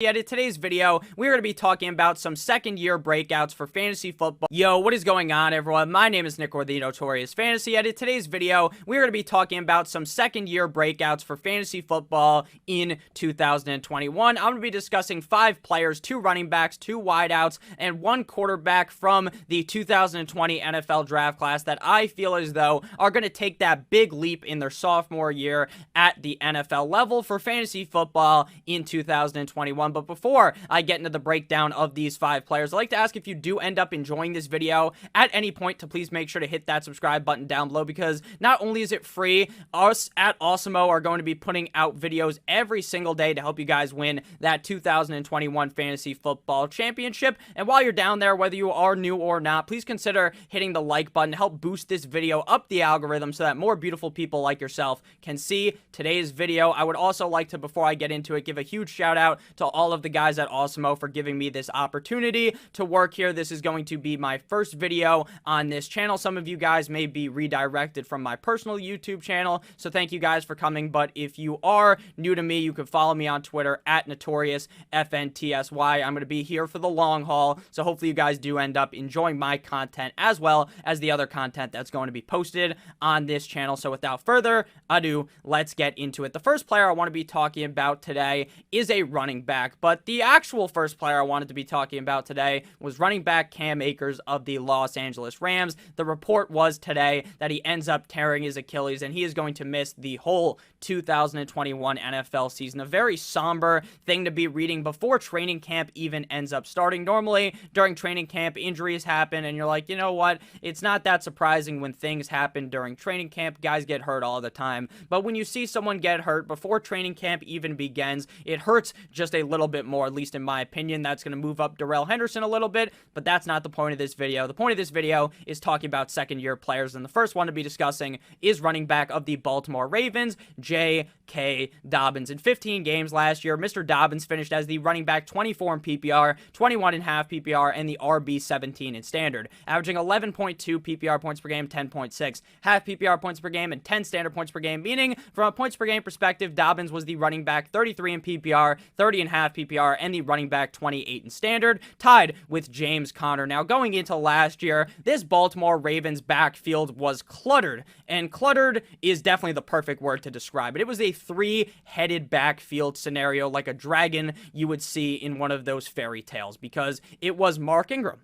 In today's video, we're going to be talking about some second-year breakouts for fantasy football. Yo, what is going on, everyone? My name is Nick, or the Notorious Fantasy. In today's video, we're going to be talking about some second-year breakouts for fantasy football in 2021. I'm going to be discussing 5 players, 2 running backs, 2 wideouts, and 1 quarterback from the 2020 NFL draft class that I feel as though are going to take that big leap in their sophomore year at the NFL level for fantasy football in 2021. But before I get into the breakdown of these 5 players, I'd like to ask if you do end up enjoying this video at any point to please make sure to hit that subscribe button down below, because not only is it free, us at Awesemo are going to be putting out videos every single day to help you guys win that 2021 Fantasy Football Championship. And while you're down there, whether you are new or not, please consider hitting the like button to help boost this video up the algorithm so that more beautiful people like yourself can see today's video. I would also like to, before I get into it, give a huge shout out to all of the guys at Awesemo for giving me this opportunity to work here. This is going to be my first video on this channel. Some of you guys may be redirected from my personal YouTube channel, so thank you guys for coming. But if you are new to me, you can follow me on Twitter at NotoriousFNTSY. I'm going to be here for the long haul, so hopefully you guys do end up enjoying my content as well as the other content that's going to be posted on this channel. So without further ado, let's get into it. The first player I want to be talking about today is a running back, but the actual first player I wanted to be talking about today was running back Cam Akers of the Los Angeles Rams. The report was today that he ends up tearing his Achilles and he is going to miss the whole 2021 NFL season. A very somber thing to be reading before training camp even ends up starting. Normally, during training camp, injuries happen and you're like, you know what? It's not that surprising when things happen during training camp. Guys get hurt all the time. But when you see someone get hurt before training camp even begins, it hurts just a little bit more, at least in my opinion. That's going to move up Darrell Henderson a little bit, but that's not the point of this video. The point of this video is talking about second-year players, and the first one to be discussing is running back of the Baltimore Ravens, J.K. Dobbins. In 15 games last year, Mr. Dobbins finished as the running back 24 in PPR, 21 in half PPR, and the RB 17 in standard, averaging 11.2 PPR points per game, 10.6 half PPR points per game, and 10 standard points per game, meaning from a points per game perspective, Dobbins was the running back 33 in PPR, 30 in half PPR, and the running back 28 in standard, tied with James Conner. Now, going into last year, this Baltimore Ravens backfield was cluttered, and cluttered is definitely the perfect word to describe it. It was a 3-headed backfield scenario like a dragon you would see in one of those fairy tales, because it was Mark Ingram,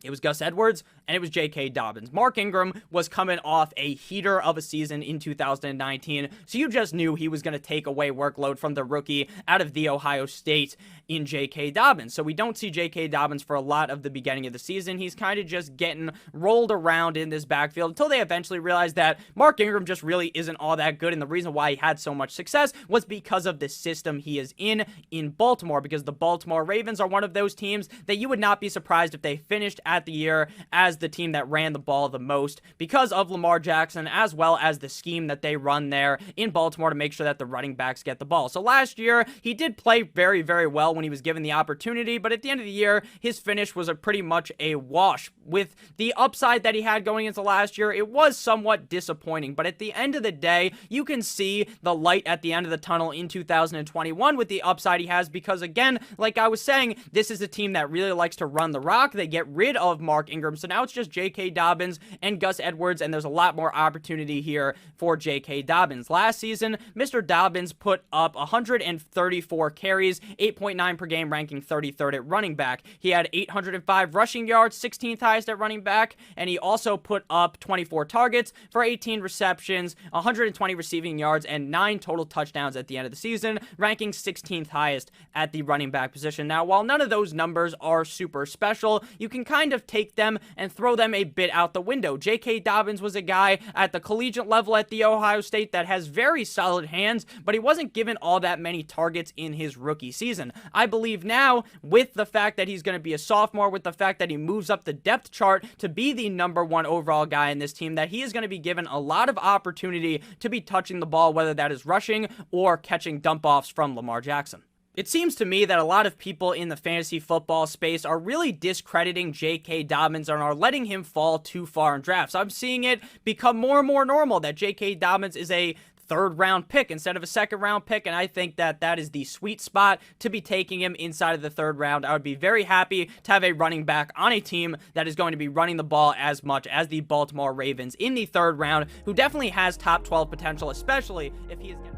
it was Gus Edwards, and it was J.K. Dobbins. Mark Ingram was coming off a heater of a season in 2019, so you just knew he was going to take away workload from the rookie out of the Ohio State in J.K. Dobbins. So we don't see J.K. Dobbins for a lot of the beginning of the season. He's kind of just getting rolled around in this backfield until they eventually realized that Mark Ingram just really isn't all that good, and the reason why he had so much success was because of the system he is in Baltimore, because the Baltimore Ravens are one of those teams that you would not be surprised if they finished at the year as the team that ran the ball the most, because of Lamar Jackson, as well as the scheme that they run there in Baltimore to make sure that the running backs get the ball. So last year, he did play very, very well when he was given the opportunity, but at the end of the year, his finish was pretty much a wash. With the upside that he had going into last year, it was somewhat disappointing, but at the end of the day, you can see the light at the end of the tunnel in 2021 with the upside he has, because again, like I was saying, this is a team that really likes to run the rock. They get rid of Mark Ingram, so now it's just J.K. Dobbins and Gus Edwards, and there's a lot more opportunity here for J.K. Dobbins. Last season, Mr. Dobbins put up 134 carries, 8.9 per game, ranking 33rd at running back. He had 805 rushing yards, 16th highest at running back, and he also put up 24 targets for 18 receptions, 120 receiving yards, and 9 total touchdowns at the end of the season, ranking 16th highest at the running back position. Now, while none of those numbers are super special, you can kind of take them and throw them a bit out the window. J.K. Dobbins was a guy at the collegiate level at the Ohio State that has very solid hands, but he wasn't given all that many targets in his rookie season. I believe now, with the fact that he's going to be a sophomore, with the fact that he moves up the depth chart to be the #1 overall guy in this team, that he is going to be given a lot of opportunity to be touching the ball, whether that is rushing or catching dump-offs from Lamar Jackson. It seems to me that a lot of people in the fantasy football space are really discrediting J.K. Dobbins and are letting him fall too far in drafts. I'm seeing it become more and more normal that J.K. Dobbins is a third-round pick instead of a second-round pick, and I think that that is the sweet spot to be taking him inside of the third round. I would be very happy to have a running back on a team that is going to be running the ball as much as the Baltimore Ravens in the third round, who definitely has top 12 potential, especially if he is getting...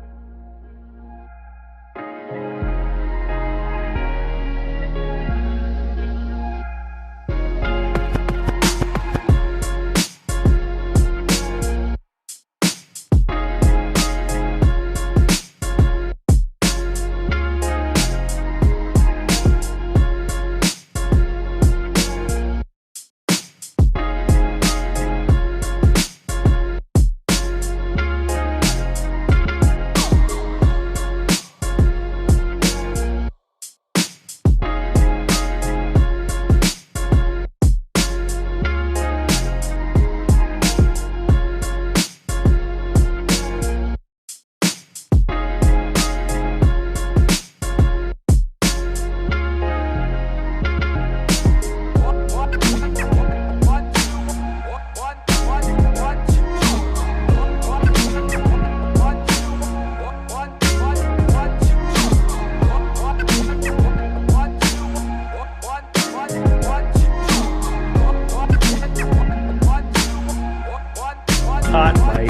Hot mic.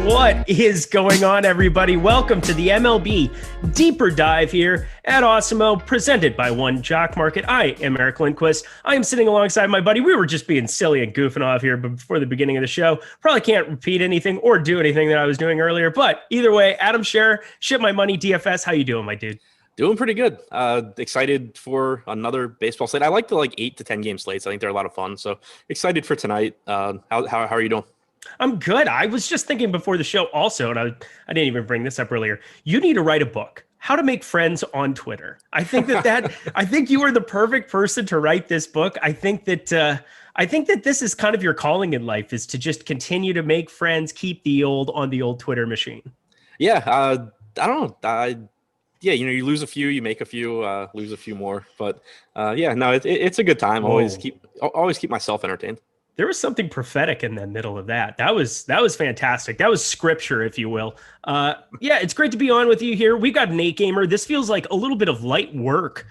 What is going on, everybody? Welcome to the MLB Deeper Dive here at Awesemo, presented by Jock Market. I am Eric Lindquist. I am sitting alongside my buddy. We were just being silly and goofing off here before the beginning of the show. Probably can't repeat anything or do anything that I was doing earlier, but either way, Adam Scherer, Ship My Money DFS. How you doing, my dude? Doing pretty good. Excited for another baseball slate. I like the 8 to 10 game slates. I think they're a lot of fun. So excited for tonight. How are you doing? I'm good. I was just thinking before the show also, and I didn't even bring this up earlier. You need to write a book, How to Make Friends on Twitter. I think I think you are the perfect person to write this book. I think that this is kind of your calling in life, is to just continue to make friends, keep the old on the old Twitter machine. Yeah. I don't know. You lose a few, you make a few, lose a few more. But it's a good time. Always keep myself entertained. There was something prophetic in the middle of that. That was fantastic. That was scripture, if you will. It's great to be on with you here. We've got an 8-gamer. This feels like a little bit of light work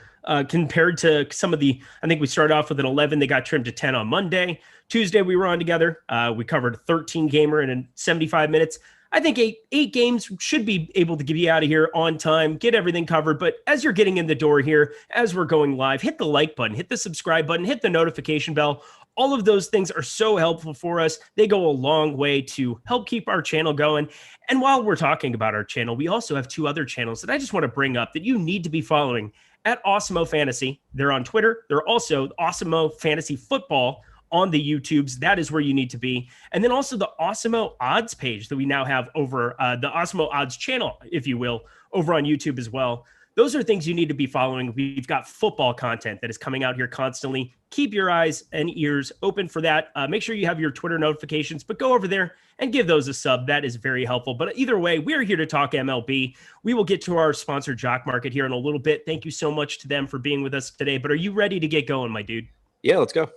compared to some of the, I think we started off with an 11. They got trimmed to 10 on Monday. Tuesday, we were on together. We covered a 13-gamer in 75 minutes. I think eight games should be able to get you out of here on time, get everything covered. But as you're getting in the door here, as we're going live, hit the like button, hit the subscribe button, hit the notification bell. All of those things are so helpful for us. They go a long way to help keep our channel going. And while we're talking about our channel, we also have 2 other channels that I just want to bring up that you need to be following at Awesemo Fantasy. They're on Twitter. They're also Awesemo Fantasy Football on the YouTubes. That is where you need to be. And then also the Awesemo Odds page that we now have over the Awesemo Odds channel, if you will, over on YouTube as well. Those are things you need to be following. We've got football content that is coming out here constantly. Keep your eyes and ears open for that. Make sure you have your Twitter notifications, but go over there and give those a sub. That is very helpful. But either way, we're here to talk MLB. We will get to our sponsor, Jock Market, here in a little bit. Thank you so much to them for being with us today. But are you ready to get going, my dude? Yeah, let's go.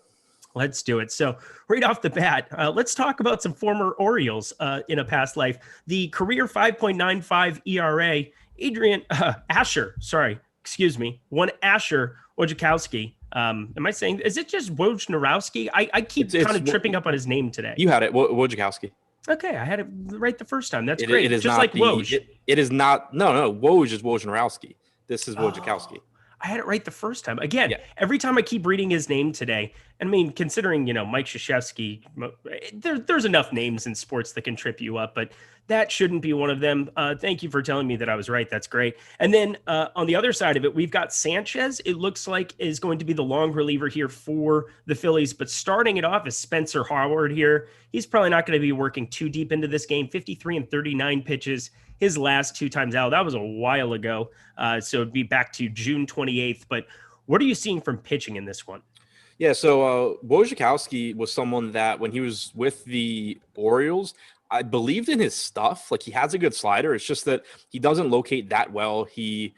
Let's do it. So right off the bat, let's talk about some former Orioles in a past life. The career 5.95 ERA, one Asher Wojciechowski. Am I saying, is it just Wojnarowski? I keep kind of tripping up on his name today. You had it, Wojciechowski. Okay, I had it right the first time. That's great. It is just not like Woj. It is not. No. Woj is Wojnarowski. This is Wojciechowski. I had it right the first time. Again, Every time I keep reading his name today, and I mean, considering, Mike Krzyzewski, there's enough names in sports that can trip you up, but that shouldn't be one of them. Thank you for telling me that I was right. That's great. And then on the other side of it, we've got Sanchez. It looks like is going to be the long reliever here for the Phillies, but starting it off is Spencer Howard here. He's probably not going to be working too deep into this game. 53 and 39 pitches. His last 2 times out, that was a while ago. So it'd be back to June 28th. But what are you seeing from pitching in this one? Yeah, so Wojciechowski was someone that when he was with the Orioles, I believed in his stuff. Like, he has a good slider. It's just that he doesn't locate that well. He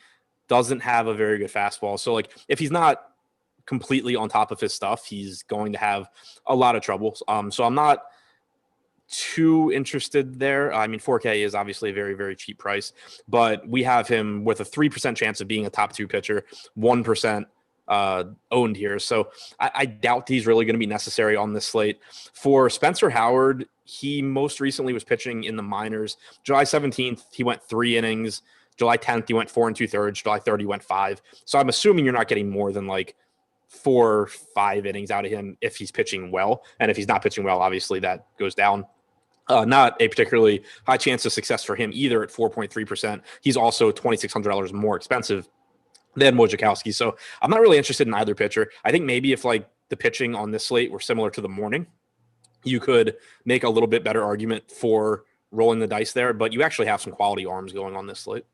doesn't have a very good fastball. So, like, if he's not completely on top of his stuff, he's going to have a lot of trouble. So I'm not too interested there. I mean, 4K is obviously a very, very cheap price, but we have him with a 3% chance of being a top 2 pitcher, 1% owned here. So I doubt he's really going to be necessary on this slate. For Spencer Howard, he most recently was pitching in the minors. July 17th, he went 3 innings. July 10th, he went 4 2/3. July 3rd, he went 5. So I'm assuming you're not getting more than like 4 or 5 innings out of him if he's pitching well. And if he's not pitching well, obviously that goes down. Not a particularly high chance of success for him either at 4.3%. He's also $2,600 more expensive than Wojciechowski. So I'm not really interested in either pitcher. I think maybe if like the pitching on this slate were similar to the morning, you could make a little bit better argument for rolling the dice there, but you actually have some quality arms going on this slate.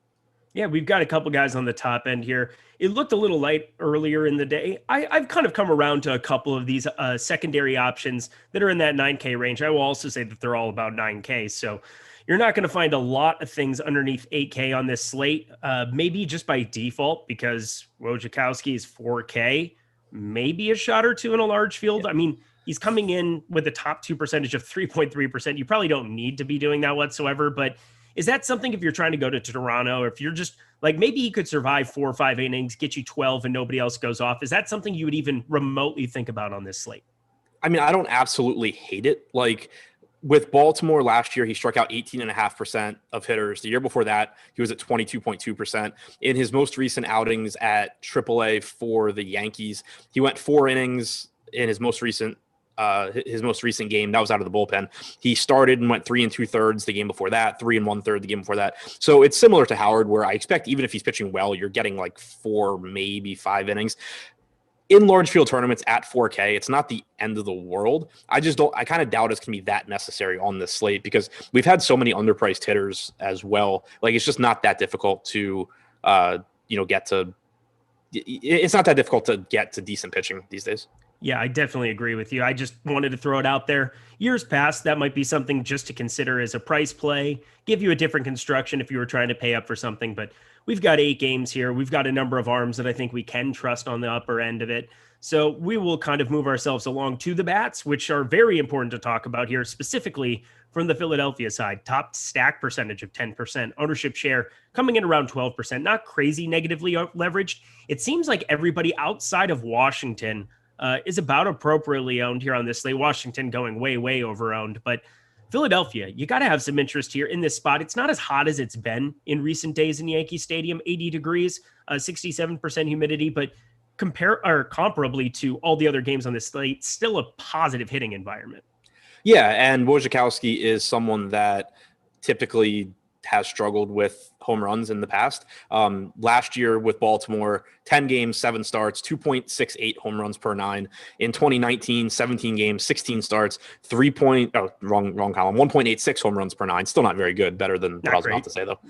Yeah, we've got a couple guys on the top end here. It looked a little light earlier in the day. I've kind of come around to a couple of these secondary options that are in that 9K range. I will also say that they're all about 9K. So you're not going to find a lot of things underneath 8K on this slate, maybe just by default because Wojciechowski is 4K, maybe a shot or two in a large field. Yeah. I mean, he's coming in with a top 2 percentage of 3.3%. You probably don't need to be doing that whatsoever, but is that something if you're trying to go to Toronto, or if you're just like, maybe he could survive 4 or 5 innings, get you 12 and nobody else goes off? Is that something you would even remotely think about on this slate? I mean, I don't absolutely hate it. Like with Baltimore last year, he struck out 18.5% of hitters. The year before that, he was at 22.2%. In his most recent outings at AAA for the Yankees, he went 4 innings in his most recent game. That was out of the bullpen. He started and went 3 2/3 the game before that, 3 1/3 the game before that. So it's similar to Howard, where I expect even if he's pitching well, you're getting like 4, maybe 5 innings. In large field tournaments at 4K, it's not the end of the world. I kind of doubt it's going to be that necessary on this slate because we've had so many underpriced hitters as well. Like, it's just not that difficult to, it's not that difficult to get to decent pitching these days. Yeah, I definitely agree with you. I just wanted to throw it out there. Years past, that might be something just to consider as a price play, give you a different construction if you were trying to pay up for something. But we've got 8 games here. We've got a number of arms that I think we can trust on the upper end of it. So we will kind of move ourselves along to the bats, which are very important to talk about here, specifically from the Philadelphia side. Top stack percentage of 10%, ownership share coming in around 12%, not crazy negatively leveraged. It seems like everybody outside of Washington is about appropriately owned here on this slate. Washington going way, way over owned, but Philadelphia, you got to have some interest here in this spot. It's not as hot as it's been in recent days in Yankee Stadium, 80 degrees, 67% humidity, but comparably to all the other games on this slate, still a positive hitting environment. Yeah, and Wojciechowski is someone that typically has struggled with home runs in the past. Last year with Baltimore, 10 games, 7 starts, 2.68 home runs per 9. In 2019, 17 games, 16 starts, 1.86 home runs per 9. Still not very good. Better than what I was about to say, though.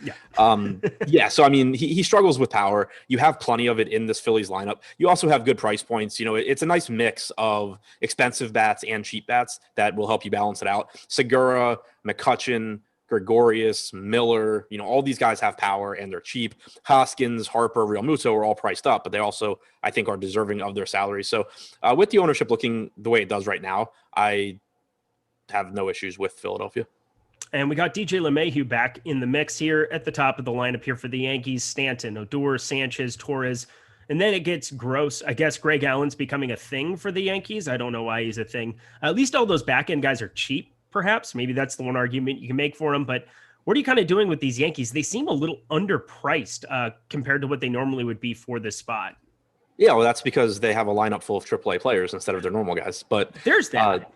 Yeah. So, I mean, he struggles with power. You have plenty of it in this Phillies lineup. You also have good price points. You know, it's a nice mix of expensive bats and cheap bats that will help you balance it out. Segura, McCutchen, Gregorius, Miller, all these guys have power and they're cheap. Hoskins, Harper, Realmuto are all priced up, but they also, I think, are deserving of their salaries. So with the ownership looking the way it does right now, I have no issues with Philadelphia. And we got DJ LeMahieu back in the mix here at the top of the lineup here for the Yankees. Stanton, Odor, Sanchez, Torres. And then it gets gross. I guess Greg Allen's becoming a thing for the Yankees. I don't know why he's a thing. At least all those back end guys are cheap. Perhaps maybe that's the one argument you can make for them. But what are you kind of doing with these Yankees? They seem a little underpriced compared to what they normally would be for this spot. Yeah, well, that's because they have a lineup full of AAA players instead of their normal guys. But there's that.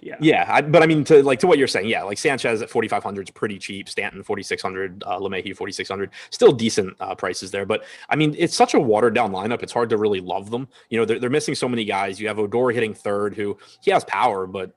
But I mean, to what you're saying, like Sanchez at 4,500 is pretty cheap. Stanton 4,600, LeMahieu 4,600, still decent prices there. But I mean, it's such a watered down lineup. It's hard to really love them. They're missing so many guys. You have Odor hitting third, who he has power, but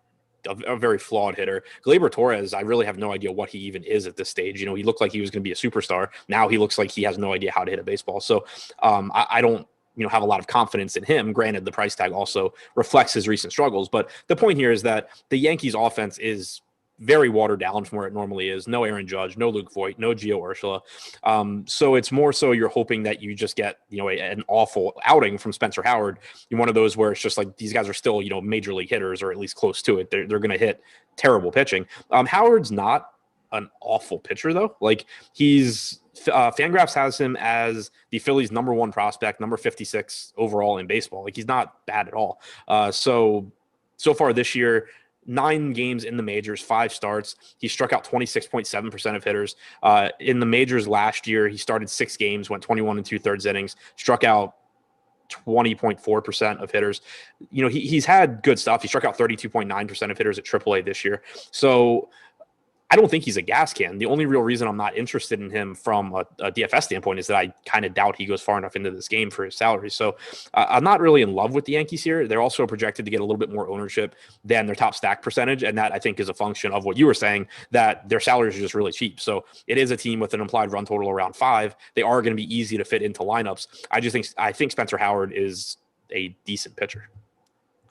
a very flawed hitter. Gleyber Torres, I really have no idea what he even is at this stage. He looked like he was going to be a superstar. Now he looks like he has no idea how to hit a baseball. So I don't have a lot of confidence in him. Granted, the price tag also reflects his recent struggles. But the point here is that the Yankees offense is very watered down from where it normally is. No Aaron Judge, no Luke Voigt, no Gio Urshela. So it's more so you're hoping that you just get, an awful outing from Spencer Howard. You're one of those where it's just like these guys are still, major league hitters, or at least close to it. They're going to hit terrible pitching. Howard's not an awful pitcher though. Like he's Fangraphs has him as the Phillies' number 1 prospect, number 56 overall in baseball. Like he's not bad at all. So far this year, 9 games in the majors, 5 starts. He struck out 26.7% of hitters. In the majors last year, he started 6 games, went 21 2/3 innings, struck out 20.4% of hitters. He's had good stuff. He struck out 32.9% of hitters at AAA this year. So I don't think he's a gas can. The only real reason I'm not interested in him from a DFS standpoint is that I kind of doubt he goes far enough into this game for his salary. So I'm not really in love with the Yankees here. They're also projected to get a little bit more ownership than their top stack percentage. And that I think is a function of what you were saying, that their salaries are just really cheap. So it is a team with an implied run total around 5. They are going to be easy to fit into lineups. I think Spencer Howard is a decent pitcher.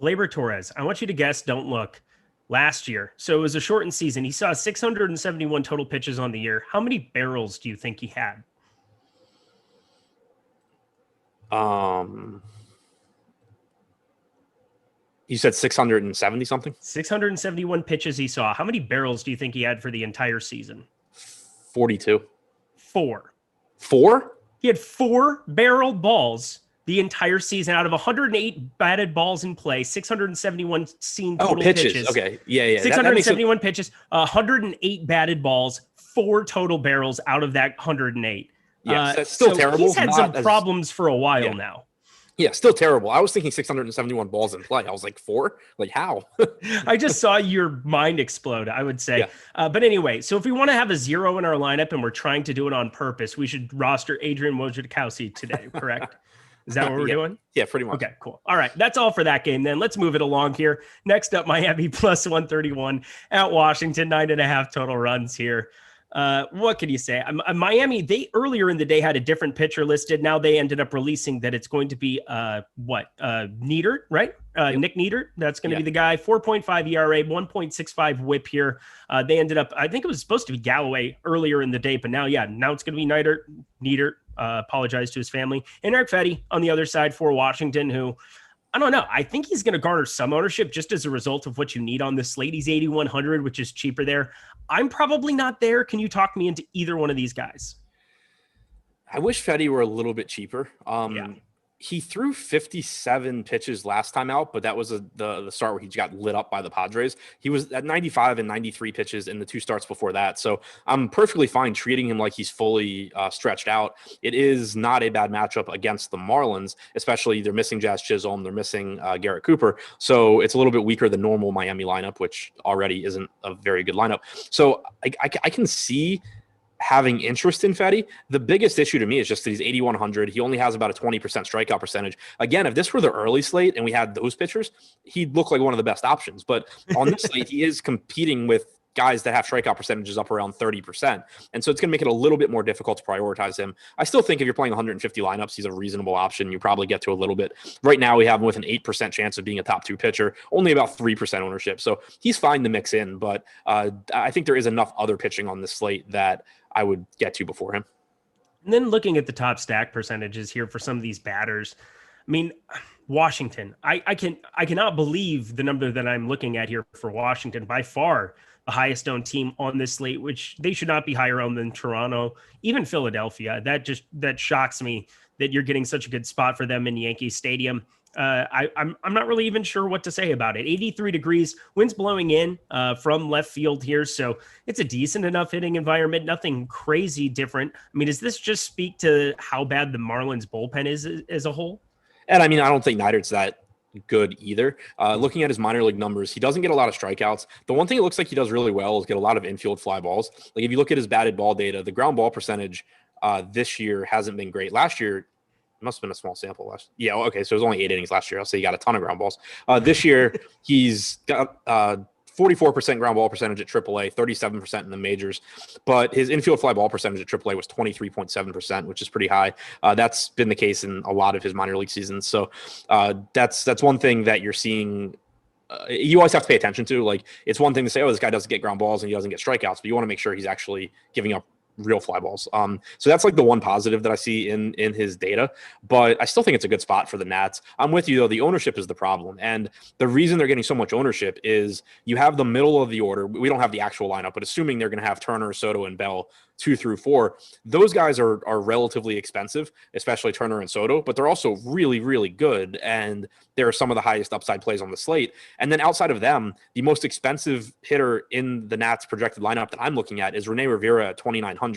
Gleyber Torres, I want you to guess, don't look. Last year, so it was a shortened season. He saw 671 total pitches on the year. How many barrels do you think he had? You said 670 something? 671 pitches he saw. How many barrels do you think he had for the entire season? 42. 4. 4? He had 4 barrel balls the entire season out of 108 batted balls in play, 671 seen total pitches. Okay. Yeah. 671 pitches, 108 batted balls, 4 total barrels out of that 108. Yes, that's still terrible. He's had some problems for a while now. Yeah, still terrible. I was thinking 671 balls in play. I was like, 4? Like, how? I just saw your mind explode, I would say. Yeah. But anyway, so if we want to have a 0 in our lineup and we're trying to do it on purpose, we should roster Adrian Wojciechowski today, correct? Is that what we're doing? Yeah, pretty much. Okay, cool. All right, that's all for that game then. Let's move it along here. Next up, Miami plus 131 at Washington, 9.5 total runs here. What can you say? Miami, they earlier in the day had a different pitcher listed. Now they ended up releasing that it's going to be Nieder, right? Yep. Nick Nieder. That's going to be the guy. 4.5 ERA, 1.65 WHIP here. They ended up, I think it was supposed to be Galloway earlier in the day, but now it's going to be Nieder. Apologize to his family. And Eric Fetty on the other side for Washington, who, I don't know. I think he's going to garner some ownership just as a result of what you need on this slate. He's 8,100, which is cheaper there. I'm probably not there. Can you talk me into either one of these guys? I wish Fetty were a little bit cheaper. He threw 57 pitches last time out, but that was the start where he got lit up by the Padres. He was at 95 and 93 pitches in the 2 starts before that. So I'm perfectly fine treating him like he's fully stretched out. It is not a bad matchup against the Marlins, especially they're missing Jazz Chisholm. They're missing Garrett Cooper. So it's a little bit weaker than normal Miami lineup, which already isn't a very good lineup. So I can see having interest in Fetty. The biggest issue to me is just that he's 8,100. He only has about a 20% strikeout percentage. Again, if this were the early slate and we had those pitchers, he'd look like one of the best options. But on this slate, he is competing with guys that have strikeout percentages up around 30%. And so it's going to make it a little bit more difficult to prioritize him. I still think if you're playing 150 lineups, he's a reasonable option. You probably get to a little bit. Right now, we have him with an 8% chance of being a top 2 pitcher, only about 3% ownership. So he's fine to mix in, but I think there is enough other pitching on this slate that I would get to before him. And then looking at the top stack percentages here for some of these batters, I mean, Washington, I cannot believe the number that I'm looking at here for Washington. By far the highest owned team on this slate, which they should not be higher owned than Toronto, even Philadelphia. That shocks me that you're getting such a good spot for them in Yankee Stadium. I'm not really even sure what to say about it. 83 degrees, wind's blowing in from left field here, so it's a decent enough hitting environment. Nothing crazy different. I mean, does this just speak to how bad the Marlins bullpen is as a whole? And I mean, I don't think Nieder's that good either. Looking at his minor league numbers, he doesn't get a lot of strikeouts. The one thing it looks like he does really well is get a lot of infield fly balls. Like if you look at his batted ball data, the ground ball percentage this year hasn't been great. Last year, must have been a small sample Yeah, okay, so it was only 8 innings last year. I'll say he got a ton of ground balls. This year, he's got 44% ground ball percentage at AAA, 37% in the majors. But his infield fly ball percentage at AAA was 23.7%, which is pretty high. That's been the case in a lot of his minor league seasons. So that's one thing that you're seeing you always have to pay attention to. Like, it's one thing to say, oh, this guy doesn't get ground balls and he doesn't get strikeouts, but you want to make sure he's actually giving up real fly balls. So that's like the one positive that I see in his data, but I still think it's a good spot for the Nats. I'm with you though. The ownership is the problem. And the reason they're getting so much ownership is you have the middle of the order. We don't have the actual lineup, but assuming they're going to have Turner, Soto, and Bell 2 through 4, those guys are relatively expensive, especially Turner and Soto, but they're also really, really good. And they're some of the highest upside plays on the slate. And then outside of them, the most expensive hitter in the Nats projected lineup that I'm looking at is Rene Rivera at 2,900.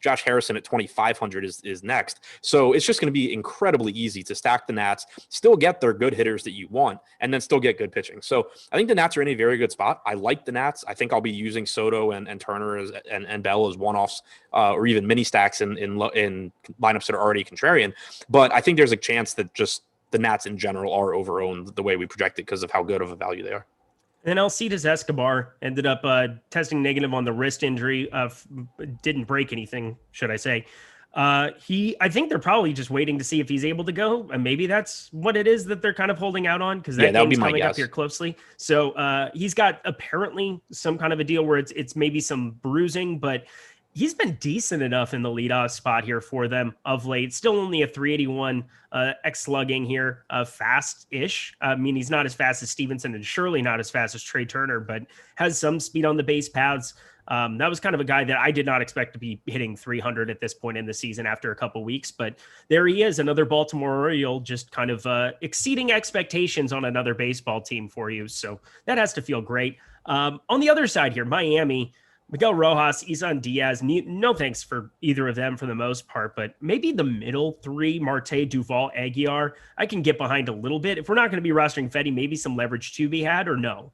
Josh Harrison at 2,500 is next. So it's just going to be incredibly easy to stack the Nats, still get their good hitters that you want, and then still get good pitching. So I think the Nats are in a very good spot. I like the Nats. I think I'll be using Soto and Turner and Bell as one-offs, or even mini stacks in lineups that are already contrarian. But I think there's a chance that just the Nats in general are overowned the way we projected because of how good of a value they are. And Alcides Escobar ended up testing negative on the wrist injury. Didn't break anything, should I say. I think they're probably just waiting to see if he's able to go. And maybe that's what it is that they're kind of holding out on, because that game's coming up here closely. So he's got apparently some kind of a deal where it's maybe some bruising, but he's been decent enough in the leadoff spot here for them of late. Still only a 381 X slugging here, fast-ish. I mean, he's not as fast as Stevenson and surely not as fast as Trey Turner, but has some speed on the base paths. That was kind of a guy that I did not expect to be hitting 300 at this point in the season after a couple weeks, but there he is, another Baltimore Oriole, just kind of exceeding expectations on another baseball team for you. So that has to feel great. On the other side here, Miami, Miguel Rojas, Isan Diaz, no thanks for either of them for the most part, but maybe the middle three, Marte, Duvall, Aguiar, I can get behind a little bit. If we're not going to be rostering Fetty, maybe some leverage to be had, or no?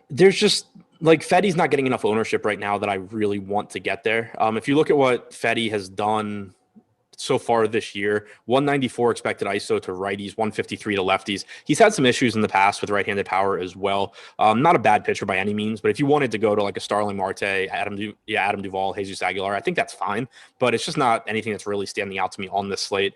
There's just, like, Fetty's not getting enough ownership right now that I really want to get there. If you look at what Fetty has done so far this year, 194 expected ISO to righties, 153 to lefties. He's had some issues in the past with right-handed power as well. Not a bad pitcher by any means, but if you wanted to go to like a Starling Marte, Adam Duvall, Jesus Aguilar, I think that's fine, but it's just not anything that's really standing out to me on this slate.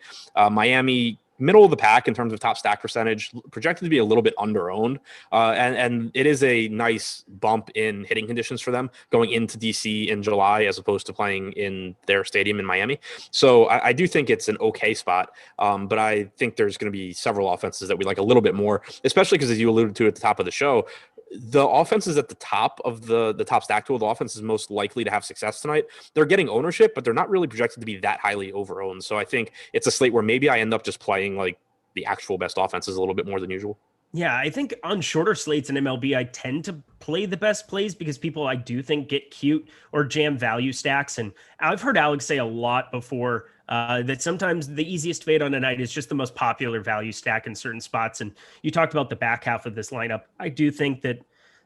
Miami, middle of the pack in terms of top stack percentage, projected to be a little bit underowned. And it is a nice bump in hitting conditions for them going into DC in July, as opposed to playing in their stadium in Miami. So I do think it's an okay spot. But I think there's going to be several offenses that we like a little bit more, especially because, as you alluded to at the top of the show, the offenses at the top of the top stack tool, the offense is most likely to have success tonight. They're getting ownership, but they're not really projected to be that highly overowned. So I think it's a slate where maybe I end up just playing like the actual best offenses a little bit more than usual. Yeah, I think on shorter slates in MLB, I tend to play the best plays because people, I do think, get cute or jam value stacks. And I've heard Alex say a lot before that sometimes the easiest fade on a night is just the most popular value stack in certain spots. And you talked about the back half of this lineup. I do think that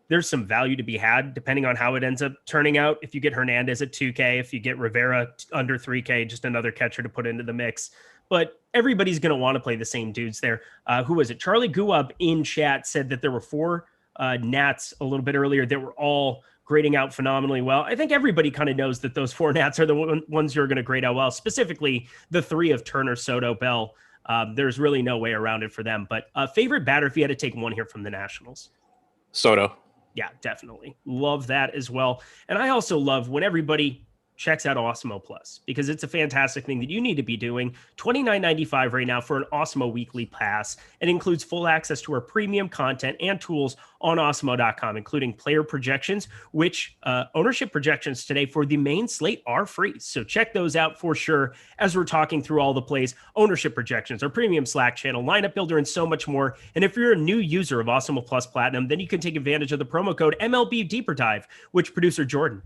there's some value to be had depending on how it ends up turning out. If you get Hernandez at 2K, if you get Rivera under 3K, just another catcher to put into the mix. But everybody's going to want to play the same dudes there. Who was it? Charlie Guab in chat said that there were 4 Nats a little bit earlier that were all grading out phenomenally well. I think everybody kind of knows that those 4 Nats are the ones who are going to grade out well, specifically the 3 of Turner, Soto, Bell. There's really no way around it for them. But favorite batter, if you had to take one here from the Nationals? Soto. Yeah, definitely. Love that as well. And I also love when everybody checks out Awesemo Plus, because it's a fantastic thing that you need to be doing. $29.95 right now for an Awesemo weekly pass. It includes full access to our premium content and tools on Awesemo.com, including player projections, which ownership projections today for the main slate are free. So check those out for sure as we're talking through all the plays, ownership projections, our premium Slack channel, lineup builder, and so much more. And if you're a new user of Awesemo Plus Platinum, then you can take advantage of the promo code MLB Deeper Dive, which producer Jordan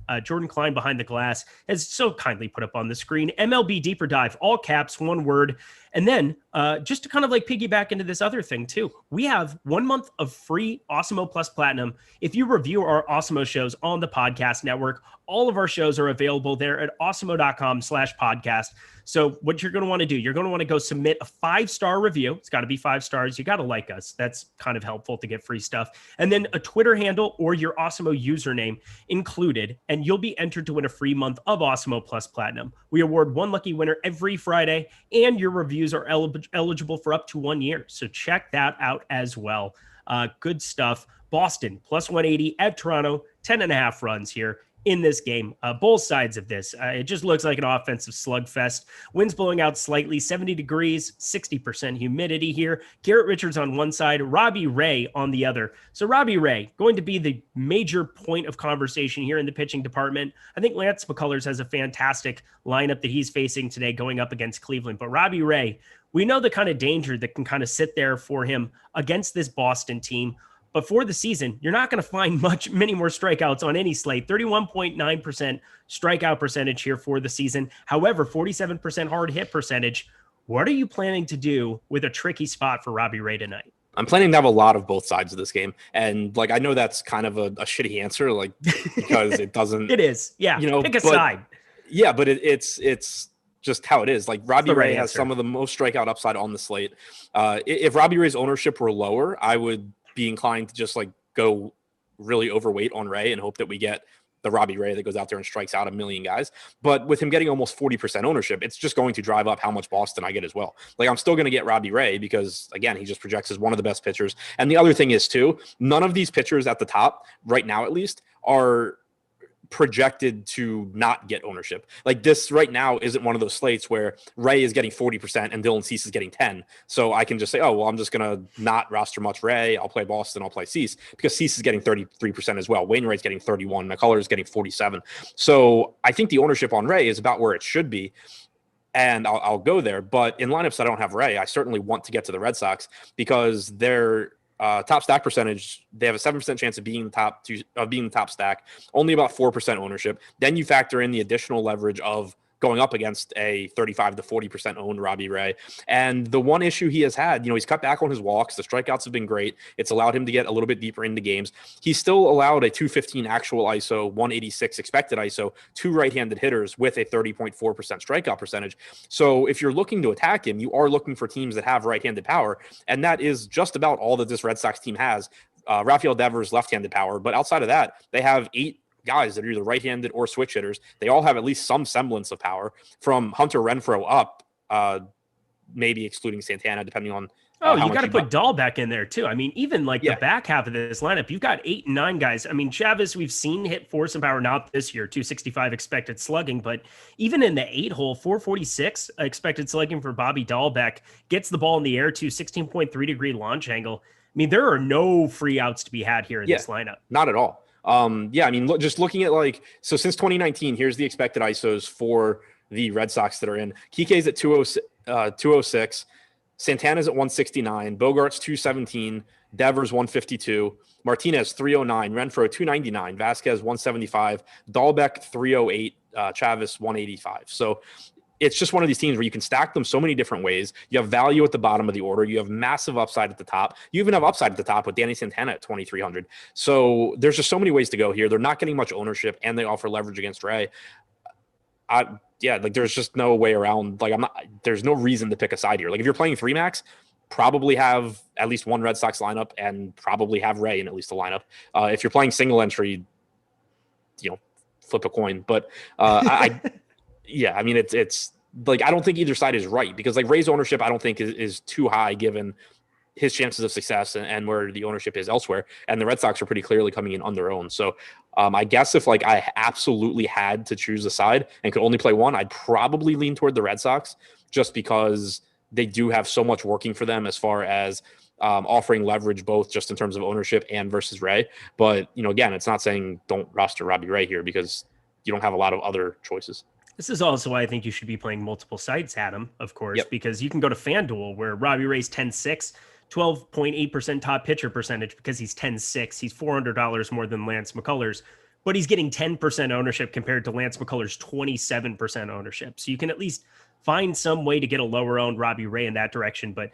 Klein behind the glass has so kindly put up on the screen. MLB Deeper Dive, all caps, one word. And then just to kind of like piggyback into this other thing too, we have 1 month of free Awesemo Plus Platinum. If you review our Awesemo shows on the podcast network, all of our shows are available there at awesemo.com/podcast. So what you're going to want to do, you're going to want to go submit a 5-star review. It's got to be 5 stars. You got to like us. That's kind of helpful to get free stuff. And then a Twitter handle or your Awesemo username included, and you'll be entered to win a free month of Awesemo Plus Platinum. We award one lucky winner every Friday, and your reviews are eligible for up to 1 year. So check that out as well. Good stuff. Boston plus 180 at Toronto, 10.5 runs here in this game. Both sides of this. It just looks like an offensive slugfest. Winds blowing out slightly, 70 degrees, 60% humidity here. Garrett Richards on one side, Robbie Ray on the other. So Robbie Ray going to be the major point of conversation here in the pitching department. I think Lance McCullers has a fantastic lineup that he's facing today going up against Cleveland. But Robbie Ray, we know the kind of danger that can kind of sit there for him against this Boston team. But for the season, you're not going to find many more strikeouts on any slate. 31.9% strikeout percentage here for the season. However, 47% hard hit percentage. What are you planning to do with a tricky spot for Robbie Ray tonight? I'm planning to have a lot of both sides of this game. And like, I know that's kind of a shitty answer, like, because it doesn't. It is. Yeah. Pick a side. Yeah. But it's just how it is. Like, Robbie Ray has some of the most strikeout upside on the slate. If Robbie Ray's ownership were lower, I would be inclined to just like go really overweight on Ray and hope that we get the Robbie Ray that goes out there and strikes out a million guys. But with him getting almost 40% ownership, it's just going to drive up how much Boston I get as well. Like, I'm still going to get Robbie Ray because, again, he just projects as one of the best pitchers. And the other thing is too, none of these pitchers at the top right now, at least, are projected to not get ownership. Like, this right now isn't one of those slates where Ray is getting 40% and Dylan Cease is getting 10. So I can just say, oh, well, I'm just going to not roster much Ray. I'll play Boston. I'll play Cease, because Cease is getting 33% as well. Wainwright's getting 31. McCullers is getting 47. So I think the ownership on Ray is about where it should be. And I'll go there. But in lineups that I don't have Ray, I certainly want to get to the Red Sox because they're top stack percentage. They have a 7% chance of being the top stack, only about 4% ownership. Then you factor in the additional leverage of going up against a 35 to 40% owned Robbie Ray. And the one issue he has had, he's cut back on his walks. The strikeouts have been great. It's allowed him to get a little bit deeper into games. He's still allowed a 215 actual ISO, 186 expected ISO, 2 right-handed hitters with a 30.4% strikeout percentage. So if you're looking to attack him, you are looking for teams that have right-handed power. And that is just about all that this Red Sox team has. Rafael Devers, left-handed power. But outside of that, they have 8 guys that are either right-handed or switch hitters. They all have at least some semblance of power, from Hunter Renfroe up, maybe excluding Santana, depending on. You got to put Dahl back in there too. I mean, even the back half of this lineup, you've got 8 and 9 guys. I mean, Chavez, we've seen hit force and power, not this year, 265 expected slugging, but even in the 8-hole, 446 expected slugging for Bobby Dahlbeck, gets the ball in the air to 16.3 degree launch angle. I mean, there are no free outs to be had here in this lineup. Not at all. I mean, just looking at so since 2019, here's the expected ISOs for the Red Sox that are in. Kike's at 206, Santana's at 169, Bogart's 217, Devers 152, Martinez 309, Renfroe 299, Vasquez 175, Dahlbeck 308, Chavez 185. So it's just one of these teams where you can stack them so many different ways. You have value at the bottom of the order. You have massive upside at the top. You even have upside at the top with Danny Santana at 2,300. So there's just so many ways to go here. They're not getting much ownership, and they offer leverage against Ray. There's just no way around. There's no reason to pick a side here. Like, if you're playing 3-max, probably have at least one Red Sox lineup and probably have Ray in at least a lineup. If you're playing single entry, flip a coin. But I mean, it's like, I don't think either side is right, because Ray's ownership, I don't think is too high given his chances of success and where the ownership is elsewhere. And the Red Sox are pretty clearly coming in on their own. So I guess if I absolutely had to choose a side and could only play one, I'd probably lean toward the Red Sox, just because they do have so much working for them as far as offering leverage, both just in terms of ownership and versus Ray. But, again, it's not saying don't roster Robbie Ray here, because you don't have a lot of other choices. This is also why I think you should be playing multiple sites, Adam, of course, because you can go to FanDuel, where Robbie Ray's 10-6, 12.8% top pitcher percentage, because he's 10-6. He's $400 more than Lance McCullers, but he's getting 10% ownership compared to Lance McCullers' 27% ownership. So you can at least find some way to get a lower owned Robbie Ray in that direction. But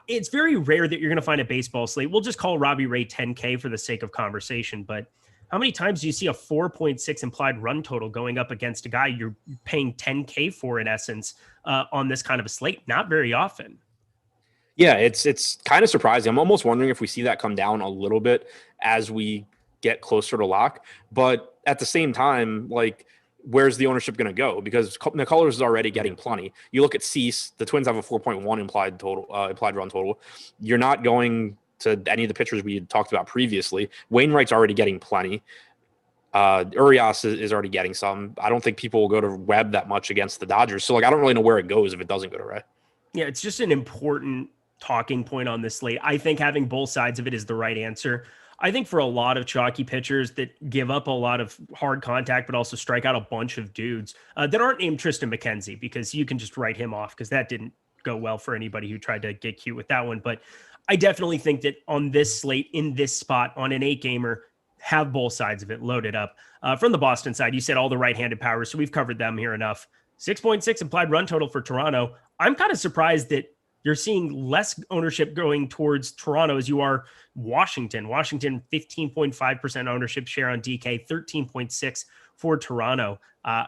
it's very rare that you're going to find a baseball slate. We'll just call Robbie Ray 10K for the sake of conversation, but How many times do you see a 4.6 implied run total going up against a guy you're paying 10K for, in essence, on this kind of a slate? Not very often. Yeah, it's kind of surprising. I'm almost wondering if we see that come down a little bit as we get closer to lock. But at the same time, like, where's the ownership going to go? Because McCullers is already getting plenty. You look at Cease, the Twins have a 4.1 implied run total. You're not going to any of the pitchers we had talked about previously. Wainwright's already getting plenty. Urias is already getting some. I don't think people will go to Webb that much against the Dodgers. So, like, I don't really know where it goes if it doesn't go to Ray. Yeah, it's just an important talking point on this slate. I think having both sides of it is the right answer. I think for a lot of chalky pitchers that give up a lot of hard contact, but also strike out a bunch of dudes that aren't named Tristan McKenzie, because you can just write him off because that didn't go well for anybody who tried to get cute with that one. But I definitely think that on this slate, in this spot, on an 8-gamer, have both sides of it loaded up. From the Boston side, you said all the right-handed powers, so we've covered them here enough. 6.6 implied run total for Toronto. I'm kind of surprised that you're seeing less ownership going towards Toronto as you are Washington. Washington, 15.5% ownership share on DK, 13.6 for Toronto.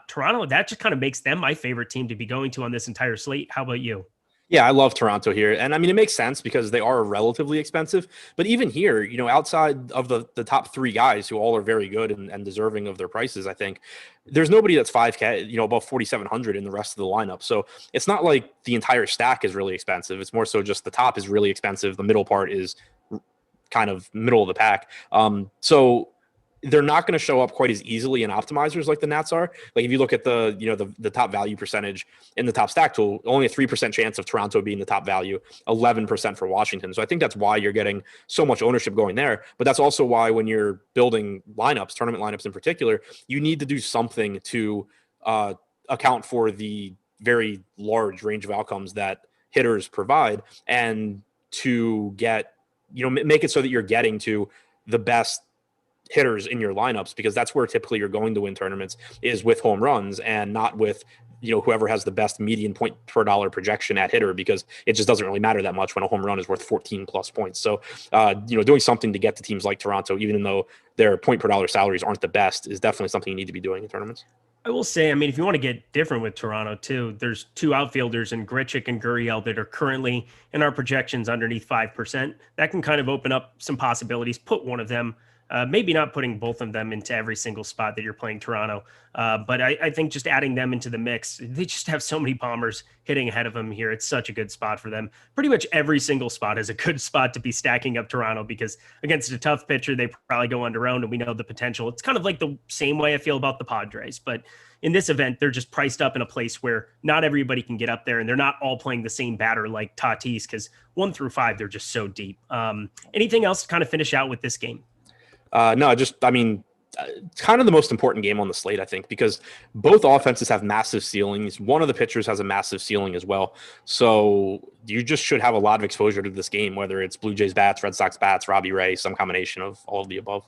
Toronto, that just kind of makes them my favorite team to be going to on this entire slate. How about you? Yeah, I love Toronto here. And I mean, it makes sense because they are relatively expensive. But even here, you know, outside of the top 3 guys who all are very good and deserving of their prices, I think there's nobody that's 5K, you know, above 4,700 in the rest of the lineup. So it's not like the entire stack is really expensive. It's more so just the top is really expensive. The middle part is kind of middle of the pack. So they're not going to show up quite as easily in optimizers like the Nats are. Like, if you look at the, you know, the top value percentage in the top stack tool, only a 3% chance of Toronto being the top value, 11% for Washington. So I think that's why you're getting so much ownership going there. But that's also why when you're building lineups, tournament lineups in particular, you need to do something to account for the very large range of outcomes that hitters provide, and to get, you know, make it so that you're getting to the best hitters in your lineups, because that's where typically you're going to win tournaments, is with home runs and not with, you know, whoever has the best median point per dollar projection at hitter, because it just doesn't really matter that much when a home run is worth 14 plus points. So, you know, doing something to get to teams like Toronto, even though their point per dollar salaries aren't the best, is definitely something you need to be doing in tournaments. I will say, I mean, if you want to get different with Toronto too, there's 2 outfielders in Grichuk and Gurriel that are currently in our projections underneath 5%. That can kind of open up some possibilities. Put one of them, maybe not putting both of them into every single spot that you're playing Toronto. But I think just adding them into the mix, they just have so many bombers hitting ahead of them here. It's such a good spot for them. Pretty much every single spot is a good spot to be stacking up Toronto, because against a tough pitcher, they probably go underowned, and we know the potential. It's kind of like the same way I feel about the Padres, but in this event, they're just priced up in a place where not everybody can get up there, and they're not all playing the same batter like Tatis, because 1 through 5, they're just so deep. Anything else to kind of finish out with this game? No, just, I mean, it's kind of the most important game on the slate, I think, because both offenses have massive ceilings. One of the pitchers has a massive ceiling as well. So you just should have a lot of exposure to this game, whether it's Blue Jays bats, Red Sox bats, Robbie Ray, some combination of all of the above.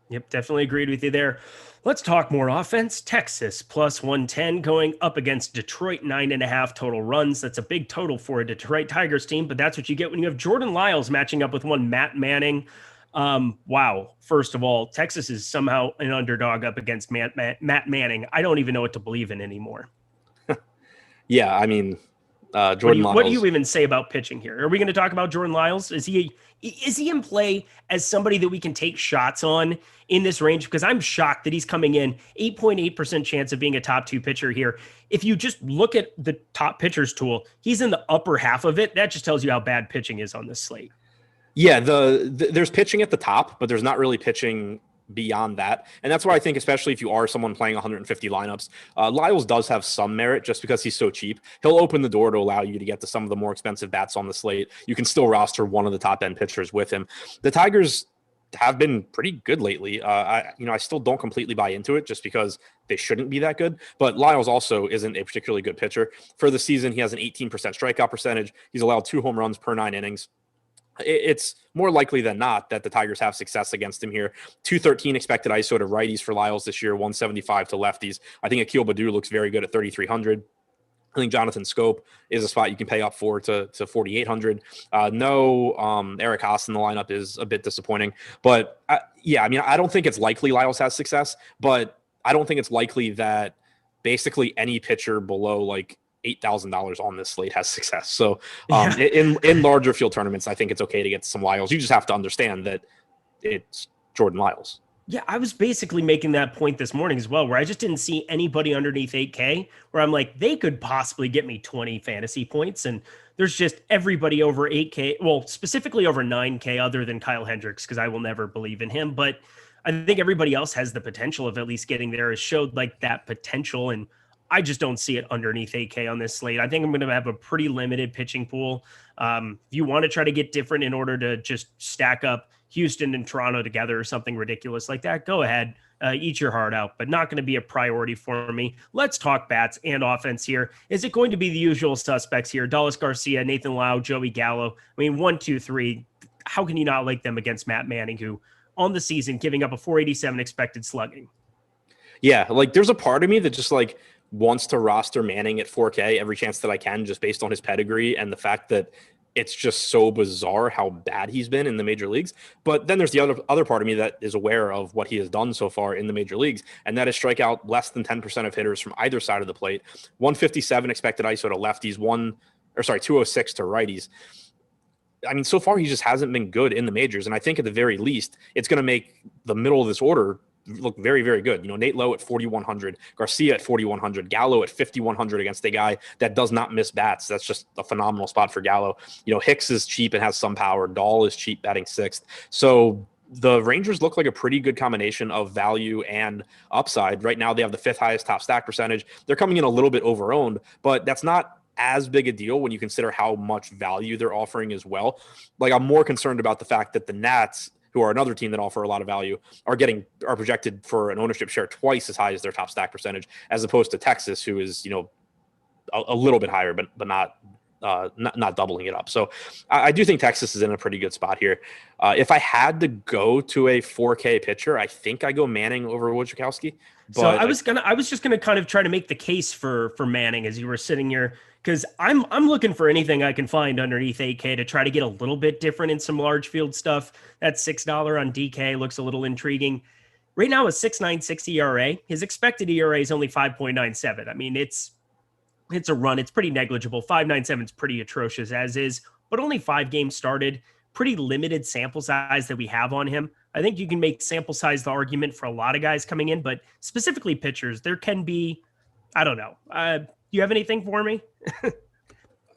Yep, definitely agreed with you there. Let's talk more offense. Texas plus 110 going up against Detroit, 9.5 total runs. That's a big total for a Detroit Tigers team, but that's what you get when you have Jordan Lyles matching up with one Matt Manning. Wow. First of all, Texas is somehow an underdog up against Matt Manning. I don't even know what to believe in anymore. Yeah, I mean, Jordan Lyles. What do you even say about pitching here? Are we going to talk about Jordan Lyles? Is he in play as somebody that we can take shots on in this range? Because I'm shocked that he's coming in 8.8% chance of being a top 2 pitcher here. If you just look at the top pitchers tool, he's in the upper half of it. That just tells you how bad pitching is on this slate. Yeah, there's pitching at the top, but there's not really pitching beyond that. And that's why I think, especially if you are someone playing 150 lineups, Lyles does have some merit just because he's so cheap. He'll open the door to allow you to get to some of the more expensive bats on the slate. You can still roster one of the top end pitchers with him. The Tigers have been pretty good lately. I still don't completely buy into it just because they shouldn't be that good. But Lyles also isn't a particularly good pitcher. For the season, he has an 18% strikeout percentage. He's allowed 2 home runs per 9 innings. It's more likely than not that the Tigers have success against him here. 213 expected ISO to righties for Lyles this year, 175 to lefties. I think Akil Baddoo looks very good at 3,300. I think Jonathan Scope is a spot you can pay up for to 4,800. Eric Haas in the lineup is a bit disappointing, but I mean, I don't think it's likely Lyles has success, but I don't think it's likely that basically any pitcher below like $8,000 on this slate has success. So in larger field tournaments, I think it's okay to get some Lyles. You just have to understand that it's Jordan Lyles. Yeah, I was basically making that point this morning as well, where I just didn't see anybody underneath 8K where I'm like, they could possibly get me 20 fantasy points. And there's just everybody over 8K, well, specifically over 9K other than Kyle Hendricks, because I will never believe in him. But I think everybody else has the potential of at least getting there, has showed like that potential. And I just don't see it underneath 8K on this slate. I think I'm going to have a pretty limited pitching pool. If you want to try to get different in order to just stack up Houston and Toronto together or something ridiculous like that, go ahead, eat your heart out, but not going to be a priority for me. Let's talk bats and offense here. Is it going to be the usual suspects here? Dallas Garcia, Nathan Lau, Joey Gallo. I mean, 1, 2, 3. How can you not like them against Matt Manning, who on the season giving up a 487 expected slugging? Yeah, like there's a part of me that just like wants to roster Manning at 4K every chance that I can, just based on his pedigree and the fact that it's just so bizarre how bad he's been in the major leagues. But then there's the other part of me that is aware of what he has done so far in the major leagues, and that is strike out less than 10% of hitters from either side of the plate. 157 expected ISO to lefties, 206 to righties. I mean, so far he just hasn't been good in the majors, and I think at the very least it's going to make the middle of this order look very, very good. You know, Nate Lowe at 4,100, Garcia at 4,100, Gallo at 5,100 against a guy that does not miss bats. That's just a phenomenal spot for Gallo. You know, Hicks is cheap and has some power. Dahl is cheap, batting 6th. So the Rangers look like a pretty good combination of value and upside. Right now, they have the 5th highest top stack percentage. They're coming in a little bit overowned, but that's not as big a deal when you consider how much value they're offering as well. Like, I'm more concerned about the fact that the Nats, who are another team that offer a lot of value, are projected for an ownership share twice as high as their top stack percentage, as opposed to Texas, who is, you know, a little bit higher, but not doubling it up. So I do think Texas is in a pretty good spot here. If I had to go to a 4K pitcher, I think I go Manning over Wojciechowski. So I was just gonna kind of try to make the case for Manning as you were sitting here, because I'm looking for anything I can find underneath 8K to try to get a little bit different in some large field stuff. That $6 on DK looks a little intriguing. Right now, a 6.96 ERA. His expected ERA is only 5.97. I mean, it's a run. It's pretty negligible. 5.97 is pretty atrocious as is, but only 5 games started. Pretty limited sample size that we have on him. I think you can make sample size the argument for a lot of guys coming in, but specifically pitchers, there can be, I don't know. You have anything for me?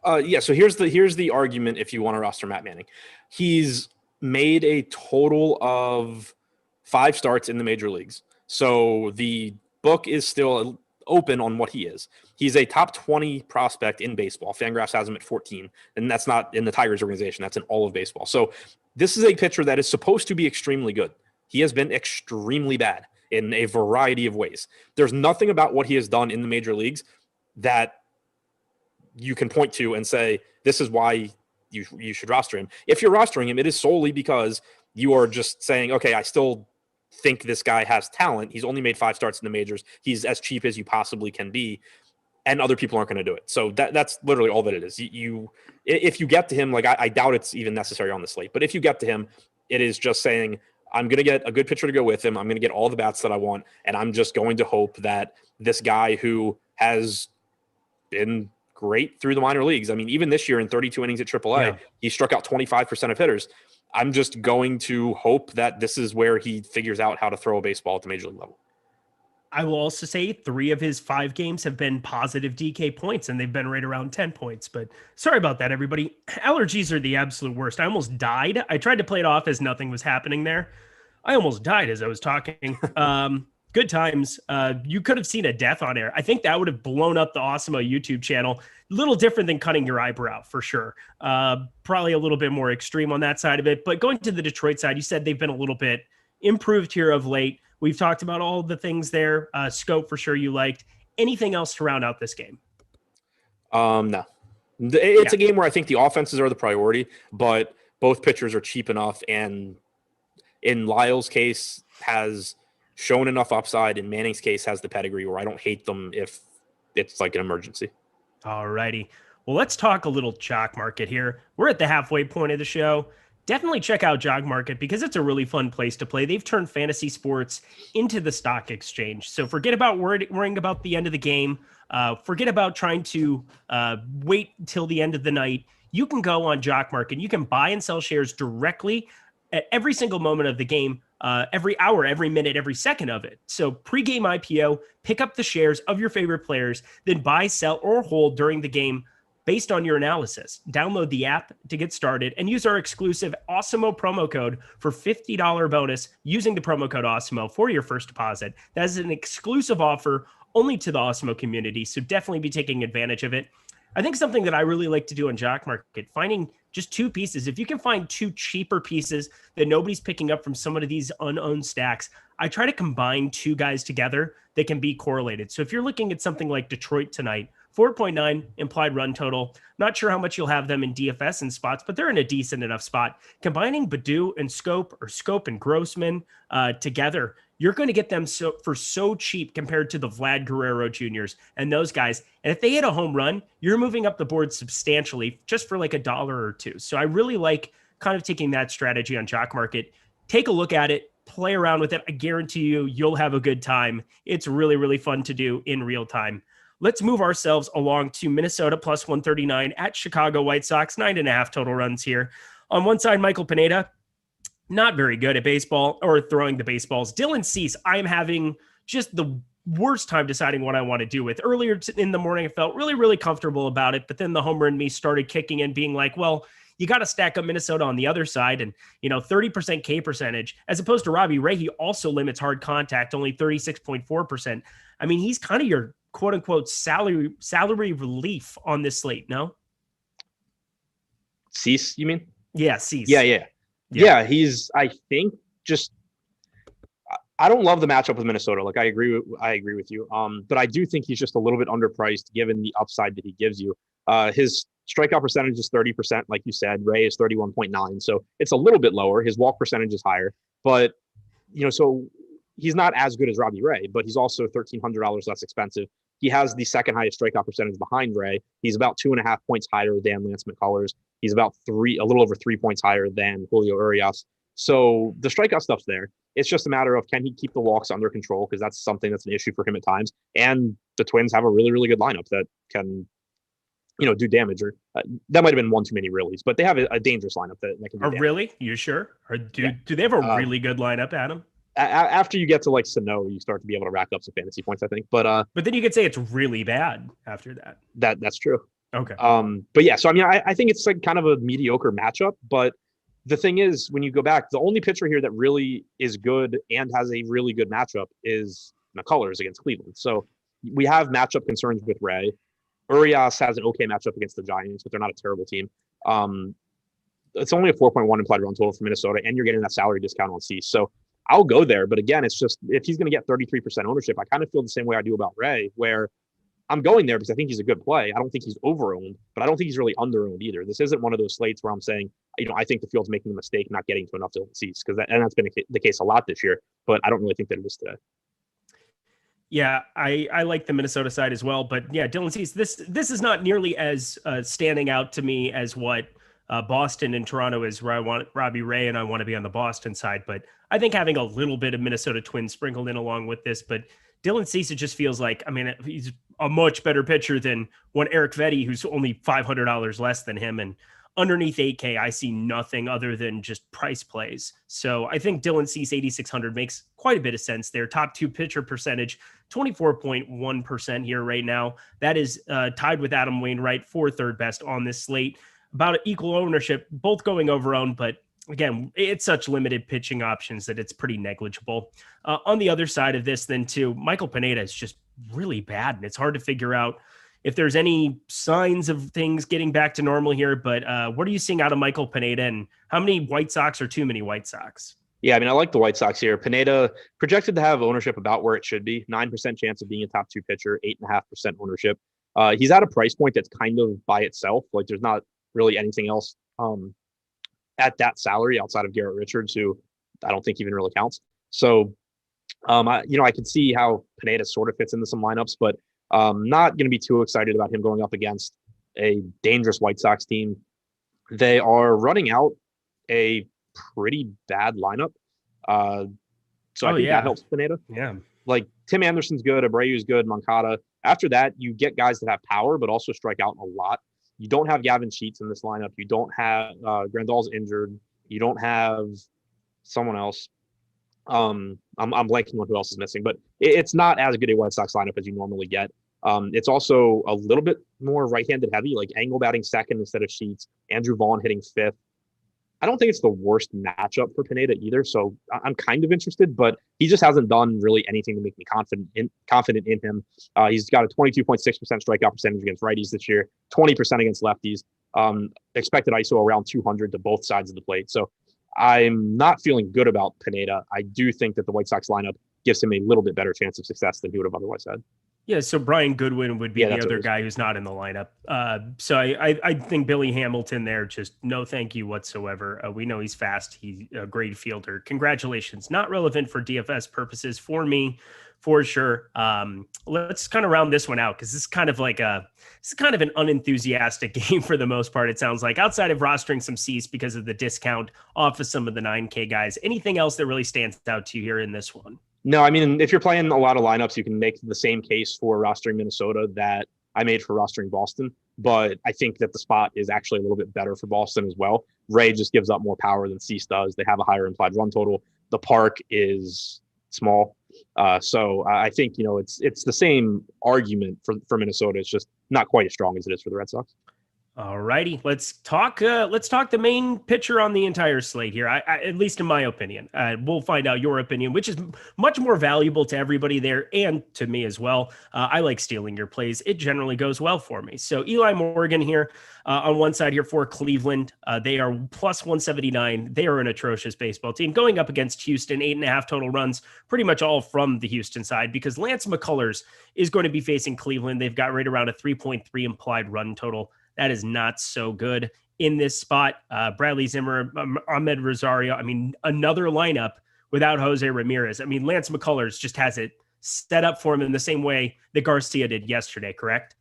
Yeah. So here's the argument. If you want to roster Matt Manning, he's made a total of 5 starts in the major leagues. So the book is still open on what he is. He's a top 20 prospect in baseball. Fangraphs has him at 14, and that's not in the Tigers organization. That's in all of baseball. So this is a pitcher that is supposed to be extremely good. He has been extremely bad in a variety of ways. There's nothing about what he has done in the major leagues that you can point to and say, this is why you should roster him. If you're rostering him, it is solely because you are just saying, okay, I still think this guy has talent. He's only made 5 starts in the majors. He's as cheap as you possibly can be, and other people aren't going to do it. So that's literally all that it is. If you get to him, like I doubt it's even necessary on the slate, but if you get to him, it is just saying, I'm going to get a good pitcher to go with him. I'm going to get all the bats that I want, and I'm just going to hope that this guy who has been great through the minor leagues, I mean, even this year in 32 innings at AAA, he struck out 25% of hitters. I'm just going to hope that this is where he figures out how to throw a baseball at the major league level. I will also say 3 of his 5 games have been positive DK points, and they've been right around 10 points. But sorry about that, everybody. Allergies are the absolute worst. I almost died. I tried to play it off as nothing was happening there. I almost died as I was talking. Good times. You could have seen a death on air. I think that would have blown up the Awesemo YouTube channel. A little different than cutting your eyebrow, for sure. Probably a little bit more extreme on that side of it. But going to the Detroit side, you said they've been a little bit improved here of late. We've talked about all the things there. Scope, for sure, you liked. Anything else to round out this game? No. It's a game where I think the offenses are the priority, but both pitchers are cheap enough, and in Lyle's case has shown enough upside. In Manning's case has the pedigree where I don't hate them if it's like an emergency. Alrighty. Well, let's talk a little Jock Market here. We're at the halfway point of the show. Definitely check out Jock Market because it's a really fun place to play. They've turned fantasy sports into the stock exchange. So forget about worrying about the end of the game. Forget about trying to wait till the end of the night. You can go on Jock Market. You can buy and sell shares directly at every single moment of the game, every hour, every minute, every second of it. So pre-game IPO, pick up the shares of your favorite players, then buy, sell, or hold during the game based on your analysis. Download the app to get started and use our exclusive Awesemo promo code for $50 bonus using the promo code Awesemo for your first deposit. That is an exclusive offer only to the Awesemo community, so definitely be taking advantage of it. I think something that I really like to do on Jock Market, finding just two pieces. If you can find two cheaper pieces that nobody's picking up from some of these unowned stacks, I try to combine two guys together that can be correlated. So if you're looking at something like Detroit tonight, 4.9 implied run total. Not sure how much you'll have them in DFS and spots, but they're in a decent enough spot. Combining Badu and Scope or Scope and Grossman together, you're going to get them for so cheap compared to the Vlad Guerrero Juniors and those guys. And if they hit a home run, you're moving up the board substantially just for like $1 or $2. So I really like kind of taking that strategy on Jock Market. Take a look at it, play around with it. I guarantee you'll have a good time. It's really, really fun to do in real time. Let's move ourselves along to Minnesota plus 139 at Chicago White Sox, 9.5 total runs here. On one side, Michael Pineda, not very good at baseball or throwing the baseballs. Dylan Cease, I'm having just the worst time deciding what I want to do with. Earlier in the morning, I felt really, really comfortable about it, but then the homer in me started kicking in, being like, well, you got to stack up Minnesota on the other side and, 30% K percentage, as opposed to Robbie Ray. He also limits hard contact, only 36.4%. I mean, he's kind of your quote unquote salary relief on this slate. No? Cease, you mean? Yeah. Cease. Yeah. He's, I think, just, I don't love the matchup with Minnesota. Like I agree with you. But I do think he's just a little bit underpriced given the upside that he gives you. His strikeout percentage is 30%, like you said. Ray is 31.9, so it's a little bit lower. His walk percentage is higher, but so he's not as good as Robbie Ray, but he's also $1,300 less expensive. He has the second highest strikeout percentage behind Ray. He's about 2.5 points higher than Lance McCullers. He's about a little over 3 points higher than Julio Urias. So the strikeout stuff's there. It's just a matter of, can he keep the walks under control? Because that's something that's an issue for him at times. And the Twins have a really, really good lineup that can, do damage. Or that might have been one too many reallys, but they have a dangerous lineup that can do damage. Really? You sure? Or do they have a really good lineup, Adam? After you get to like Sano, you start to be able to rack up some fantasy points, I think. But then you could say it's really bad after that. That's true. Okay. But yeah, so I mean, I think it's like kind of a mediocre matchup. But the thing is, when you go back, the only pitcher here that really is good and has a really good matchup is McCullers against Cleveland. So we have matchup concerns with Ray. Urias has an okay matchup against the Giants, but they're not a terrible team. It's only a 4.1 implied run total for Minnesota, and you're getting that salary discount on Cease. So I'll go there. But again, it's just, if he's going to get 33% ownership, I kind of feel the same way I do about Ray, where I'm going there because I think he's a good play. I don't think he's over-owned, but I don't think he's really under-owned either. This isn't one of those slates where I'm saying, I think the field's making a mistake not getting to enough Dylan Cease, because that's been the case a lot this year, but I don't really think that it is today. Yeah, I like the Minnesota side as well, but yeah, Dylan Cease, this is not nearly as standing out to me as what Boston and Toronto is, where I want Robbie Ray and I want to be on the Boston side. But I think having a little bit of Minnesota Twins sprinkled in along with this, but Dylan Cease, it just feels like, he's a much better pitcher than one Eric Vetti, who's only $500 less than him. And underneath 8K, I see nothing other than just price plays. So I think Dylan Cease 8,600 makes quite a bit of sense there. Top two pitcher percentage, 24.1% here right now. That is tied with Adam Wainwright for third best on this slate. About equal ownership, both going over owned, but again, it's such limited pitching options that it's pretty negligible. On the other side of this then too, Michael Pineda is just really bad, and it's hard to figure out if there's any signs of things getting back to normal here. But what are you seeing out of Michael Pineda, and how many White Sox are too many White Sox? Yeah, I like the White Sox here. Pineda projected to have ownership about where it should be, 9% chance of being a top two pitcher, 8.5% ownership. He's at a price point that's kind of by itself. Like there's not really anything else at that salary outside of Garrett Richards, who I don't think even really counts. So, I can see how Pineda sort of fits into some lineups, but Not going to be too excited about him going up against a dangerous White Sox team. They are running out a pretty bad lineup. So I think that helps Pineda. Yeah. Like Tim Anderson's good, Abreu's good, Moncada. After that, you get guys that have power, but also strike out a lot. You don't have Gavin Sheets in this lineup. You don't have Grandal's injured. You don't have someone else. I'm blanking on who else is missing, but it's not as good a White Sox lineup as you normally get. It's also a little bit more right-handed heavy, like Engel batting second instead of Sheets, Andrew Vaughn hitting fifth. I don't think it's the worst matchup for Pineda either, so I'm kind of interested, but he just hasn't done really anything to make me confident in him. He's got a 22.6% strikeout percentage against righties this year, 20% against lefties, expected ISO around 200 to both sides of the plate. So I'm not feeling good about Pineda. I do think that the White Sox lineup gives him a little bit better chance of success than he would have otherwise had. Yeah, so Brian Goodwin would be the other guy who's not in the lineup. So I think Billy Hamilton there, just no thank you whatsoever. We know he's fast. He's a great fielder. Congratulations. Not relevant for DFS purposes for me, for sure. Let's kind of round this one out because this is kind of an unenthusiastic game for the most part, it sounds like, outside of rostering some Cease because of the discount off of some of the 9K guys. Anything else that really stands out to you here in this one? No, I mean, if you're playing a lot of lineups, you can make the same case for rostering Minnesota that I made for rostering Boston. But I think that the spot is actually a little bit better for Boston as well. Ray just gives up more power than Cease does. They have a higher implied run total. The park is small. So I think, it's the same argument for Minnesota. It's just not quite as strong as it is for the Red Sox. All righty, let's talk the main pitcher on the entire slate here. I at least in my opinion, we'll find out your opinion, which is much more valuable to everybody there and to me as well. I like stealing your plays. It generally goes well for me. So Eli Morgan here on one side here for Cleveland. They are plus 179. They are an atrocious baseball team going up against Houston, 8.5 total runs, pretty much all from the Houston side because Lance McCullers is going to be facing Cleveland. They've got right around a 3.3 implied run total. That is not so good in this spot. Bradley Zimmer, Ahmed Rosario. I mean, another lineup without Jose Ramirez. I mean, Lance McCullers just has it set up for him in the same way that Garcia did yesterday, correct?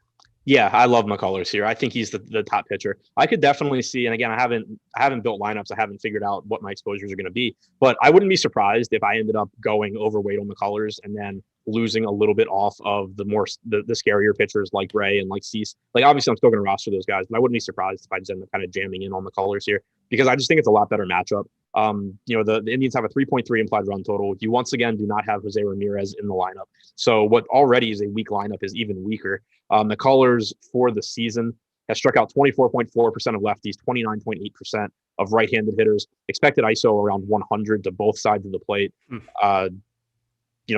Yeah, I love McCullers here. I think he's the top pitcher. I could definitely see, and again, I haven't built lineups. I haven't figured out what my exposures are going to be, but I wouldn't be surprised if I ended up going overweight on McCullers and then losing a little bit off of the scarier pitchers like Ray and like Cease. Like obviously I'm still going to roster those guys, but I wouldn't be surprised if I just end up kind of jamming in on McCullers here because I just think it's a lot better matchup. The Indians have a 3.3 implied run total. You once again do not have Jose Ramirez in the lineup. So what already is a weak lineup is even weaker. McCullers for the season has struck out 24.4% of lefties, 29.8% of right-handed hitters, expected ISO around 100 to both sides of the plate.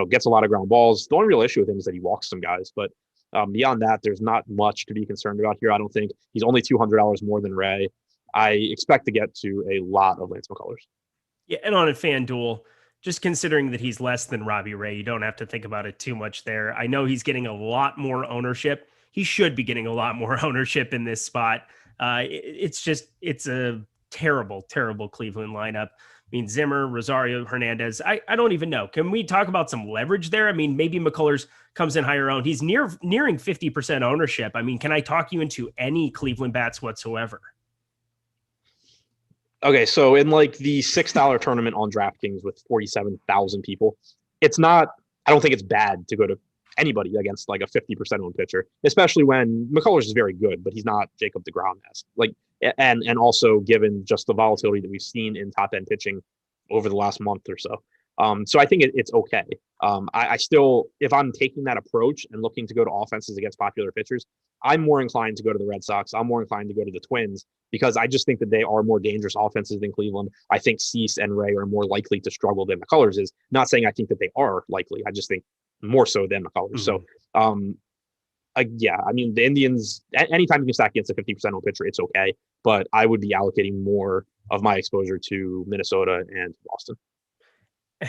Gets a lot of ground balls. The only real issue with him is that he walks some guys, but beyond that, there's not much to be concerned about here. I don't think he's only $200 more than Ray. I expect to get to a lot of Lance McCullers. Yeah, and on a FanDuel, just considering that he's less than Robbie Ray, you don't have to think about it too much there. I know he's getting a lot more ownership. He should be getting a lot more ownership in this spot. It's a terrible, terrible Cleveland lineup. I mean, Zimmer, Rosario, Hernandez, I don't even know. Can we talk about some leverage there? I mean, maybe McCullers comes in higher owned. He's nearing 50% ownership. I mean, can I talk you into any Cleveland bats whatsoever? Okay, so in like the $6 tournament on DraftKings with 47,000 people, I don't think it's bad to go to anybody against like a 50% owned pitcher, especially when McCullers is very good, but he's not Jacob deGrom-esque. And also given just the volatility that we've seen in top end pitching over the last month or so. So I think it's okay. I still, if I'm taking that approach and looking to go to offenses against popular pitchers, I'm more inclined to go to the Red Sox. I'm more inclined to go to the Twins because I just think that they are more dangerous offenses than Cleveland. I think Cease and Ray are more likely to struggle than McCullers is. Not saying I think that they are likely. I just think more so than McCullers. Mm-hmm. So, the Indians, anytime you can stack against a 50% owned pitcher, it's okay. But I would be allocating more of my exposure to Minnesota and Boston.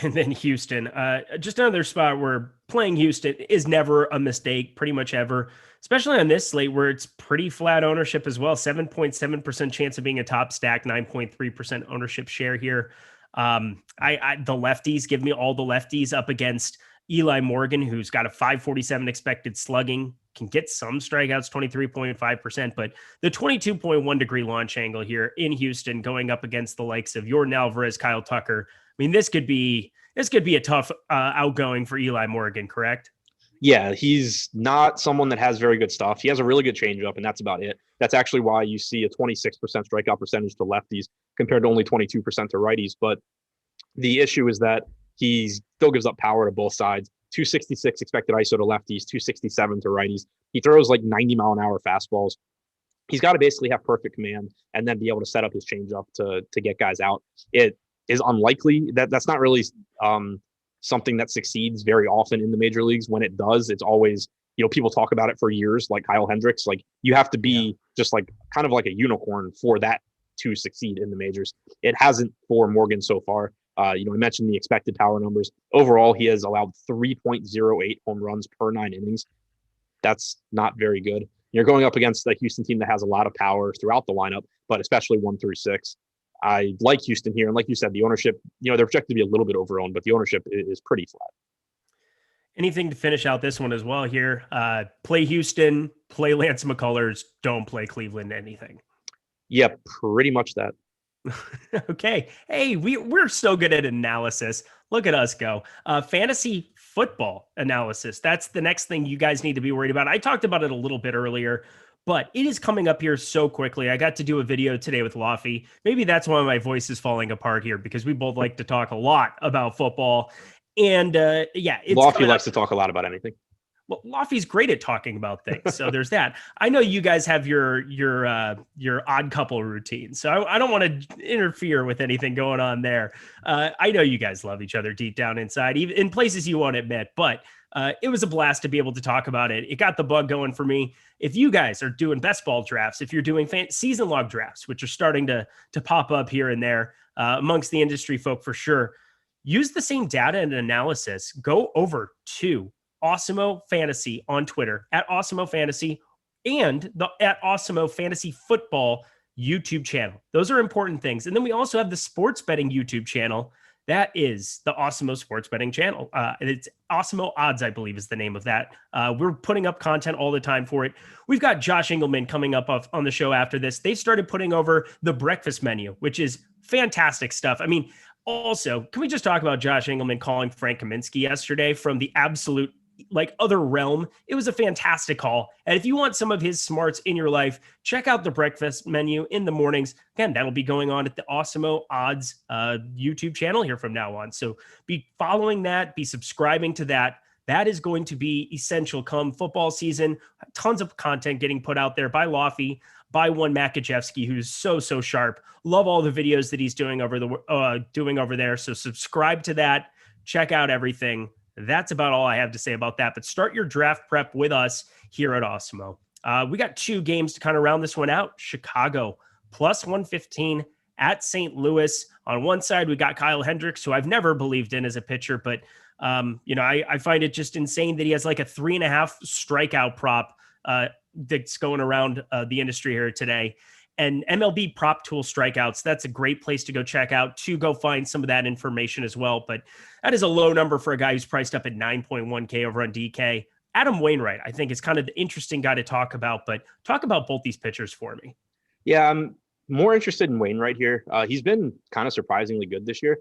And then Houston, just another spot where playing Houston is never a mistake, pretty much ever, especially on this slate where it's pretty flat ownership as well. 7.7% chance of being a top stack, 9.3% ownership share here. The lefties, give me all the lefties up against, Eli Morgan, who's got a 547 expected slugging, can get some strikeouts, 23.5%, but the 22.1 degree launch angle here in Houston going up against the likes of Yordan Alvarez, Kyle Tucker. I mean, this could be a tough outgoing for Eli Morgan, correct? Yeah, he's not someone that has very good stuff. He has a really good changeup, and that's about it. That's actually why you see a 26% strikeout percentage to lefties compared to only 22% to righties. But the issue is that he still gives up power to both sides. 266 expected ISO to lefties, 267 to righties. He throws like 90-mile-an-hour fastballs. He's got to basically have perfect command and then be able to set up his changeup to get guys out. It is unlikely that's not really something that succeeds very often in the major leagues. When it does, it's always, people talk about it for years, like Kyle Hendricks. Like, you have to be just like kind of like a unicorn for that to succeed in the majors. It hasn't for Morgan so far. We mentioned the expected power numbers. Overall, he has allowed 3.08 home runs per 9 innings. That's not very good. You're going up against a Houston team that has a lot of power throughout the lineup, but especially 1 through 6. I like Houston here. And like you said, the ownership, they're projected to be a little bit overowned, but the ownership is pretty flat. Anything to finish out this one as well here? Play Houston, play Lance McCullers, don't play Cleveland anything. Yeah, pretty much that. Okay. Hey, we're so good at analysis. Look at us go. Fantasy football analysis. That's the next thing you guys need to be worried about. I talked about it a little bit earlier, but it is coming up here so quickly. I got to do a video today with Laffy. Maybe that's why my voice is falling apart here, because we both like to talk a lot about football. And Laffy likes to talk a lot about anything. Well, Laffy's great at talking about things. So there's that. I know you guys have your odd couple routine, so I don't want to interfere with anything going on there. I know you guys love each other deep down inside, even in places you won't admit, but it was a blast to be able to talk about it. It got the bug going for me. If you guys are doing best ball drafts, if you're doing season log drafts, which are starting to pop up here and there amongst the industry folk for sure, use the same data and analysis. Go over to Awesemo Fantasy on Twitter, at Awesemo Fantasy, and at Awesemo Fantasy Football YouTube channel. Those are important things. And then we also have the sports betting YouTube channel. That is the Awesemo Sports Betting channel. And it's Awesemo Odds, I believe, is the name of that. We're putting up content all the time for it. We've got Josh Engleman coming up on the show after this. They started putting over the breakfast menu, which is fantastic stuff. I mean, also, can we just talk about Josh Engleman calling Frank Kaminsky yesterday from the absolute other realm? It was a fantastic call. And if you want some of his smarts in your life, check out the breakfast menu in the mornings. Again, that'll be going on at the Awesemo Odds YouTube channel here from now on. So be following that, be subscribing to that. That is going to be essential come football season. Tons of content getting put out there by Laffy, by one Makachevsky, who's so sharp. Love all the videos that he's doing over there. So subscribe to that. Check out everything. That's about all I have to say about that. But start your draft prep with us here at Awesemo. We got 2 games to kind of round this one out. Chicago plus 115 at St. Louis. On one side, we got Kyle Hendricks, who I've never believed in as a pitcher, but I find it just insane that he has like a 3.5 strikeout prop that's going around the industry here today. And MLB Prop Tool strikeouts, that's a great place to go check out, to go find some of that information as well. But that is a low number for a guy who's priced up at 9.1K over on DK. Adam Wainwright, I think, is kind of the interesting guy to talk about, but talk about both these pitchers for me. Yeah, I'm more interested in Wainwright here. He's been kind of surprisingly good this year.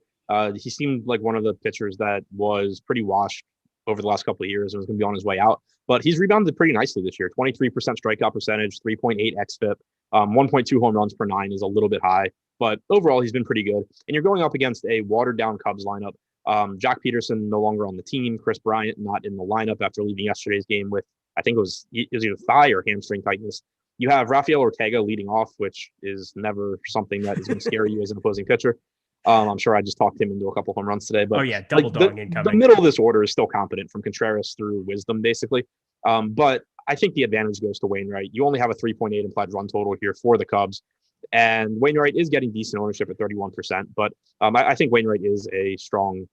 He seemed like one of the pitchers that was pretty washed over the last couple of years and was going to be on his way out. But he's rebounded pretty nicely this year. 23% strikeout percentage, 3.8 xFIP, 1.2 home runs per 9 is a little bit high. But overall, he's been pretty good. And you're going up against a watered-down Cubs lineup. Jock Peterson no longer on the team. Chris Bryant not in the lineup after leaving yesterday's game with, I think it was either thigh or hamstring tightness. You have Rafael Ortega leading off, which is never something that is going to scare you as an opposing pitcher. I'm sure I just talked him into a couple home runs today. But double dog incoming. The middle of this order is still competent from Contreras through Wisdom, basically. But I think the advantage goes to Wainwright. You only have a 3.8 implied run total here for the Cubs. And Wainwright is getting decent ownership at 31%. But I think Wainwright is a strong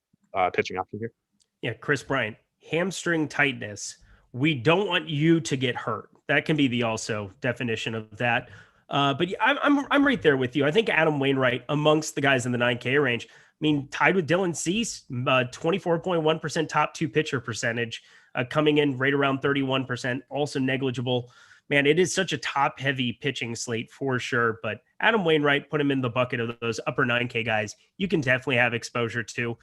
pitching option here. Yeah, Chris Bryant, hamstring tightness. We don't want you to get hurt. That can be the also definition of that. But I'm right there with you. I think Adam Wainwright, amongst the guys in the 9K range, mean, tied with Dylan Cease, 24.1% top two pitcher percentage, coming in right around 31%, also negligible. Man, it is such a top-heavy pitching slate for sure, but Adam Wainwright, put him in the bucket of those upper 9K guys you can definitely have exposure to.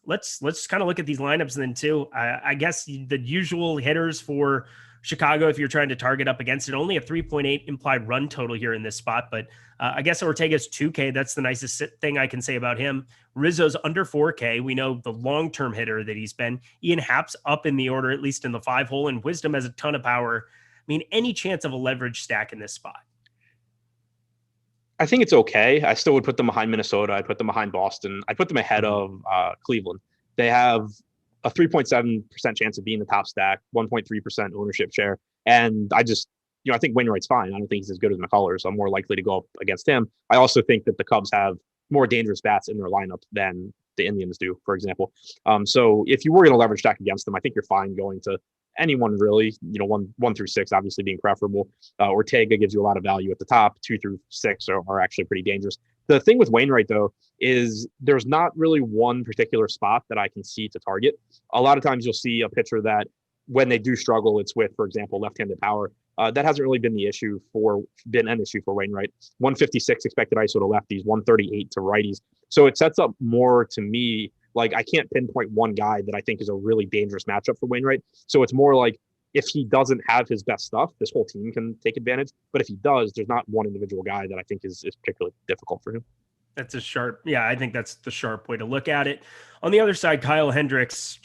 Let's kind of look at these lineups then too. I guess the usual hitters for Chicago, if you're trying to target up against it, only a 3.8 implied run total here in this spot, but I guess Ortega's 2K. That's the nicest thing I can say about him. Rizzo's under 4K. We know the long-term hitter that he's been. Ian Happ's up in the order, at least in the 5-hole, and Wisdom has a ton of power. I mean, any chance of a leverage stack in this spot? I think it's okay. I still would put them behind Minnesota. I'd put them behind Boston. I'd put them ahead of Cleveland. They have a 3.7% chance of being the top stack, 1.3% ownership share. And I just, I think Wainwright's fine. I don't think he's as good as McCullers, so I'm more likely to go up against him. I also think that the Cubs have more dangerous bats in their lineup than the Indians do, for example. So if you were going to leverage stack against them, I think you're fine going to anyone really, 1 through 6 obviously being preferable. Ortega gives you a lot of value at the top. 2 through 6 are actually pretty dangerous. The thing with Wainwright, though, is there's not really one particular spot that I can see to target. A lot of times you'll see a pitcher that when they do struggle, it's with, for example, left-handed power. That hasn't really been an issue for Wainwright. 156 expected ISO to lefties, 138 to righties. So it sets up more to me. Like, I can't pinpoint one guy that I think is a really dangerous matchup for Wainwright. So it's more like if he doesn't have his best stuff, this whole team can take advantage. But if he does, there's not one individual guy that I think is particularly difficult for him. That's I think that's the sharp way to look at it. On the other side, Kyle Hendricks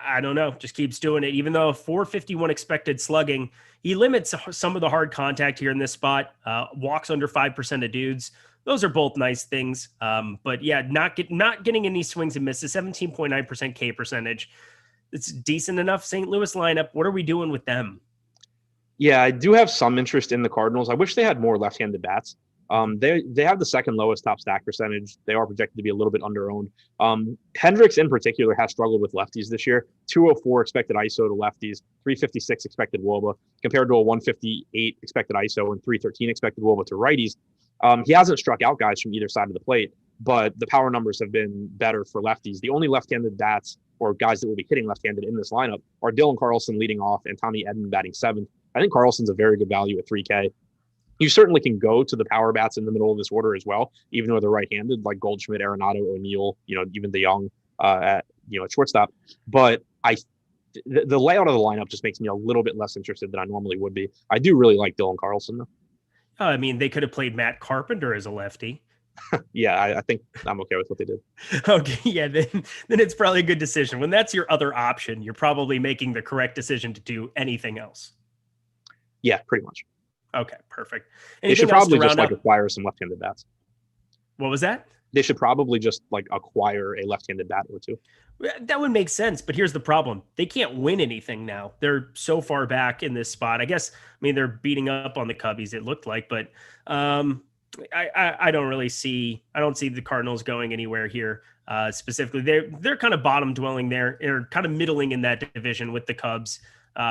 I don't know, just keeps doing it. Even though 451 expected slugging, he limits some of the hard contact here in this spot, walks under 5% of dudes. Those are both nice things. But yeah, not getting any swings and misses, 17.9% K percentage. It's decent enough St. Louis lineup. What are we doing with them? Yeah, I do have some interest in the Cardinals. I wish they had more left-handed bats. They have the second lowest top stack percentage. They are projected to be a little bit under-owned. Hendricks in particular has struggled with lefties this year. 204 expected ISO to lefties, 356 expected WOBA, compared to a 158 expected ISO and 313 expected WOBA to righties. He hasn't struck out guys from either side of the plate, but the power numbers have been better for lefties. The only left-handed bats or guys that will be hitting left-handed in this lineup are Dylan Carlson leading off and Tommy Edman batting 7th. I think Carlson's a very good value at 3K. You certainly can go to the power bats in the middle of this order as well, even though they're right-handed, like Goldschmidt, Arenado, O'Neill, even DeYoung at shortstop. But the layout of the lineup just makes me a little bit less interested than I normally would be. I do really like Dylan Carlson, though. I mean, they could have played Matt Carpenter as a lefty. Yeah, I think I'm okay with what they did. Okay, yeah, then it's probably a good decision. When that's your other option, you're probably making the correct decision to do anything else. Yeah, pretty much. Okay, perfect. They should probably just acquire some left-handed bats. What was that? They should probably just acquire a left-handed bat or two. That would make sense, but here's the problem. They can't win anything now. They're so far back in this spot. I mean, they're beating up on the Cubbies, it looked like, but I don't see the Cardinals going anywhere here. Specifically, they're kind of bottom dwelling there. They're kind of middling in that division with the Cubs.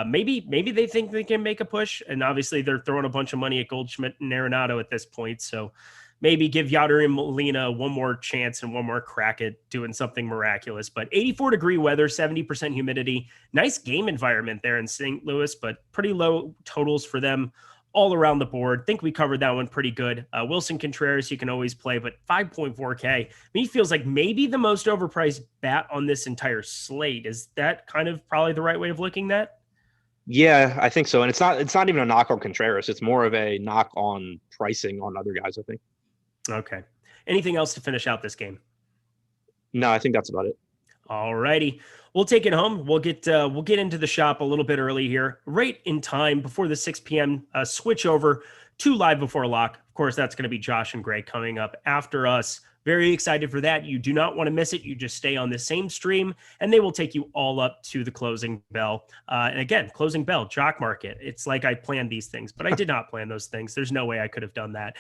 Maybe they think they can make a push, and obviously they're throwing a bunch of money at Goldschmidt and Arenado at this point. So maybe give Yadier and Molina one more chance and one more crack at doing something miraculous. But 84-degree weather, 70% humidity, nice game environment there in St. Louis, but pretty low totals for them all around the board. Think we covered that one pretty good. Wilson Contreras, you can always play, but 5.4K. I mean, he feels like maybe the most overpriced bat on this entire slate. Is that kind of probably the right way of looking at that? Yeah, I think so. And it's not even a knock on Contreras. It's more of a knock on pricing on other guys, I think. Okay. Anything else to finish out this game? No, I think that's about it. All righty. We'll take it home. We'll get into the shop a little bit early here, right in time before the 6 p.m. Switch over to Live Before Lock. Of course, that's going to be Josh and Greg coming up after us. Very excited for that. You do not want to miss it. You just stay on the same stream, and they will take you all up to the closing bell. And again, closing bell, Jock Market. It's like I planned these things, but I did not plan those things. There's no way I could have done that.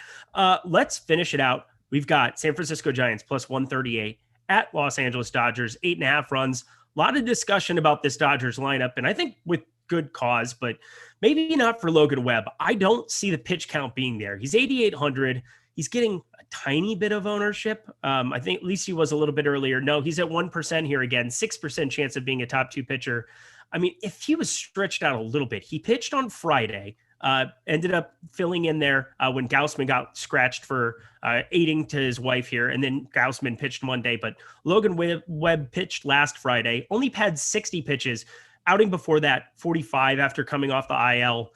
Let's finish it out. We've got San Francisco Giants plus 138 at Los Angeles Dodgers, 8.5 runs. A lot of discussion about this Dodgers lineup, and I think with good cause, but maybe not for Logan Webb. I don't see the pitch count being there. He's 8,800. He's getting a tiny bit of ownership. I think at least he was a little bit earlier. No, he's at 1% here again, 6% chance of being a top 2 pitcher. I mean, if he was stretched out a little bit, he pitched on Friday, ended up filling in there when Gaussman got scratched for aiding to his wife here. And then Gaussman pitched Monday, but Logan Webb pitched last Friday, only had 60 pitches. Outing before that, 45 after coming off the IL.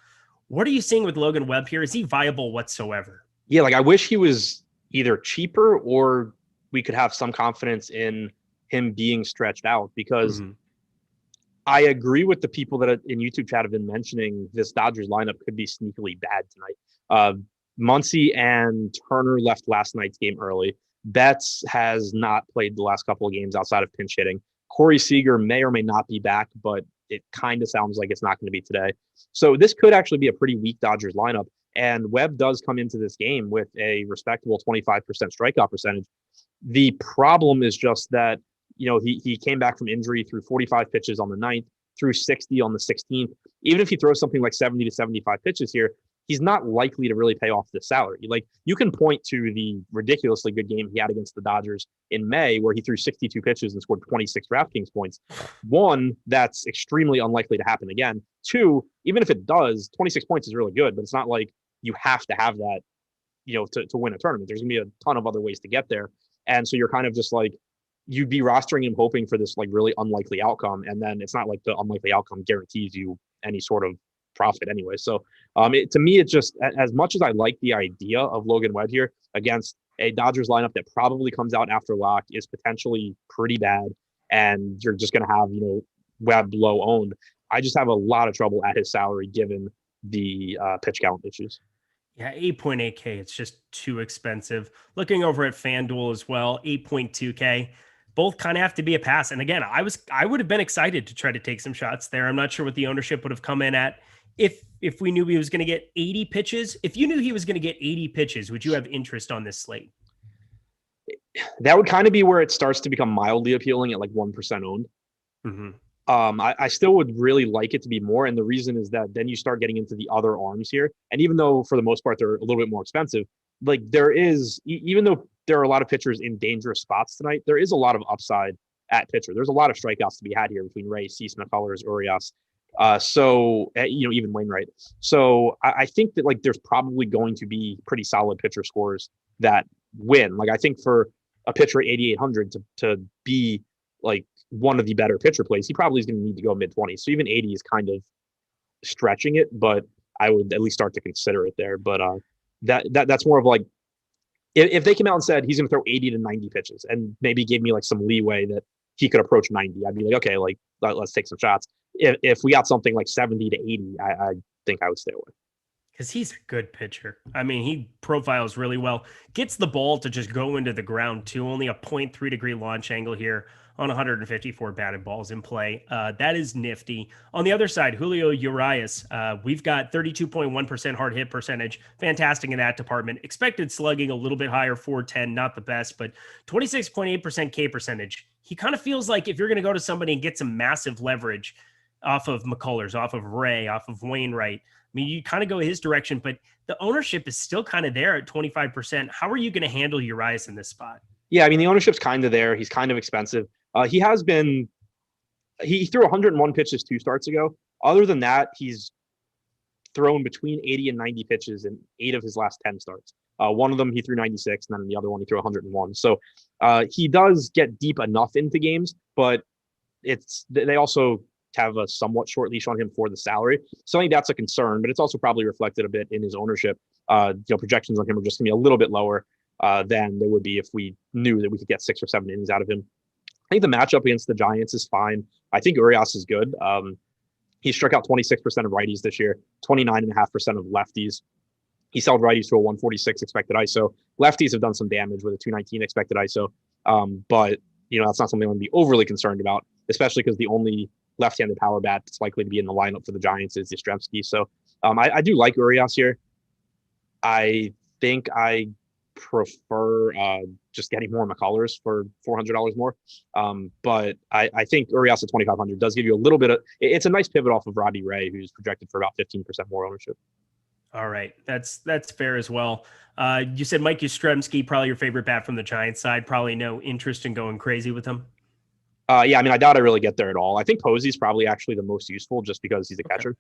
What are you seeing with Logan Webb here? Is he viable whatsoever? Yeah, like I wish he was either cheaper or we could have some confidence in him being stretched out, because I agree with the people that in YouTube chat have been mentioning this Dodgers lineup could be sneakily bad tonight. Muncy and Turner left last night's game early. Betts has not played the last couple of games outside of pinch hitting. Corey Seager may or may not be back, but it kind of sounds like it's not going to be today. So this could actually be a pretty weak Dodgers lineup. And Webb does come into this game with a respectable 25% strikeout percentage. The problem is just that, he came back from injury, through 45 pitches on the 9th, through 60 on the 16th. Even if he throws something like 70 to 75 pitches here, he's not likely to really pay off the salary. Like, you can point to the ridiculously good game he had against the Dodgers in May, where he threw 62 pitches and scored 26 DraftKings points. One, that's extremely unlikely to happen again. Two, even if it does, 26 points is really good, but it's not like you have to have that, to win a tournament. There's gonna be a ton of other ways to get there. And so you're kind of just like, you'd be rostering him hoping for this like really unlikely outcome. And then it's not like the unlikely outcome guarantees you any sort of profit anyway. So to me, it's just, as much as I like the idea of Logan Webb here against a Dodgers lineup that probably comes out after lock, is potentially pretty bad, and you're just going to have, Webb low owned. I just have a lot of trouble at his salary given the pitch count issues. Yeah, 8.8K. It's just too expensive. Looking over at FanDuel as well, 8.2K. Both kind of have to be a pass. And again, I would have been excited to try to take some shots there. I'm not sure what the ownership would have come in at if we knew he was going to get 80 pitches. If you knew he was going to get 80 pitches, would you have interest on this slate? That would kind of be where it starts to become mildly appealing at like 1% owned. I still would really like it to be more. And the reason is that then you start getting into the other arms here. And even though for the most part, they're a little bit more expensive, like there is, even though there are a lot of pitchers in dangerous spots tonight, there is a lot of upside at pitcher. There's a lot of strikeouts to be had here between Ray, Cease, McCullers, Urias. Even Wainwright. So I think that like there's probably going to be pretty solid pitcher scores that win. Like I think for a pitcher at 8,800 to be like one of the better pitcher plays, he probably is going to need to go mid-20s. So even 80 is kind of stretching it, but I would at least start to consider it there. But that's more of like, if they came out and said he's going to throw 80 to 90 pitches and maybe gave me like some leeway that he could approach 90, I'd be like, okay, like let's take some shots. If we got something like 70 to 80, I think I would stay away. Because he's a good pitcher. I mean, he profiles really well. Gets the ball to just go into the ground too. Only a 0.3 degree launch angle here on 154 batted balls in play. That is nifty. On the other side, Julio Urias, we've got 32.1% hard hit percentage. Fantastic in that department. Expected slugging a little bit higher, 410, not the best, but 26.8% K percentage. He kind of feels like if you're going to go to somebody and get some massive leverage off of McCullers, off of Ray, off of Wainwright, I mean, you kind of go his direction, but the ownership is still kind of there at 25%. How are you going to handle Urias in this spot? Yeah, I mean, the ownership's kind of there. He's kind of expensive. He threw 101 pitches 2 starts ago. Other than that, he's thrown between 80 and 90 pitches in 8 of his last 10 starts. One of them, he threw 96, and then the other one, he threw 101. So he does get deep enough into games, but they also have a somewhat short leash on him for the salary. So I think that's a concern, but it's also probably reflected a bit in his ownership. Projections on him are just gonna be a little bit lower than they would be if we knew that we could get 6 or 7 innings out of him. I think the matchup against the Giants is fine. I think Urias is good. He struck out 26% of righties this year, 29.5% of lefties. He sold righties to a 146 expected ISO. Lefties have done some damage with a 219 expected ISO. But that's not something I'm going to be overly concerned about, especially because the only left-handed power bat that's likely to be in the lineup for the Giants is Yastrzemski. So I do like Urias here. I think I prefer just getting more McCullers for $400 more. But I think Urias at 2,500 does give you a little bit of, it's a nice pivot off of Robbie Ray, who's projected for about 15% more ownership. All right. That's fair as well. You said Mike Yastrzemski, probably your favorite bat from the Giants side. Probably no interest in going crazy with him. Yeah, I mean, I doubt I really get there at all. I think Posey's probably actually the most useful just because he's a catcher.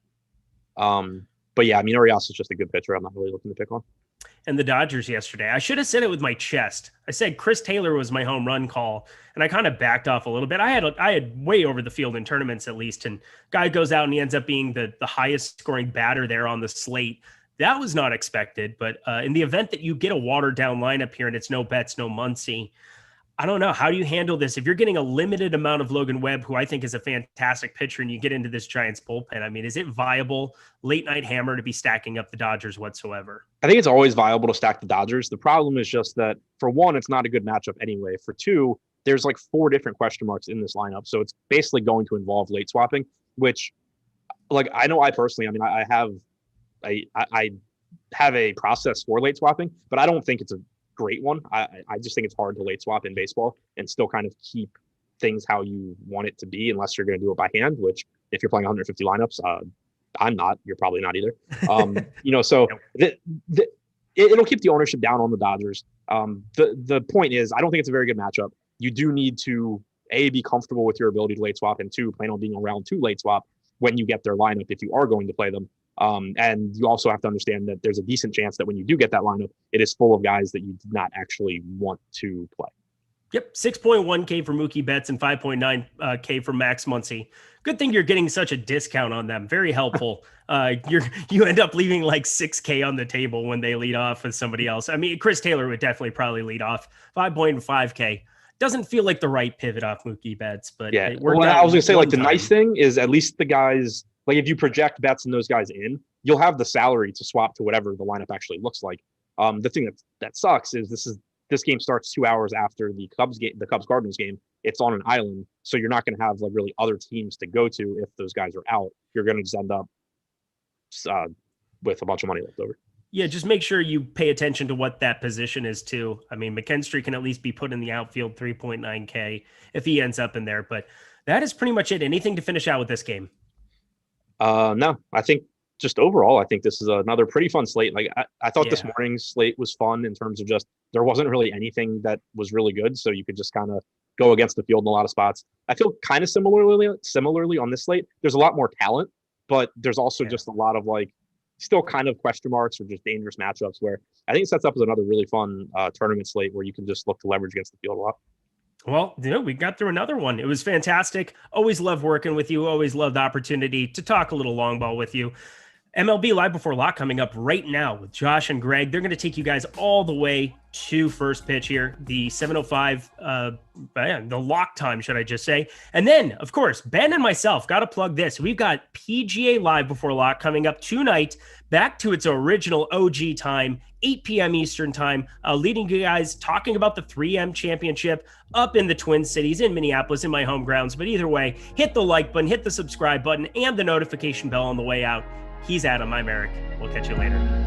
But yeah, I mean, Urias is just a good pitcher. I'm not really looking to pick on. And the Dodgers yesterday, I should have said it with my chest. I said Chris Taylor was my home run call, and I kind of backed off a little bit. I had way over the field in tournaments at least, and guy goes out and he ends up being the highest scoring batter there on the slate. That was not expected, but in the event that you get a watered down lineup here and it's no Betts, no Muncy, I don't know. How do you handle this? If you're getting a limited amount of Logan Webb, who I think is a fantastic pitcher, and you get into this Giants bullpen, I mean, is it viable late night hammer to be stacking up the Dodgers whatsoever? I think it's always viable to stack the Dodgers. The problem is just that, for one, it's not a good matchup anyway. For two, there's like 4 different question marks in this lineup. So it's basically going to involve late swapping, which, like, I know I personally, I mean, I have a process for late swapping, but I don't think it's a great one. I just think it's hard to late swap in baseball and still kind of keep things how you want it to be, unless you're going to do it by hand, which if you're playing 150 lineups, I'm not, you're probably not either. So it'll keep the ownership down on the Dodgers. The point is, I don't think it's a very good matchup. You do need to be comfortable with your ability to late swap, and 2, plan on being around to late swap when you get their lineup, if you are going to play them. And you also have to understand that there's a decent chance that when you do get that lineup, it is full of guys that you did not actually want to play. Yep, 6.1K for Mookie Betts and 5.9K for Max Muncy. Good thing you're getting such a discount on them. Very helpful. You end up leaving like 6K on the table when they lead off with somebody else. I mean, Chris Taylor would definitely probably lead off 5.5K. Doesn't feel like the right pivot off Mookie Betts, but yeah. Well, I was gonna say, like, the nice thing is at least the guys, like, if you project Betts and those guys in, you'll have the salary to swap to whatever the lineup actually looks like. The thing that sucks is this game starts 2 hours after the Cubs Cardinals game. It's on an island, so you're not going to have like really other teams to go to if those guys are out. You're going to just end up with a bunch of money left over. Yeah, just make sure you pay attention to what that position is too. I mean, McKinstry can at least be put in the outfield, 3.9K if he ends up in there. But that is pretty much it. Anything to finish out with this game? No, I think just overall, I think this is another pretty fun slate. Like I thought this morning's slate was fun in terms of just there wasn't really anything that was really good, so you could just kind of go against the field in a lot of spots. I feel kind of similarly on this slate. There's a lot more talent, but there's also just a lot of like still kind of question marks or just dangerous matchups where I think it sets up as another really fun tournament slate where you can just look to leverage against the field a lot. Well, we got through another one. It was fantastic. Always love working with you. Always love the opportunity to talk a little long ball with you. MLB Live Before Lock coming up right now with Josh and Greg. They're going to take you guys all the way to first pitch here, the 7:05, the lock time, should I just say. And then, of course, Ben and myself got to plug this. We've got PGA Live Before Lock coming up tonight, back to its original OG time, 8 p.m. Eastern time, leading you guys talking about the 3M Championship up in the Twin Cities in Minneapolis, in my home grounds. But either way, hit the like button, hit the subscribe button, and the notification bell on the way out. He's Adam, I'm Eric. We'll catch you later.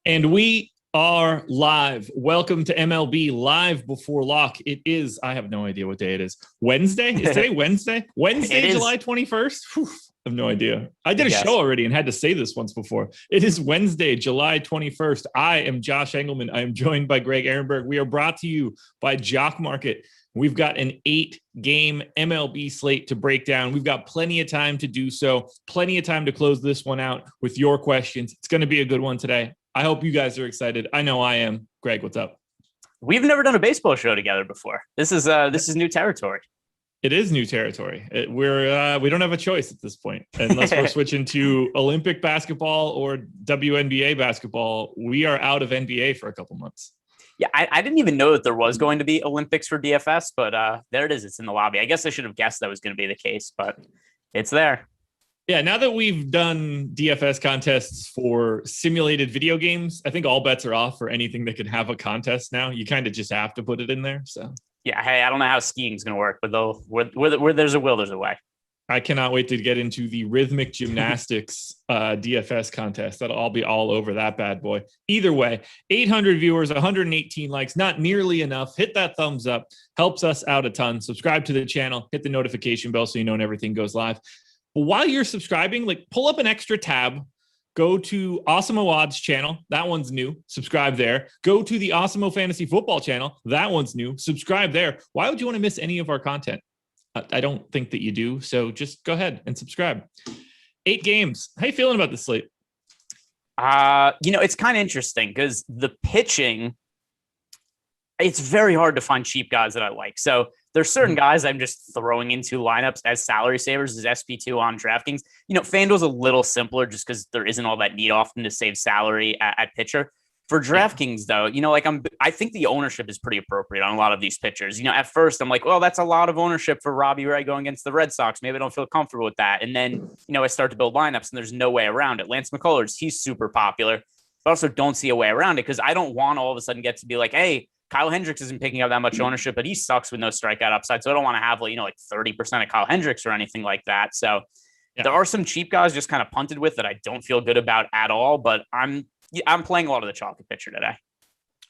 And we are live. Welcome to MLB Live Before Lock. It is, I have no idea what day it is. Wednesday? Is today Wednesday? Wednesday, July 21st? Whew, I have no idea. I did a show already and had to say this once before. It is Wednesday, July 21st. I am Josh Engleman. I am joined by Greg Ehrenberg. We are brought to you by Jock Market. We've got an 8-game MLB slate to break down. We've got plenty of time to do so, plenty of time to close this one out with your questions. It's going to be a good one today. I hope you guys are excited. I know I am. Greg, what's up? We've never done a baseball show together before. This is new territory. It is new territory. We don't have a choice at this point, unless we're switching to Olympic basketball or WNBA basketball. We are out of NBA for a couple months. Yeah, I didn't even know that there was going to be Olympics for DFS, but there it is. It's in the lobby. I guess I should have guessed that was going to be the case, but it's there. Yeah, now that we've done DFS contests for simulated video games, I think all bets are off for anything that could have a contest now. You kind of just have to put it in there. So yeah, hey, I don't know how skiing is going to work, but where there's a will, there's a way. I cannot wait to get into the rhythmic gymnastics DFS contest. I'll be all over that bad boy. Either way, 800 viewers, 118 likes, not nearly enough. Hit that thumbs up. Helps us out a ton. Subscribe to the channel. Hit the notification bell so you know when everything goes live. But while you're subscribing, pull up an extra tab. Go to Awesemo Odds channel. That one's new. Subscribe there. Go to the Awesemo Fantasy Football channel. That one's new. Subscribe there. Why would you want to miss any of our content? I don't think that you do. So just go ahead and subscribe. 8 games. How you feeling about this slate? It's kind of interesting because the pitching, it's very hard to find cheap guys that I like. So there's certain guys I'm just throwing into lineups as salary savers as SP2 on DraftKings. FanDuel's a little simpler just because there isn't all that need often to save salary at pitcher. For DraftKings, though, I think the ownership is pretty appropriate on a lot of these pitchers. At first I'm like, well, that's a lot of ownership for Robbie Ray going against the Red Sox. Maybe I don't feel comfortable with that. And then, I start to build lineups and there's no way around it. Lance McCullers, he's super popular, but also don't see a way around it because I don't want to all of a sudden get to be like, hey, Kyle Hendricks isn't picking up that much ownership, but he sucks with no strikeout upside. So I don't want to have 30% of Kyle Hendricks or anything like that. So there are some cheap guys just kind of punted with that I don't feel good about at all, but I'm playing a lot of the chalk pitcher today.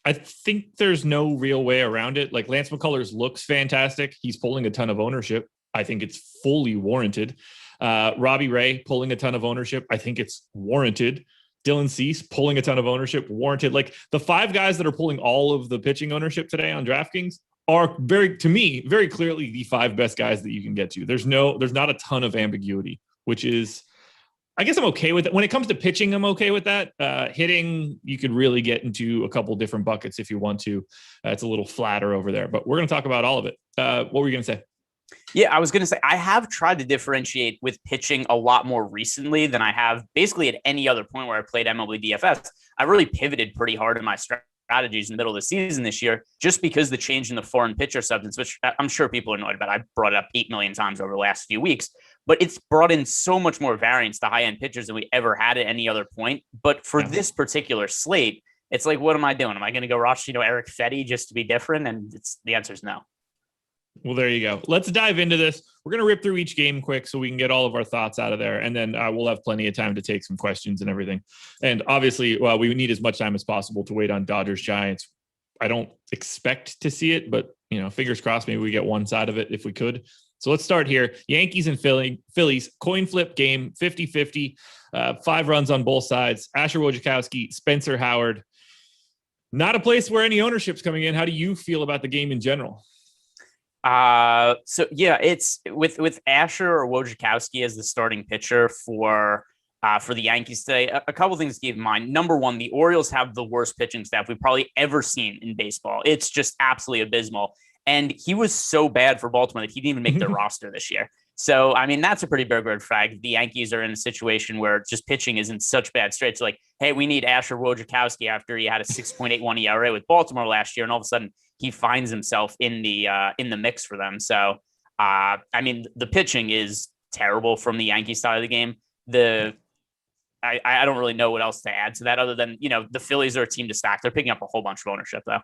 I think there's no real way around it. Lance McCullers looks fantastic. He's pulling a ton of ownership. I think it's fully warranted. Robbie Ray pulling a ton of ownership. I think it's warranted. Dylan Cease pulling a ton of ownership, warranted. The 5 guys that are pulling all of the pitching ownership today on DraftKings are very clearly the 5 best guys that you can get to. There's not a ton of ambiguity, which is, I guess I'm okay with it. When it comes to pitching, I'm okay with that. Hitting, you could really get into a couple different buckets if you want to. It's a little flatter over there, but we're going to talk about all of it. What were you going to say? Yeah, I was going to say, I have tried to differentiate with pitching a lot more recently than I have basically at any other point where I played MLB DFS. I really pivoted pretty hard in my strategies in the middle of the season this year, just because the change in the foreign pitcher substance, which I'm sure people are annoyed about. I brought it up 8 million times over the last few weeks, but it's brought in so much more variance to high-end pitchers than we ever had at any other point. But for this particular slate, it's like, what am I doing? Am I going to go rush, Eric Fetty just to be different? And the answer is no. Well, there you go. Let's dive into this. We're going to rip through each game quick so we can get all of our thoughts out of there. And then we'll have plenty of time to take some questions and everything. And obviously, we need as much time as possible to wait on Dodgers Giants. I don't expect to see it, but, fingers crossed, maybe we get one side of it if we could. So let's start here. Yankees and Phillies, coin flip game, 50-50, 5 runs on both sides. Asher Wojciechowski, Spencer Howard. Not a place where any ownership's coming in. How do you feel about the game in general? It's with Asher or Wojciechowski as the starting pitcher for the Yankees today. A couple things to keep in mind. Number one, the Orioles have the worst pitching staff we've probably ever seen in baseball. It's just absolutely abysmal. And he was so bad for Baltimore that he didn't even make their roster this year. So, that's a pretty big red flag. The Yankees are in a situation where just pitching is in such bad straits. Like, hey, we need Asher Wojciechowski after he had a 6.81 ERA with Baltimore last year, and all of a sudden he finds himself in the mix for them. So, the pitching is terrible from the Yankee side of the game. I don't really know what else to add to that other than, the Phillies are a team to stack. They're picking up a whole bunch of ownership, though.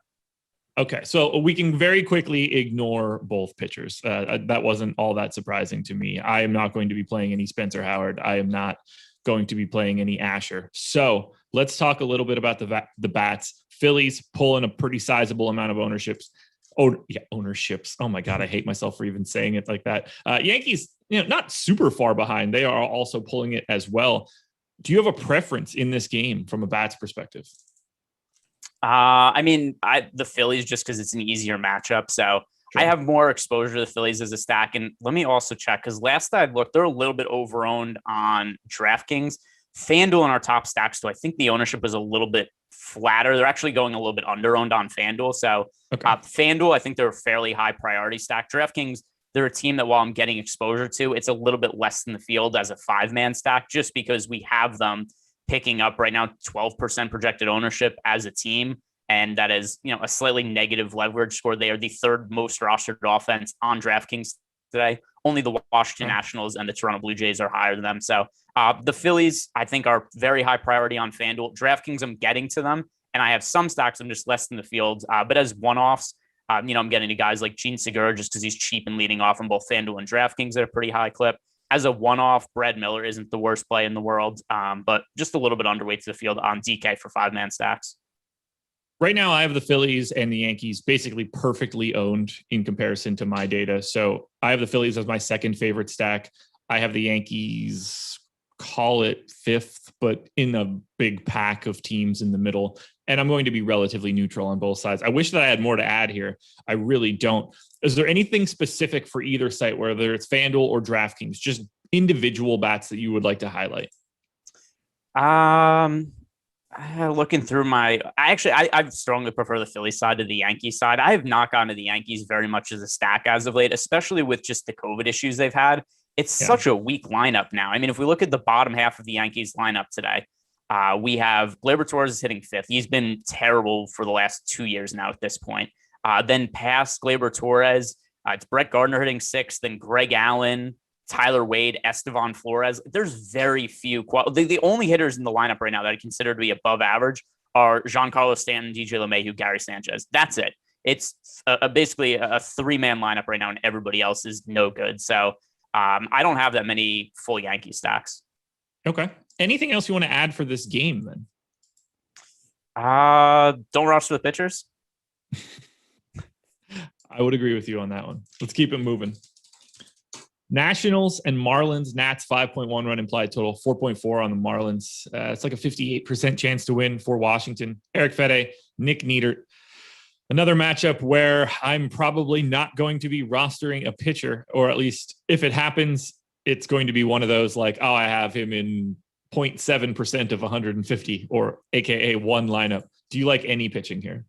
Okay, so we can very quickly ignore both pitchers. That wasn't all that surprising to me. I am not going to be playing any Spencer Howard. I am not going to be playing any Asher. So let's talk a little bit about the bats. Phillies pulling a pretty sizable amount of ownerships. Ownerships. Oh my God, I hate myself for even saying it like that. Yankees, not super far behind. They are also pulling it as well. Do you have a preference in this game from a bats perspective? The Phillies, just because it's an easier matchup. So sure. I have more exposure to the Phillies as a stack. And let me also check, because last I looked, they're a little bit overowned on DraftKings. FanDuel in our top stacks, so I think the ownership is a little bit flatter. They're actually going a little bit underowned on FanDuel. So FanDuel, I think they're a fairly high priority stack. DraftKings, they're a team that while I'm getting exposure to, it's a little bit less than the field as a 5-man stack, just because we have them picking up right now 12% projected ownership as a team. And that is, a slightly negative leverage score. They are the third most rostered offense on DraftKings today. Only the Washington Nationals and the Toronto Blue Jays are higher than them. So the Phillies, I think, are very high priority on FanDuel. DraftKings, I'm getting to them. And I have some stocks I'm just less than the field. But as one-offs, I'm getting to guys like Gene Segura just because he's cheap and leading off on both FanDuel and DraftKings at a pretty high clip. As a one-off, Brad Miller isn't the worst play in the world, but just a little bit underweight to the field on DK for 5-man stacks. Right now, I have the Phillies and the Yankees basically perfectly owned in comparison to my data. So I have the Phillies as my second favorite stack. I have the Yankees, call it fifth, but in a big pack of teams in the middle. And I'm going to be relatively neutral on both sides. I wish that I had more to add here. I really don't. Is there anything specific for either site, whether it's FanDuel or DraftKings, just individual bats that you would like to highlight? Looking through I strongly prefer the Philly side to the Yankee side. I have not gone to the Yankees very much as a stack as of late, especially with just the COVID issues they've had. It's such a weak lineup now. I mean, if we look at the bottom half of the Yankees lineup today, we have Gleyber Torres is hitting fifth. He's been terrible for the last 2 years now at this point. Then past Gleyber Torres, it's Brett Gardner hitting sixth, then Greg Allen, Tyler Wade, Estevan Flores. There's very few. The only hitters in the lineup right now that I consider to be above average are Giancarlo Stanton, DJ LeMahieu, Gary Sanchez. That's it. It's basically a 3-man lineup right now, and everybody else is no good. So I don't have that many full Yankee stacks. Okay. Anything else you want to add for this game then? Don't rush the pitchers. I would agree with you on that one. Let's keep it moving. Nationals and Marlins. Nats 5.1 run implied total, 4.4 on the Marlins. It's like a 58% chance to win for Washington. Eric Fede, Nick Neidert. Another matchup where I'm probably not going to be rostering a pitcher, or at least if it happens, it's going to be one of those like, I have him in 0.7% of 150, or AKA one lineup. Do you like any pitching here?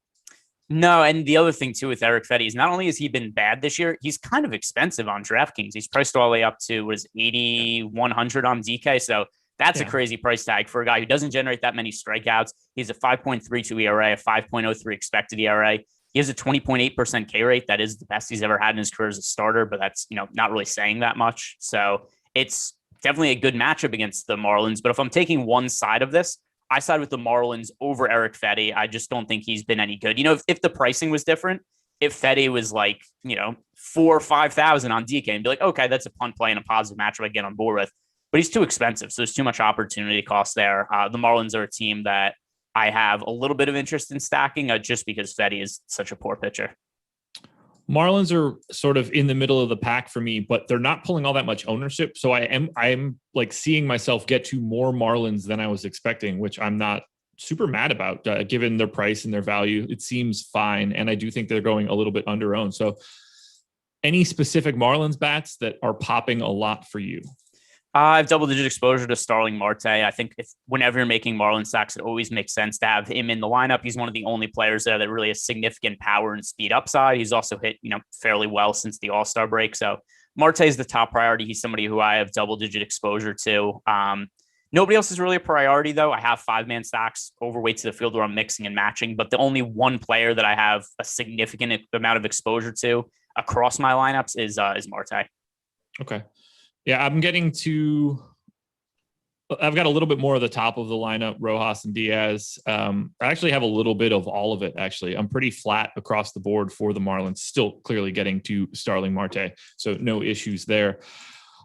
No, and the other thing, too, with Eric Fede is not only has he been bad this year, he's kind of expensive on DraftKings. He's priced all the way up to, 8,100 on DK. So that's a crazy price tag for a guy who doesn't generate that many strikeouts. He's a 5.32 ERA, a 5.03 expected ERA. He has a 20.8% K rate. That is the best he's ever had in his career as a starter, but that's, not really saying that much. So it's definitely a good matchup against the Marlins. But if I'm taking one side of this, I side with the Marlins over Eric Fede. I just don't think he's been any good. If the pricing was different, if Fede was like, 4,000 or 5,000 on DK and be like, okay, that's a punt play and a positive matchup I get on board with, but he's too expensive. So there's too much opportunity cost there. The Marlins are a team that I have a little bit of interest in stacking just because Fede is such a poor pitcher. Marlins are sort of in the middle of the pack for me, but they're not pulling all that much ownership. So I'm like seeing myself get to more Marlins than I was expecting, which I'm not super mad about given their price and their value. It seems fine. And I do think they're going a little bit under owned. So any specific Marlins bats that are popping a lot for you? I have double-digit exposure to Starling Marte. I think whenever you're making Marlins stacks, it always makes sense to have him in the lineup. He's one of the only players there that really has significant power and speed upside. He's also hit, fairly well since the All-Star break. So Marte is the top priority. He's somebody who I have double-digit exposure to. Nobody else is really a priority, though. I have 5-man stacks, overweight to the field where I'm mixing and matching, but the only one player that I have a significant amount of exposure to across my lineups is Marte. Okay. Yeah, I've got a little bit more of the top of the lineup, Rojas and Diaz. I actually have a little bit of all of it, actually. I'm pretty flat across the board for the Marlins, still clearly getting to Starling Marte, so no issues there.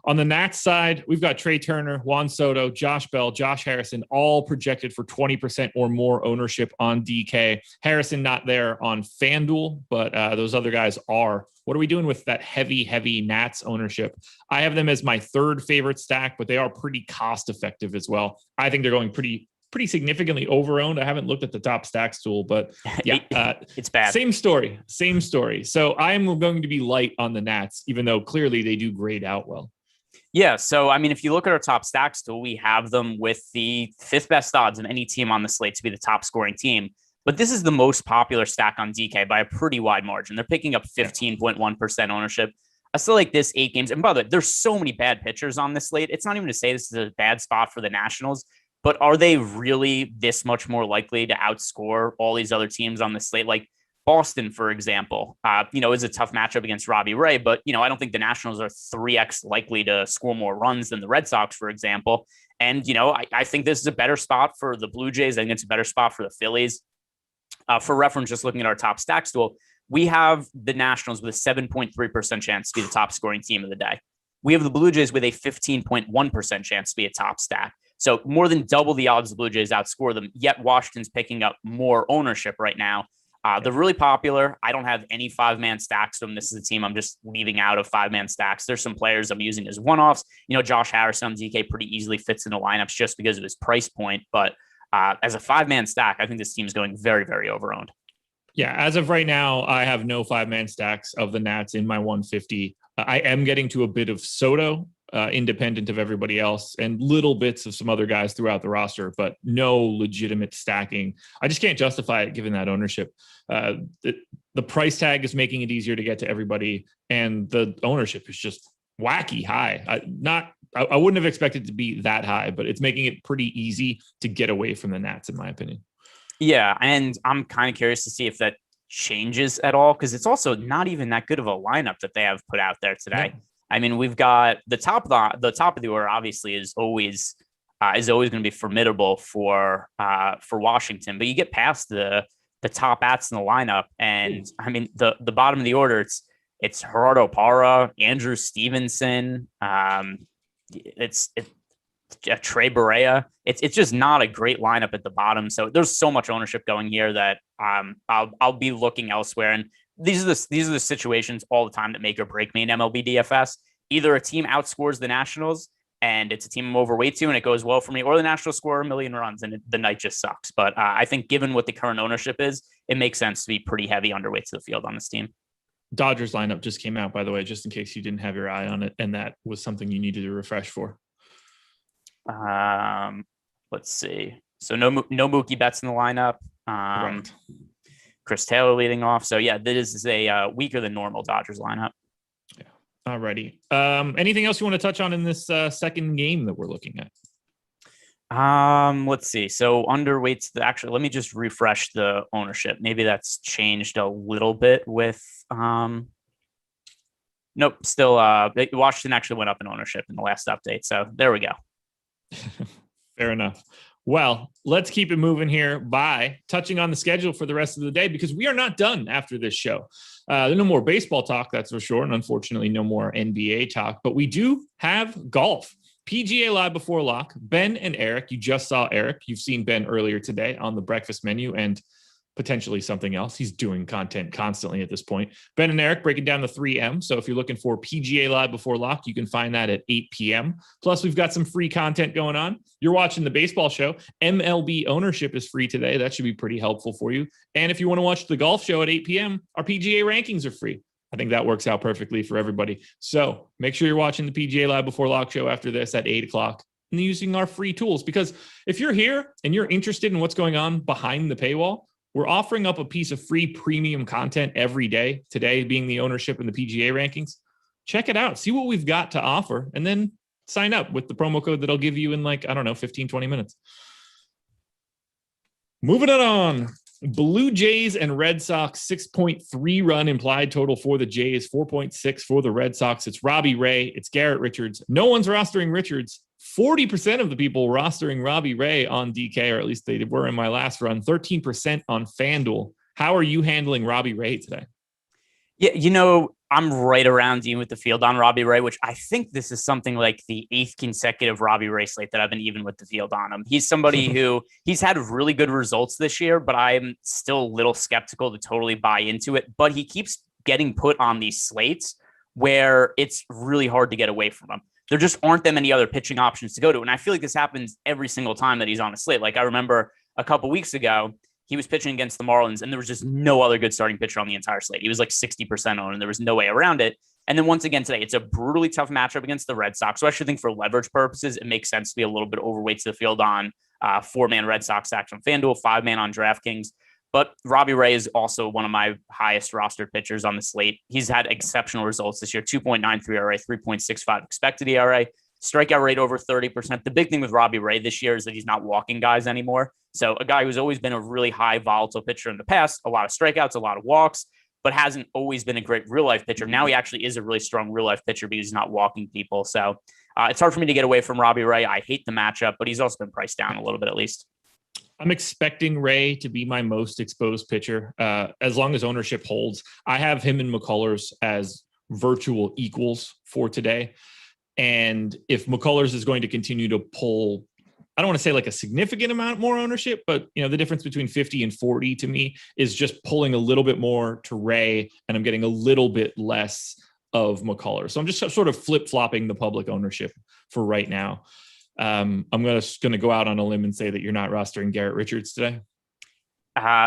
On the Nats side, we've got Trey Turner, Juan Soto, Josh Bell, Josh Harrison, all projected for 20% or more ownership on DK. Harrison not there on FanDuel, but those other guys are. What are we doing with that heavy Nats ownership? I have them as my third favorite stack, but they are pretty cost effective as well. I think they're going pretty significantly over-owned. I haven't looked at the top stacks tool, but yeah, it's bad. Same story. So I'm going to be light on the Nats, even though clearly they do grade out well. Yeah. So, I mean, if you look at our top stacks tool, we have them with the 5th best odds of any team on the slate to be the top scoring team. But this is the most popular stack on DK by a pretty wide margin. They're picking up 15.1% ownership. I still like this 8 games. And by the way, there's so many bad pitchers on this slate. It's not even to say this is a bad spot for the Nationals. But are they really this much more likely to outscore all these other teams on the slate? Like Boston, for example, is a tough matchup against Robbie Ray, but, I don't think the Nationals are 3x likely to score more runs than the Red Sox, for example. And, I think this is a better spot for the Blue Jays. I think it's a better spot for the Phillies. For reference, just looking at our top stacks tool, we have the Nationals with a 7.3% chance to be the top scoring team of the day. We have the Blue Jays with a 15.1% chance to be a top stack. So more than double the odds the Blue Jays outscore them, yet Washington's picking up more ownership right now. They're really popular. I don't have any 5-man stacks from them. This is a team I'm just leaving out of 5-man stacks. There's some players I'm using as one-offs. Josh Harrison on DK pretty easily fits into lineups just because of his price point. But as a 5-man stack, I think this team's going very, very over-owned. Yeah, as of right now, I have no 5-man stacks of the Nats in my 150. I am getting to a bit of Soto, independent of everybody else, and little bits of some other guys throughout the roster, but no legitimate stacking. I just can't justify it given that ownership. The price tag is making it easier to get to everybody, and the ownership is just wacky high. I wouldn't have expected it to be that high, but it's making it pretty easy to get away from the Nats, in my opinion. Yeah, and I'm kind of curious to see if that changes at all, because it's also not even that good of a lineup that they have put out there today. No. I mean, we've got the top of the order obviously is always going to be formidable for Washington, but you get past the top bats in the lineup, and I mean the bottom of the order, it's Gerardo Parra, Andrew Stevenson, it's Trey Barea. It's just not a great lineup at the bottom. So there's so much ownership going here that I'll be looking elsewhere. And these are the situations all the time that make or break me in MLB DFS. Either a team outscores the Nationals and it's a team I'm overweight to and it goes well for me, or the Nationals score 1 million runs and the night just sucks. But I think given what the current ownership is, it makes sense to be pretty heavy underweight to the field on this team. Dodgers lineup just came out, by the way, just in case you didn't have your eye on it, and that was something you needed to refresh for. Let's see. So no Mookie Betts in the lineup. Right. Chris Taylor leading off. So yeah, this is a weaker than normal Dodgers lineup. Yeah. Alrighty. Anything else you want to touch on in this second game that we're looking at? Let's see. So underweights. Actually, let me just refresh the ownership. Maybe that's changed a little bit with. Nope. Still, Washington actually went up in ownership in the last update. So there we go. Fair enough. Well, let's keep it moving here by touching on the schedule for the rest of the day, because we are not done after this show. There's no more baseball talk, that's for sure. And unfortunately, no more NBA talk, but we do have golf. PGA Live before lock. Ben and Eric. You just saw Eric. You've seen Ben earlier today on the breakfast menu and potentially something else. He's doing content constantly at this point. Ben and Eric breaking down the 3M. So if you're looking for PGA Live before lock, you can find that at 8 p.m. Plus, we've got some free content going on. You're watching the baseball show. MLB ownership is free today. That should be pretty helpful for you. And if you want to watch the golf show at 8 p.m., our PGA rankings are free. I think that works out perfectly for everybody. So make sure you're watching the PGA Live before lock show after this at 8 o'clock and using our free tools. Because if you're here and you're interested in what's going on behind the paywall, we're offering up a piece of free premium content every day, today being the ownership and the PGA rankings. Check it out. See what we've got to offer, and then sign up with the promo code that I'll give you in 15, 20 minutes. Moving it on. Blue Jays and Red Sox, 6.3 run implied total for the Jays, 4.6 for the Red Sox. It's Robbie Ray. It's Garrett Richards. No one's rostering Richards. 40% of the people rostering Robbie Ray on DK, or at least they were in my last run, 13% on FanDuel. How are you handling Robbie Ray today? Yeah, I'm right around you with the field on Robbie Ray, which I think this is something like the 8th consecutive Robbie Ray slate that I've been even with the field on him. He's somebody who he's had really good results this year, but I'm still a little skeptical to totally buy into it. But he keeps getting put on these slates where it's really hard to get away from him. There just aren't that many other pitching options to go to. And I feel like this happens every single time that he's on a slate. Like I remember a couple weeks ago, he was pitching against the Marlins, and there was just no other good starting pitcher on the entire slate. He was like 60% owned, and there was no way around it. And then once again today, it's a brutally tough matchup against the Red Sox. So I actually think for leverage purposes, it makes sense to be a little bit overweight to the field on 4-man Red Sox stacks on FanDuel, 5-man on DraftKings. But Robbie Ray is also one of my highest rostered pitchers on the slate. He's had exceptional results this year, 2.93 ERA, 3.65 expected ERA. Strikeout rate over 30%. The big thing with Robbie Ray this year is that he's not walking guys anymore. So a guy who's always been a really high volatile pitcher in the past, a lot of strikeouts, a lot of walks, but hasn't always been a great real life pitcher. Now he actually is a really strong real life pitcher because he's not walking people. So it's hard for me to get away from Robbie Ray. I hate the matchup, but he's also been priced down a little bit at least. I'm expecting Ray to be my most exposed pitcher as long as ownership holds. I have him and McCullers as virtual equals for today. And if McCullers is going to continue to pull, I don't want to say like a significant amount more ownership, but the difference between 50 and 40 to me is just pulling a little bit more to Ray, and I'm getting a little bit less of McCullers. So I'm just sort of flip-flopping the public ownership for right now. I'm going to go out on a limb and say that you're not rostering Garrett Richards today.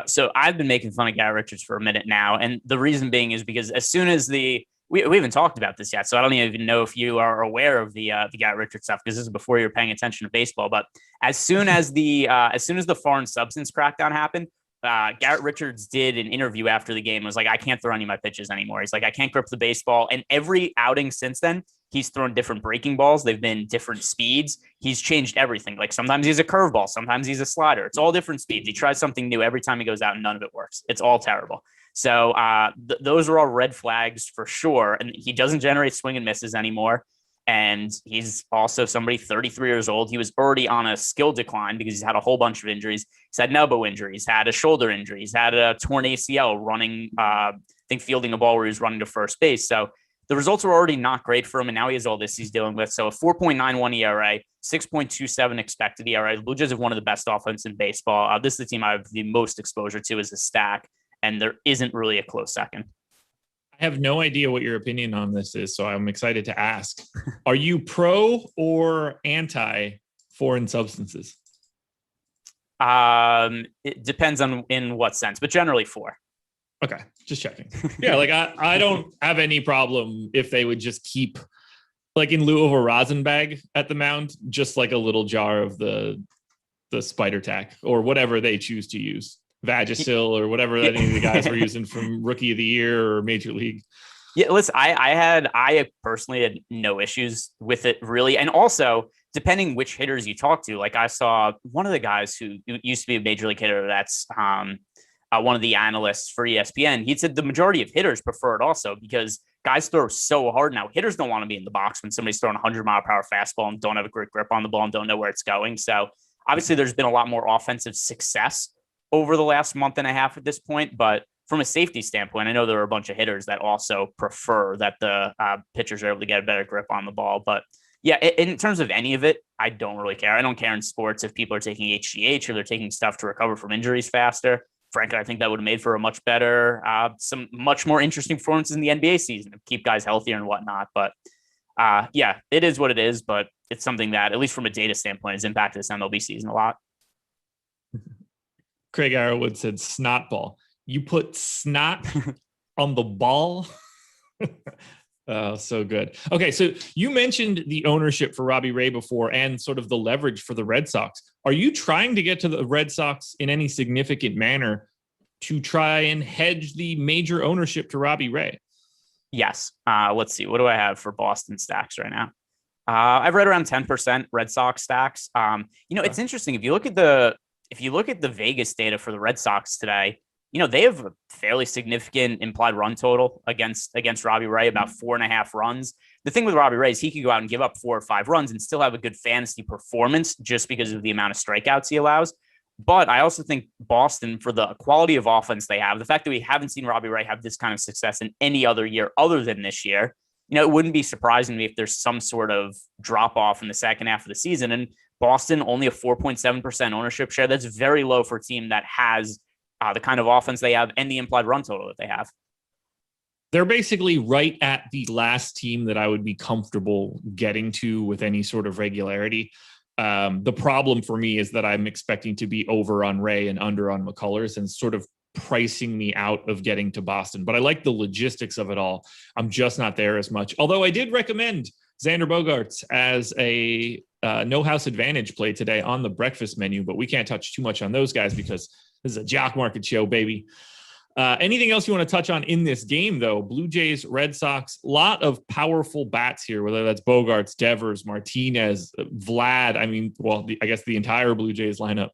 So I've been making fun of Garrett Richards for a minute now. And the reason being is because as soon as we haven't talked about this yet, so I don't even know if you are aware of the Garrett Richards stuff, because this is before you're paying attention to baseball. But as soon as the foreign substance crackdown happened, Garrett Richards did an interview after the game and was like, I can't throw any of my pitches anymore. He's like, I can't grip the baseball. And every outing since then, he's thrown different breaking balls. They've been different speeds. He's changed everything. Like sometimes he's a curveball, sometimes he's a slider. It's all different speeds. He tries something new every time he goes out, and none of it works. It's all terrible. So those are all red flags for sure. And he doesn't generate swing and misses anymore. And he's also somebody 33 years old. He was already on a skill decline because he's had a whole bunch of injuries. He's had an elbow injury. He's had a shoulder injury. He's had a torn ACL running, I think fielding a ball where he was running to first base. So the results are already not great for him. And now he has all this he's dealing with. So a 4.91 ERA, 6.27 expected ERA. The Blue Jays have one of the best offense in baseball. This is the team I have the most exposure to as a stack. And there isn't really a close second. I have no idea what your opinion on this is, so I'm excited to ask. Are you pro or anti foreign substances? It depends on in what sense, but generally for. Okay, just checking. Yeah, like I don't have any problem if they would just keep, like in lieu of a rosin bag at the mound, just like a little jar of the spider tack or whatever they choose to use. Vagisil or whatever that any of the guys were using from Rookie of the Year or Major League. Yeah, listen, I personally had no issues with it really. And also, depending which hitters you talk to, like I saw one of the guys who used to be a Major League hitter, that's one of the analysts for ESPN. He said the majority of hitters prefer it also because guys throw so hard now. Hitters don't want to be in the box when somebody's throwing a 100-mile-per-hour fastball and don't have a great grip on the ball and don't know where it's going. So obviously there's been a lot more offensive success over the last month and a half at this point. But from a safety standpoint, I know there are a bunch of hitters that also prefer that the pitchers are able to get a better grip on the ball. But yeah, in terms of any of it, I don't really care. I don't care in sports if people are taking HGH or they're taking stuff to recover from injuries faster. Frankly, I think that would have made for a much better, some much more interesting performances in the NBA season to keep guys healthier and whatnot. But yeah, it is what it is. But it's something that, at least from a data standpoint, has impacted this MLB season a lot. Craig Arrowwood said snot ball. You put snot on the ball. Oh, so good. Okay, so you mentioned the ownership for Robbie Ray before and sort of the leverage for the Red Sox. Are you trying to get to the Red Sox in any significant manner to try and hedge the major ownership to Robbie Ray? Yes. Let's see. What do I have for Boston stacks right now? I've read around 10% Red Sox stacks. It's interesting. If you look at the Vegas data for the Red Sox today, they have a fairly significant implied run total against Robbie Ray, about 4.5 runs. The thing with Robbie Ray is he could go out and give up 4 or 5 runs and still have a good fantasy performance just because of the amount of strikeouts he allows. But I also think Boston, for the quality of offense they have, the fact that we haven't seen Robbie Ray have this kind of success in any other year other than this year, it wouldn't be surprising to me if there's some sort of drop off in the second half of the season. And Boston, only a 4.7% ownership share. That's very low for a team that has the kind of offense they have and the implied run total that they have. They're basically right at the last team that I would be comfortable getting to with any sort of regularity. The problem for me is that I'm expecting to be over on Ray and under on McCullers, and sort of pricing me out of getting to Boston. But I like the logistics of it all. I'm just not there as much. Although I did recommend Xander Bogaerts as a no house advantage play today on the breakfast menu, but we can't touch too much on those guys because this is a Jock Market show, baby. Anything else you want to touch on in this game, though? Blue Jays, Red Sox, lot of powerful bats here, whether that's Bogaerts, Devers, Martinez, Vlad. I guess the entire Blue Jays lineup.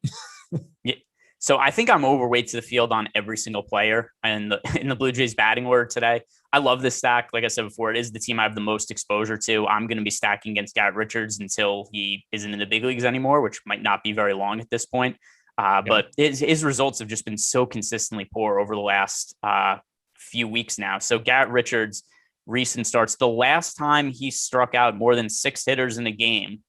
Yeah. So I think I'm overweight to the field on every single player in the Blue Jays batting order today. I love this stack. Like I said before, it is the team I have the most exposure to. I'm going to be stacking against Garrett Richards until he isn't in the big leagues anymore, which might not be very long at this point. But his results have just been so consistently poor over the last few weeks now. So Garrett Richards' recent starts, the last time he struck out more than 6 hitters in a game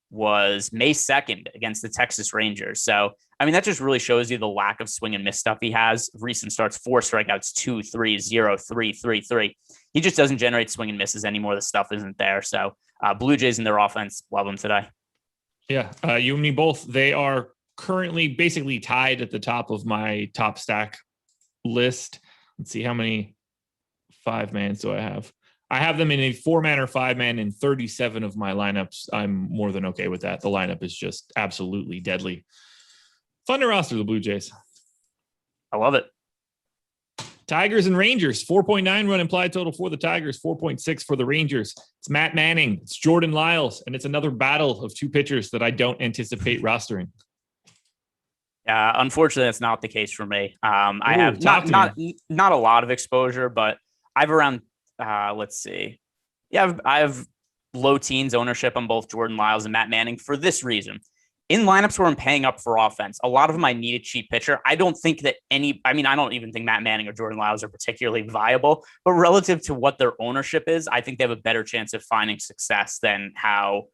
was May 2nd against the Texas Rangers. So, that just really shows you the lack of swing and miss stuff he has. Recent starts, 4 strikeouts, 2, 3, 0, 3, 3, 3. He just doesn't generate swing and misses anymore. The stuff isn't there. So Blue Jays and their offense, love them today. Yeah, you and me both. They are currently basically tied at the top of my top stack list. Let's see, how many 5-mans do I have? I have them in a 4-man or 5-man in 37 of my lineups. I'm more than okay with that. The lineup is just absolutely deadly. Fun to roster the Blue Jays. I love it. Tigers and Rangers, 4.9 run implied total for the Tigers, 4.6 for the Rangers. It's Matt Manning, it's Jordan Lyles, and it's another battle of 2 pitchers that I don't anticipate rostering. Unfortunately, that's not the case for me. I have not a lot of exposure, but I've around, let's see. Yeah, I have low teens ownership on both Jordan Lyles and Matt Manning for this reason. In lineups where I'm paying up for offense, a lot of them I need a cheap pitcher. I don't think that I don't even think Matt Manning or Jordan Lyles are particularly viable, but relative to what their ownership is, I think they have a better chance of finding success than how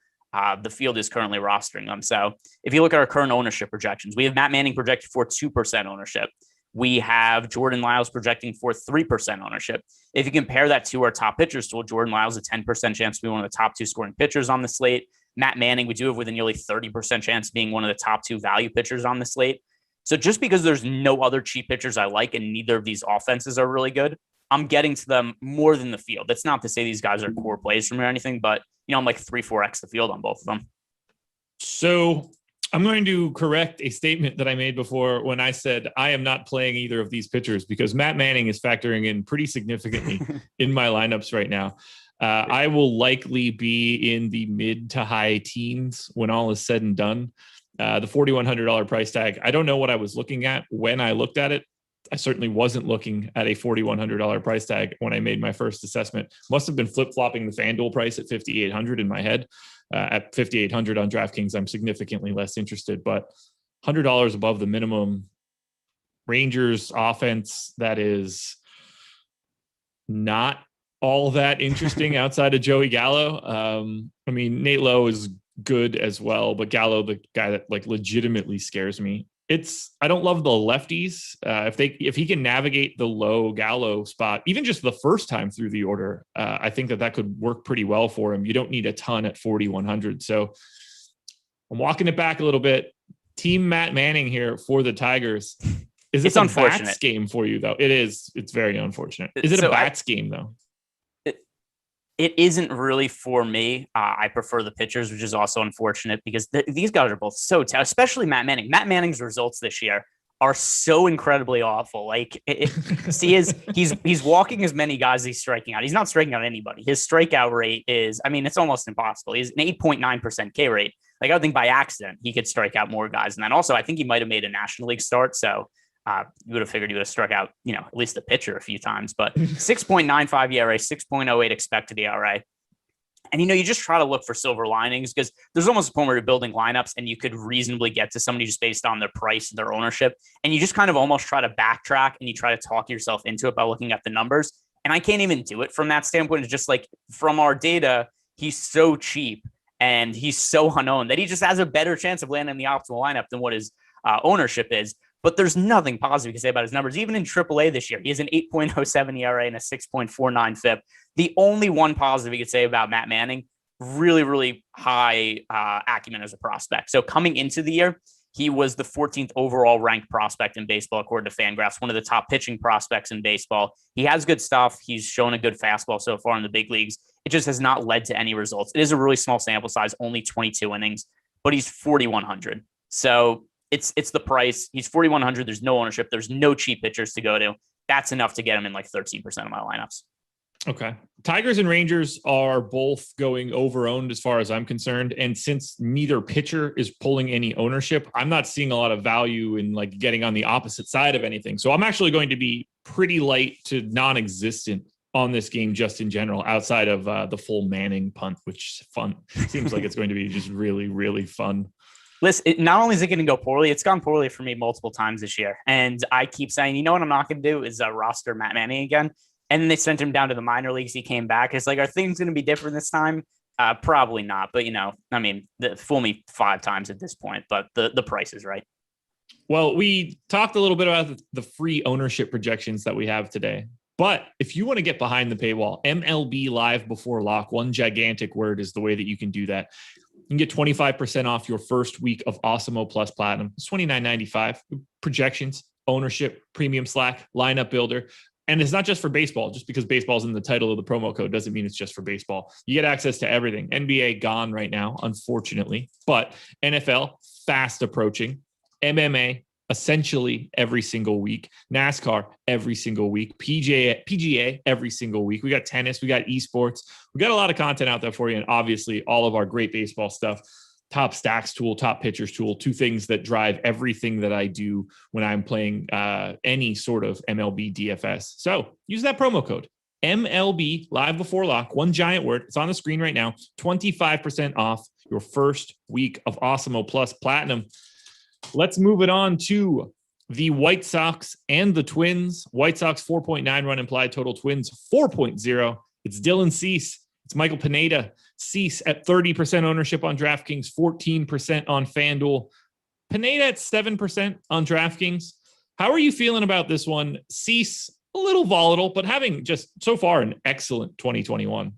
the field is currently rostering them. So if you look at our current ownership projections, we have Matt Manning projected for 2% ownership. We have Jordan Lyles projecting for 3% ownership. If you compare that to our top pitchers, so Jordan Lyles, a 10% chance to be one of the top 2 scoring pitchers on the slate. Matt Manning, we do have with a nearly 30% chance of being one of the top 2 value pitchers on the slate. So just because there's no other cheap pitchers I like and neither of these offenses are really good, I'm getting to them more than the field. That's not to say these guys are core plays for me or anything, but I'm like 3-4x the field on both of them. So I'm going to correct a statement that I made before when I said I am not playing either of these pitchers, because Matt Manning is factoring in pretty significantly in my lineups right now. I will likely be in the mid to high teens when all is said and done. The $4,100 price tag, I don't know what I was looking at when I looked at it. I certainly wasn't looking at a $4,100 price tag when I made my first assessment. Must have been flip-flopping the FanDuel price at $5,800 in my head. At $5,800 on DraftKings, I'm significantly less interested, but $100 above the minimum. Rangers offense that is not all that interesting outside of Joey Gallo. Nate Lowe is good as well, but Gallo, the guy that legitimately scares me. I don't love the lefties. If he can navigate the low Gallo spot, even just the first time through the order, I think that could work pretty well for him. You don't need a ton at 4,100. So I'm walking it back a little bit. Team Matt Manning here for the Tigers. Is it a bats game for you though? It is. It's very unfortunate. Is it a bats game though? It isn't really for me. I prefer the pitchers, which is also unfortunate because these guys are both so tough, especially Matt Manning. Matt Manning's results this year are so incredibly awful. He's walking as many guys as he's striking out. He's not striking out anybody. His strikeout rate is, it's almost impossible. He's an 8.9% K rate. I would think by accident he could strike out more guys. And then also I think he might have made a National League start. So you would have figured he would have struck out, at least the pitcher a few times, but 6.95 ERA, 6.08 expected ERA. And, you just try to look for silver linings because there's almost a point where you're building lineups and you could reasonably get to somebody just based on their price and their ownership. And you just kind of almost try to backtrack and you try to talk yourself into it by looking at the numbers. And I can't even do it from that standpoint. It's just like from our data, he's so cheap and he's so unknown that he just has a better chance of landing the optimal lineup than what his ownership is. But there's nothing positive you can say about his numbers. Even in AAA this year, he has an 8.07 ERA and a 6.49 FIP. The only one positive you could say about Matt Manning, really, really high acumen as a prospect. So coming into the year, he was the 14th overall ranked prospect in baseball, according to FanGraphs, one of the top pitching prospects in baseball. He has good stuff. He's shown a good fastball so far in the big leagues. It just has not led to any results. It is a really small sample size, only 22 innings, but he's 4,100. So it's the price. He's 4,100. There's no ownership. There's no cheap pitchers to go to. That's enough to get him in like 13% of my lineups. Okay. Tigers and Rangers are both going over-owned as far as I'm concerned. And since neither pitcher is pulling any ownership, I'm not seeing a lot of value in like getting on the opposite side of anything. So I'm actually going to be pretty light to non-existent on this game just in general, outside of the full Manning punt, which is fun. Seems like it's going to be just really, really fun. Listen, not only is it going to go poorly, it's gone poorly for me multiple times this year. And I keep saying, you know what I'm not going to do is roster Matt Manning again. And then they sent him down to the minor leagues. He came back. It's like, are things going to be different this time? Probably not. But, fool me 5 times at this point. But the price is right. Well, we talked a little bit about the free ownership projections that we have today. But if you want to get behind the paywall, MLB Live Before Lock, one gigantic word is the way that you can do that. You can get 25% off your first week of Awesemo Plus Platinum. It's $29.95. Projections, ownership, premium Slack, lineup builder. And it's not just for baseball. Just because baseball's in the title of the promo code doesn't mean it's just for baseball. You get access to everything. NBA gone right now, unfortunately. But NFL, fast approaching. MMA, essentially every single week. NASCAR, every single week. PGA, every single week. We got tennis. We got esports. We got a lot of content out there for you. And obviously, all of our great baseball stuff. Top stacks tool, top pitchers tool, 2 things that drive everything that I do when I'm playing any sort of MLB DFS. So use that promo code MLB Live Before Lock, one giant word. It's on the screen right now. 25% off your first week of Awesemo Plus Platinum. Let's move it on to the White Sox and the Twins. White Sox 4.9 run implied total, Twins 4.0. It's Dylan Cease. It's Michael Pineda. Cease at 30% ownership on DraftKings, 14% on FanDuel. Pineda at 7% on DraftKings. How are you feeling about this one? Cease, a little volatile, but having just so far an excellent 2021.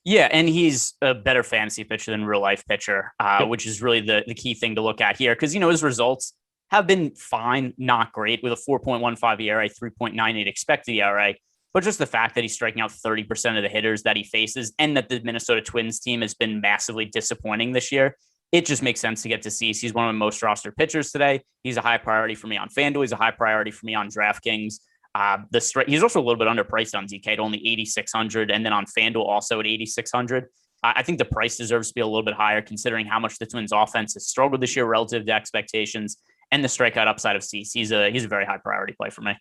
Yeah, and he's a better fantasy pitcher than real life pitcher, which is really the key thing to look at here. Because, his results have been fine, not great, with a 4.15 ERA, 3.98 expected ERA. But just the fact that he's striking out 30% of the hitters that he faces and that the Minnesota Twins team has been massively disappointing this year, it just makes sense to get to Cease. He's one of my most rostered pitchers today. He's a high priority for me on FanDuel. He's a high priority for me on DraftKings. He's also a little bit underpriced on DK at only 8,600, and then on FanDuel also at 8,600. I think the price deserves to be a little bit higher considering how much the Twins offense has struggled this year relative to expectations and the strikeout upside of Cease. He's a very high priority play for me.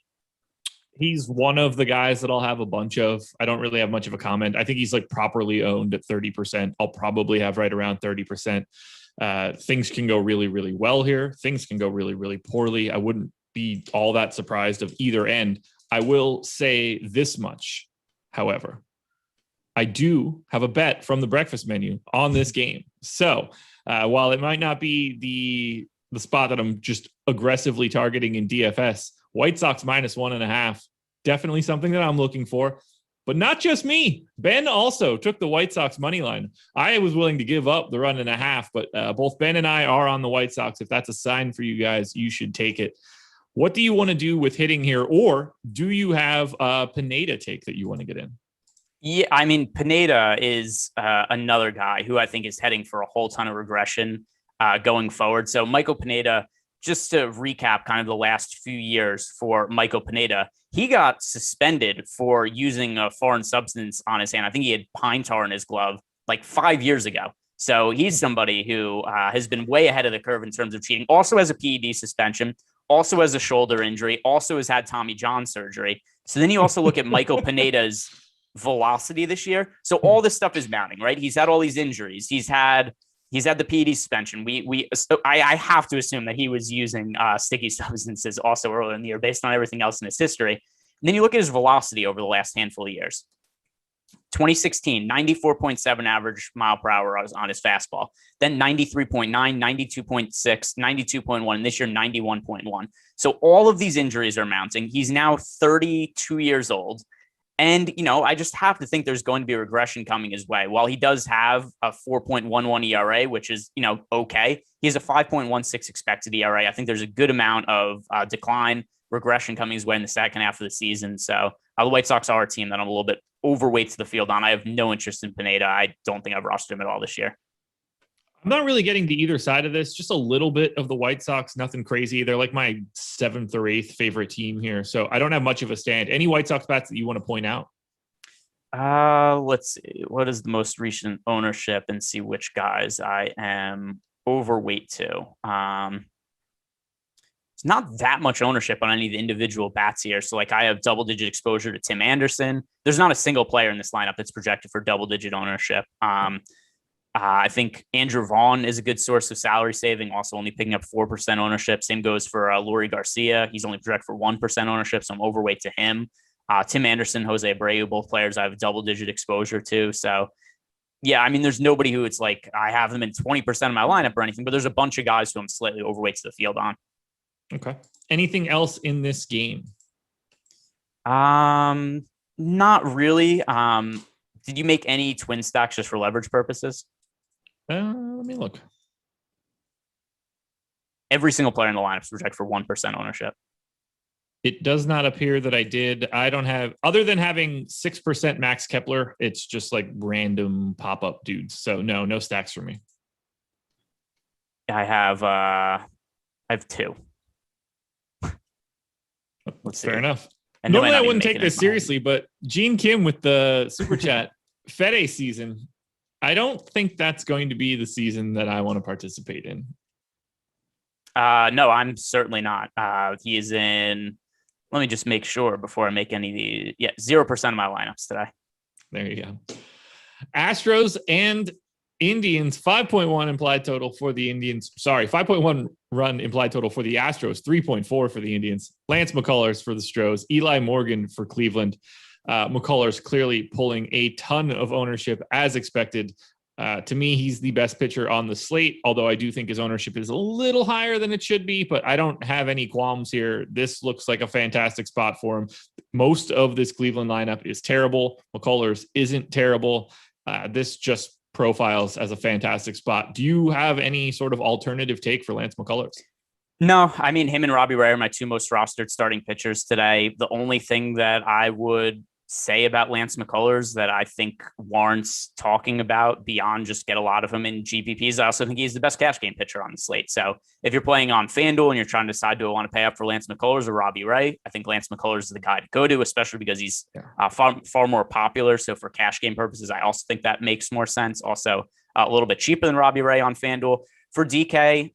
He's one of the guys that I'll have a bunch of. I don't really have much of a comment. I think he's like properly owned at 30%. I'll probably have right around 30%. Things can go really, really well here. Things can go really, really poorly. I wouldn't be all that surprised of either end. I will say this much, however. I do have a bet from the breakfast menu on this game. So while it might not be the spot that I'm just aggressively targeting in DFS, White Sox -1.5, definitely something that I'm looking for, but not just me. Ben also took the White Sox money line. I was willing to give up the 1.5, but both Ben and I are on the White Sox. If that's a sign for you guys, you should take it. What do you want to do with hitting here? Or do you have a Pineda take that you want to get in? Yeah, I mean, Pineda is another guy who I think is heading for a whole ton of regression going forward. So Michael Pineda, just to recap kind of the last few years for Michael Pineda, he got suspended for using a foreign substance on his hand. I think he had pine tar in his glove like 5 years ago. So he's somebody who has been way ahead of the curve in terms of cheating. Also has a PED suspension, also has a shoulder injury, also has had Tommy John surgery. So then you also look at Michael Pineda's velocity this year. So all this stuff is mounting, right? He's had all these injuries. He's had the PED suspension. I have to assume that he was using sticky substances also earlier in the year based on everything else in his history. And then you look at his velocity over the last handful of years. 2016, 94.7 average mile per hour on his fastball. Then 93.9, 92.6, 92.1, and this year 91.1. So all of these injuries are mounting. He's now 32 years old. And, I just have to think there's going to be a regression coming his way. While he does have a 4.11 ERA, which is, okay, he has a 5.16 expected ERA. I think there's a good amount of decline, regression coming his way in the second half of the season. So the White Sox are a team that I'm a little bit overweight to the field on. I have no interest in Pineda. I don't think I've rostered him at all this year. I'm not really getting to either side of this, just a little bit of the White Sox, nothing crazy. They're like my 7th or 8th favorite team here. So I don't have much of a stand. Any White Sox bats that you want to point out? Let's see. What is the most recent ownership and see which guys I am overweight to. It's not that much ownership on any of the individual bats here. So I have double-digit exposure to Tim Anderson. There's not a single player in this lineup that's projected for double-digit ownership. I think Andrew Vaughn is a good source of salary saving, also only picking up 4% ownership. Same goes for Leury Garcia. He's only projected for 1% ownership, so I'm overweight to him. Tim Anderson, Jose Abreu, both players I have double-digit exposure to. So, yeah, there's nobody who it's like I have them in 20% of my lineup or anything, but there's a bunch of guys who I'm slightly overweight to the field on. Okay. Anything else in this game? Not really. Did you make any twin stacks just for leverage purposes? Let me look. Every single player in the lineup is projected for 1% ownership. It does not appear that I did. I don't have, other than having 6% Max Kepler, it's just like random pop-up dudes. So no stacks for me. I have 2. Fair enough. And normally I wouldn't take this seriously, but Gene Kim with the super chat, Fede season. I don't think that's going to be the season that I want to participate in. No, I'm certainly not. He is in, let me just make sure before I make any of the, 0% of my lineups today. There you go. Astros and Indians, 5.1 implied total for the Indians. Sorry, 5.1 run implied total for the Astros, 3.4 for the Indians. Lance McCullers for the Stros, Eli Morgan for Cleveland. McCullers clearly pulling a ton of ownership as expected. To me, he's the best pitcher on the slate, although I do think his ownership is a little higher than it should be, but I don't have any qualms here. This looks like a fantastic spot for him. Most of this Cleveland lineup is terrible. McCullers isn't terrible. This just profiles as a fantastic spot. Do you have any sort of alternative take for Lance McCullers? No, him and Robbie Ray are my 2 most rostered starting pitchers today. The only thing that I would say about Lance McCullers that I think warrants talking about beyond just get a lot of him in GPPs, I also think he's the best cash game pitcher on the slate. So if you're playing on FanDuel and you're trying to decide, do I want to pay up for Lance McCullers or Robbie Ray? I think Lance McCullers is the guy to go to, especially because he's far more popular. So for cash game purposes, I also think that makes more sense. Also a little bit cheaper than Robbie Ray on FanDuel. For DK,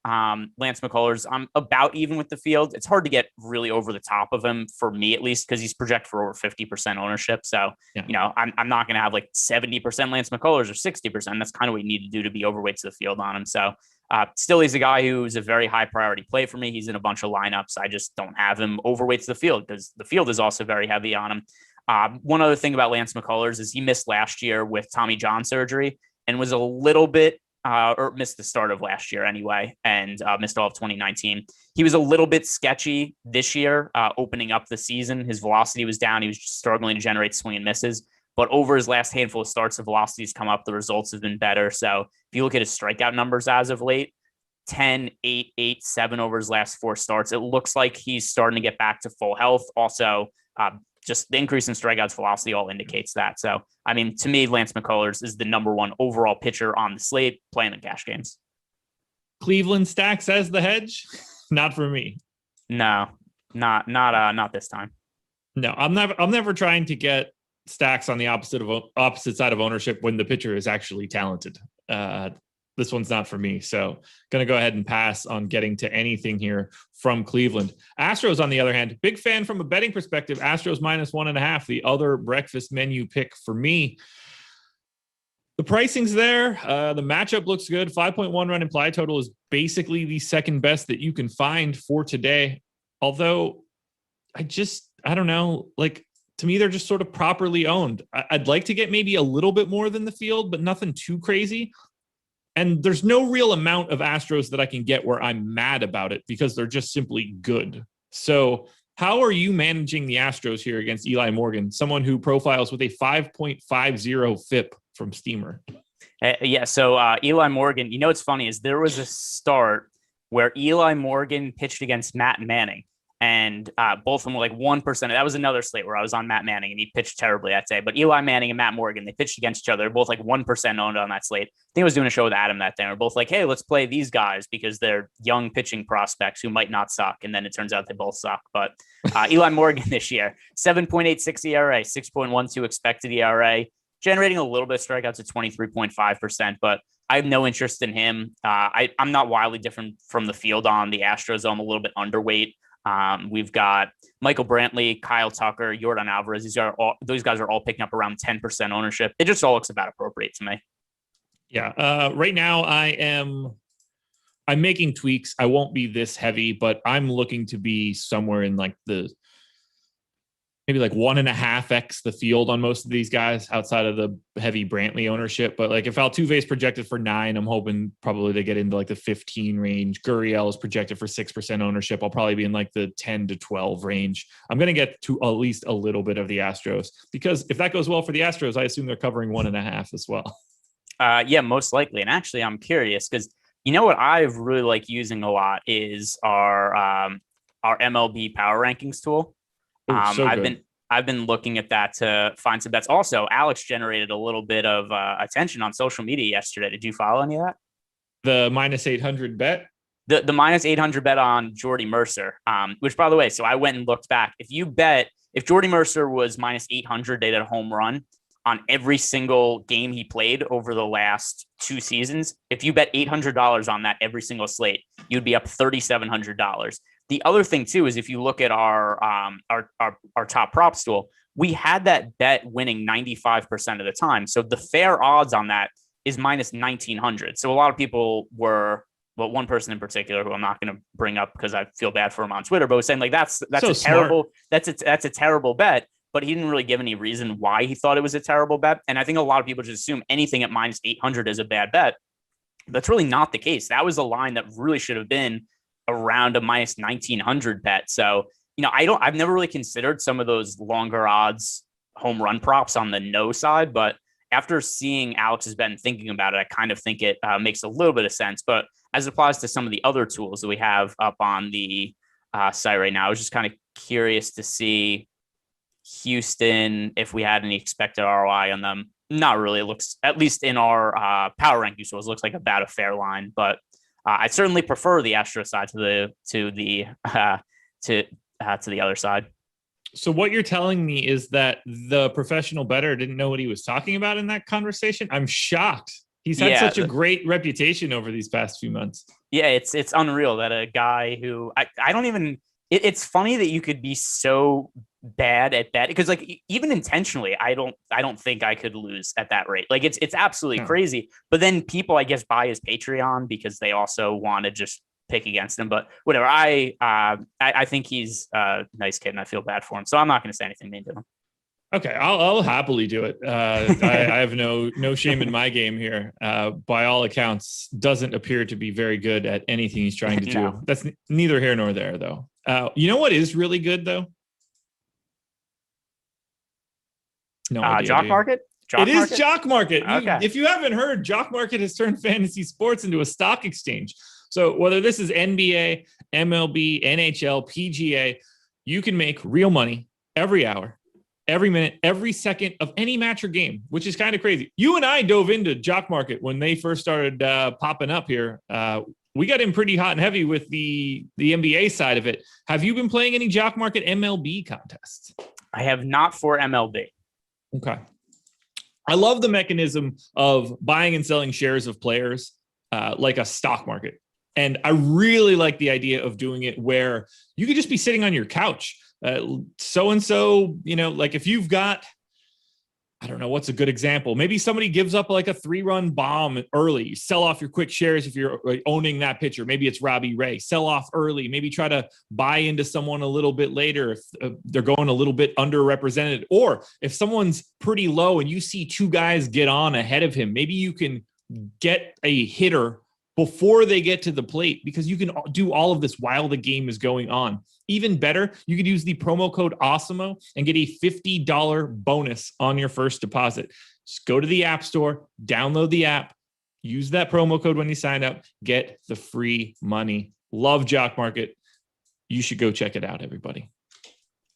Lance McCullers, I'm about even with the field. It's hard to get really over the top of him, for me at least, because he's projected for over 50% ownership. So, I'm not going to have like 70% Lance McCullers or 60%. That's kind of what you need to do to be overweight to the field on him. So, still, he's a guy who's a very high priority play for me. He's in a bunch of lineups. I just don't have him overweight to the field because the field is also very heavy on him. One other thing about Lance McCullers is he missed last year with Tommy John surgery and was a little bit or missed the start of last year anyway, and missed all of 2019. He was a little bit sketchy this year, opening up the season. His velocity was down. He was just struggling to generate swing and misses. But over his last handful of starts, the velocity's come up. The results have been better. So if you look at his strikeout numbers as of late, 10, 8, 8, 7 over his last 4 starts, it looks like he's starting to get back to full health. Also, just the increase in strikeouts velocity all indicates that. So, to me, Lance McCullers is the number 1 overall pitcher on the slate playing in cash games. Cleveland stacks as the hedge? Not for me. No, not this time. No, I'm never trying to get stacks on the opposite side of ownership when the pitcher is actually talented. this one's not for me. So going to go ahead and pass on getting to anything here from Cleveland. Astros, on the other hand, big fan from a betting perspective. Astros -1.5, the other breakfast menu pick for me. The pricing's there. The matchup looks good. 5.1 run implied total is basically the second best that you can find for today. Although I don't know, like, to me, they're just sort of properly owned. I'd like to get maybe a little bit more than the field, but nothing too crazy. And there's no real amount of Astros that I can get where I'm mad about it because they're just simply good. So how are you managing the Astros here against Eli Morgan, someone who profiles with a 5.50 FIP from Steamer? So Eli Morgan, what's funny is there was a start where Eli Morgan pitched against Matt Manning. And both of them were like 1%. That was another slate where I was on Matt Manning and he pitched terribly that day. But Eli Manning and Matt Morgan, they pitched against each other. They're both like 1% owned on that slate. I think I was doing a show with Adam that day. We're both like, hey, let's play these guys because they're young pitching prospects who might not suck. And then it turns out they both suck. But Eli Morgan this year, 7.86 ERA, 6.12 expected ERA, generating a little bit of strikeouts at 23.5%. But I have no interest in him. I'm not wildly different from the field on the Astros. I'm a little bit underweight. We've got Michael Brantley, Kyle Tucker, Yordan Alvarez. Those guys are all picking up around 10% ownership. It just all looks about appropriate to me. Yeah. Right now I'm making tweaks. I won't be this heavy, but I'm looking to be somewhere in like maybe like 1.5x the field on most of these guys outside of the heavy Brantley ownership. But like if Altuve is projected for 9, I'm hoping probably they get into like the 15 range. Gurriel is projected for 6% ownership. I'll probably be in like the 10 to 12 range. I'm going to get to at least a little bit of the Astros because if that goes well for the Astros, I assume they're covering 1.5 as well. Yeah, most likely. And actually I'm curious because what I've really like using a lot is our MLB power rankings tool. I've been looking at that to find some bets. Also, Alex generated a little bit of attention on social media yesterday. Did you follow any of that? The -800 bet? The -800 bet on Jordy Mercer, which, by the way, so I went and looked back. If Jordy Mercer was -800, they did a home run on every single game he played over the last 2 seasons. If you bet $800 on that every single slate, you'd be up $3,700. The other thing too is if you look at our top props tool, we had that bet winning 95% of the time. So the fair odds on that is -1900. So a lot of people were, well, one person in particular who I'm not going to bring up because I feel bad for him on Twitter, but was saying like that's so a terrible bet. But he didn't really give any reason why he thought it was a terrible bet. And I think a lot of people just assume anything at -800 is a bad bet. That's really not the case. That was a line that really should have been around a -1900 bet. So, I've never really considered some of those longer odds home run props on the no side, but after seeing Alex's bet and thinking about it, I kind of think it makes a little bit of sense. But as it applies to some of the other tools that we have up on the site right now, I was just kind of curious to see Houston, if we had any expected ROI on them. Not really. It looks, at least in our power ranking tools, looks like about a fair line, but I certainly prefer the Astro side to the other side. So what you're telling me is that the professional bettor didn't know what he was talking about in that conversation? I'm shocked. He's had such a great reputation over these past few months. Yeah, it's unreal that a guy who I don't even. It's funny that you could be so bad at that because like even intentionally, I don't think I could lose at that rate. Like it's absolutely crazy. But then people, I guess, buy his Patreon because they also want to just pick against him. But whatever. I think he's a nice kid and I feel bad for him. So I'm not going to say anything mean to him. Okay, I'll happily do it. I have no shame in my game here. By all accounts, doesn't appear to be very good at anything he's trying to do. No. That's neither here nor there, though. You know what is really good, though? No idea, Jock Market? It is Jock Market. Okay. If you haven't heard, Jock Market has turned fantasy sports into a stock exchange. So whether this is NBA, MLB, NHL, PGA, you can make real money every hour, every minute, every second of any match or game, which is kind of crazy. You and I dove into Jock Market when they first started popping up here. We got in pretty hot and heavy with the NBA side of it. Have you been playing any Jock Market MLB contests? I have not for MLB. Okay. I love the mechanism of buying and selling shares of players. like a stock market. And I really like the idea of doing it where you could just be sitting on your couch. So-and-so, like if you've got, I don't know, what's a good example? Maybe somebody gives up like a 3-run bomb early. You sell off your quick shares if you're owning that pitcher. Maybe it's Robbie Ray. Sell off early. Maybe try to buy into someone a little bit later if they're going a little bit underrepresented. Or if someone's pretty low and you see 2 guys get on ahead of him, maybe you can get a hitter before they get to the plate, because you can do all of this while the game is going on. Even better, you could use the promo code Awesemo and get a $50 bonus on your first deposit. Just go to the App Store, download the app, use that promo code when you sign up, get the free money. Love Jock Market. You should go check it out, everybody.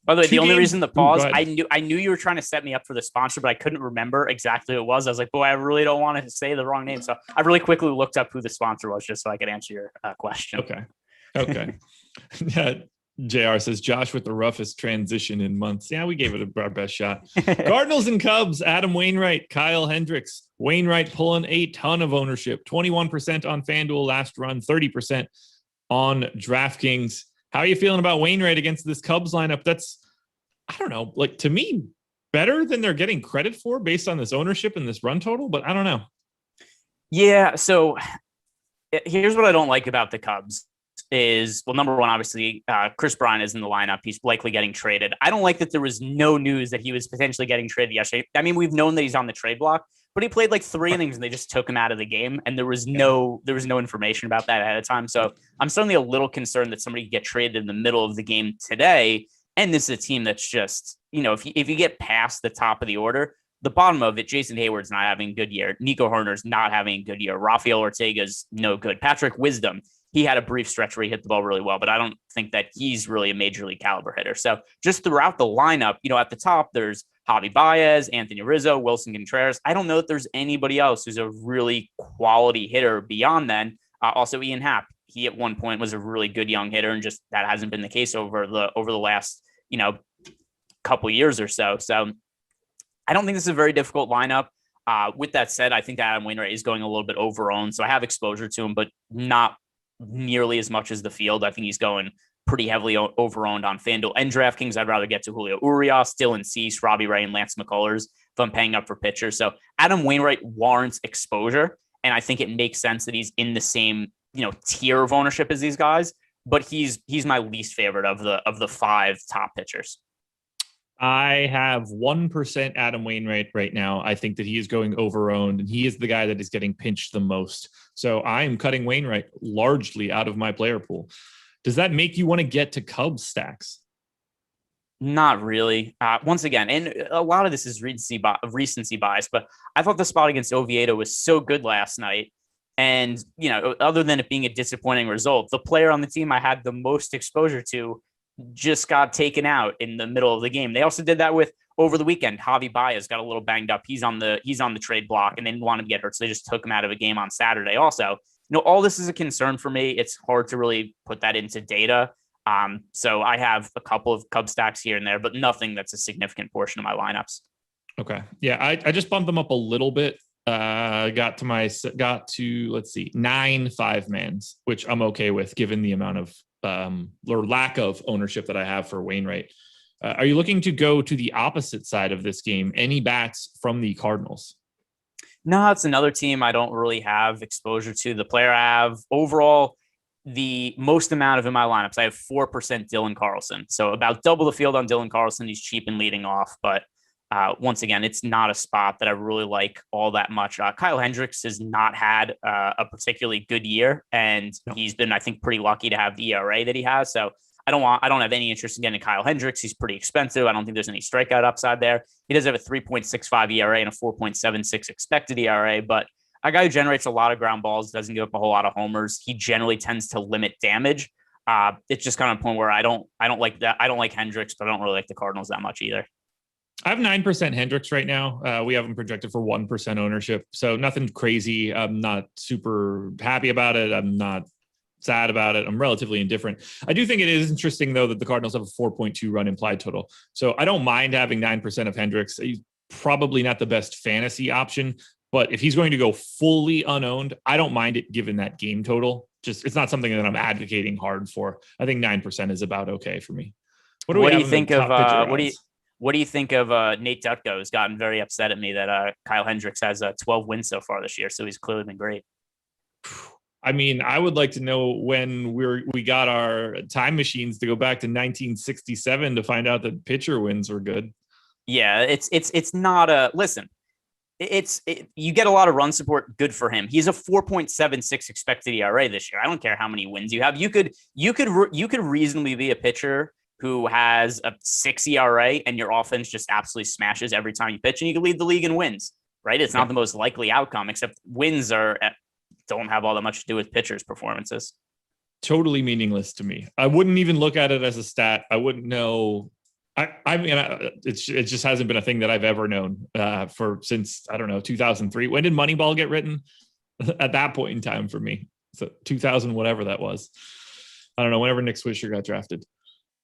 By the way, the only games. reason the pause, I knew you were trying to set me up for the sponsor, but I couldn't remember exactly who it was. I was like, boy, I really don't want to say the wrong name. So I really quickly looked up who the sponsor was just so I could answer your question. Okay. JR says, Josh with the roughest transition in months. Yeah, we gave it our best shot. Cardinals and Cubs, Adam Wainwright, Kyle Hendricks. Wainwright pulling a ton of ownership, 21% on FanDuel last run, 30% on DraftKings. How are you feeling about Wainwright against this Cubs lineup? That's, I don't know, like to me, better than they're getting credit for based on this ownership and this run total, but I don't know. Yeah, so here's what I don't like about the Cubs is, well, number one, obviously, Chris Bryant is in the lineup. He's likely getting traded. I don't like that there was no news that he was potentially getting traded yesterday. I mean, we've known that he's on the trade block, but he played like 3 innings and they just took him out of the game. And there was no information about that ahead of time. So I'm certainly a little concerned that somebody could get traded in the middle of the game today. And this is a team that's just, if you get past the top of the order, the bottom of it, Jason Hayward's not having a good year. Nico Hoerner's not having a good year. Rafael Ortega's no good. Patrick Wisdom, he had a brief stretch where he hit the ball really well, but I don't think that he's really a major league caliber hitter. So just throughout the lineup, at the top, there's Javi Baez, Anthony Rizzo, Wilson Contreras. I don't know that there's anybody else who's a really quality hitter beyond then. Also, Ian Happ, he at one point was a really good young hitter, and just that hasn't been the case over the last couple years or so. So I don't think this is a very difficult lineup. With that said, I think that Adam Wainwright is going a little bit over-owned, so I have exposure to him, but not nearly as much as the field. I think he's going pretty heavily over-owned on FanDuel and DraftKings. I'd rather get to Julio Urias, Dylan Cease, Robbie Ray, and Lance McCullers if I'm paying up for pitchers. So Adam Wainwright warrants exposure, and I think it makes sense that he's in the same tier of ownership as these guys. But he's my least favorite of the 5 top pitchers. I have 1% Adam Wainwright right now. I think that he is going over-owned, and he is the guy that is getting pinched the most. So I am cutting Wainwright largely out of my player pool. Does that make you want to get to Cubs stacks? Not really. Once again, and a lot of this is recency bias, but I thought the spot against Oviedo was so good last night. And, other than it being a disappointing result, the player on the team I had the most exposure to just got taken out in the middle of the game. They also did that with over the weekend. Javi Baez got a little banged up. He's on the trade block and they didn't want him to get hurt. So they just took him out of a game on Saturday. Also, all this is a concern for me. It's hard to really put that into data. So I have a couple of Cub stacks here and there, but nothing that's a significant portion of my lineups. Okay. Yeah. I just bumped them up a little bit. Got to 9 5-mans, which I'm okay with given the amount of or lack of ownership that I have for Wainwright. Are you looking to go to the opposite side of this game? Any bats from the Cardinals? No, it's another team I don't really have exposure to. The player I have overall, the most amount of in my lineups, I have 4% Dylan Carlson. So about double the field on Dylan Carlson. He's cheap and leading off, but once again, it's not a spot that I really like all that much. Kyle Hendricks has not had a particularly good year, and he's been, I think, pretty lucky to have the ERA that he has. So I don't have any interest in getting Kyle Hendricks. He's pretty expensive. I don't think there's any strikeout upside there. He does have a 3.65 ERA and a 4.76 expected ERA, but a guy who generates a lot of ground balls, doesn't give up a whole lot of homers. He generally tends to limit damage. It's just kind of a point where I don't like that. I don't like Hendricks, but I don't really like the Cardinals that much either. I have 9% Hendricks right now. We have him projected for 1% ownership. So nothing crazy. I'm not super happy about it. I'm not sad about it. I'm relatively indifferent. I do think it is interesting, though, that the Cardinals have a 4.2 run implied total. So I don't mind having 9% of Hendricks. He's probably not the best fantasy option, But if he's going to go fully unowned, I don't mind it given that game total. Just it's not something that I'm advocating hard for. I think 9% is about okay for me. What do you think of what do you think of Nate Dutko, who's gotten very upset at me that Kyle Hendricks has 12 wins so far this year, so he's clearly been great. I mean, I would like to know when we got our time machines to go back to 1967 to find out that pitcher wins were good. Yeah, it's not a listen. You get a lot of run support. Good for him. He's a 4.76 expected ERA this year. I don't care how many wins you have. You could reasonably be a pitcher who has a 6 ERA and your offense just absolutely smashes every time you pitch, and you can lead the league in wins. Right? It's not the most likely outcome, except wins don't have all that much to do with pitchers' performances. Totally meaningless to me. I wouldn't even look at it as a stat. I wouldn't know. I mean, it just hasn't been a thing that I've ever known since, I don't know, 2003. When did Moneyball get written? At that point in time for me. So 2000, whatever that was. I don't know, whenever Nick Swisher got drafted.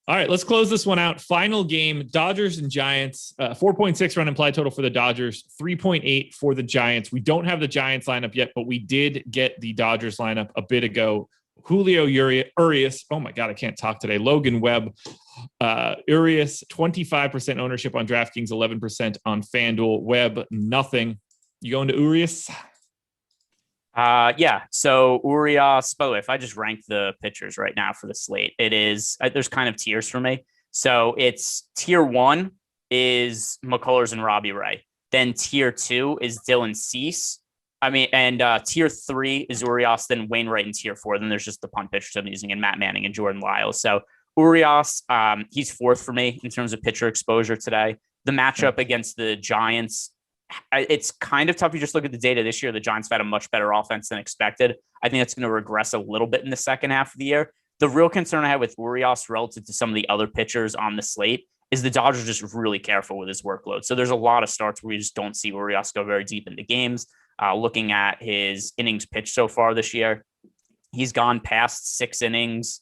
All right, let's close this one out. Final game, Dodgers and Giants. 4.6 run implied total for the Dodgers, 3.8 for the Giants. We don't have the Giants lineup yet, but we did get the Dodgers lineup a bit ago. Julio Urias. Oh my God, I can't talk today. Logan Webb. Urias, 25% ownership on DraftKings, 11% on FanDuel. Webb, nothing. You going to Urias? Yeah. So Urias, by the way, if I just rank the pitchers right now for the slate, there's kind of tiers for me. So it's tier 1 is McCullers and Robbie Ray. Then tier 2 is Dylan Cease. Tier 3 is Urias, then Wainwright in tier 4. Then there's just the punt pitchers I'm using in Matt Manning and Jordan Lyles. So Urias, he's 4th for me in terms of pitcher exposure today. The matchup against the Giants, it's kind of tough. You just look at the data this year. The Giants have had a much better offense than expected. I think that's going to regress a little bit in the second half of the year. The real concern I have with Urias relative to some of the other pitchers on the slate is the Dodgers just really careful with his workload. So there's a lot of starts where you just don't see Urias go very deep into games. Looking at his innings pitched so far this year, he's gone past 6 innings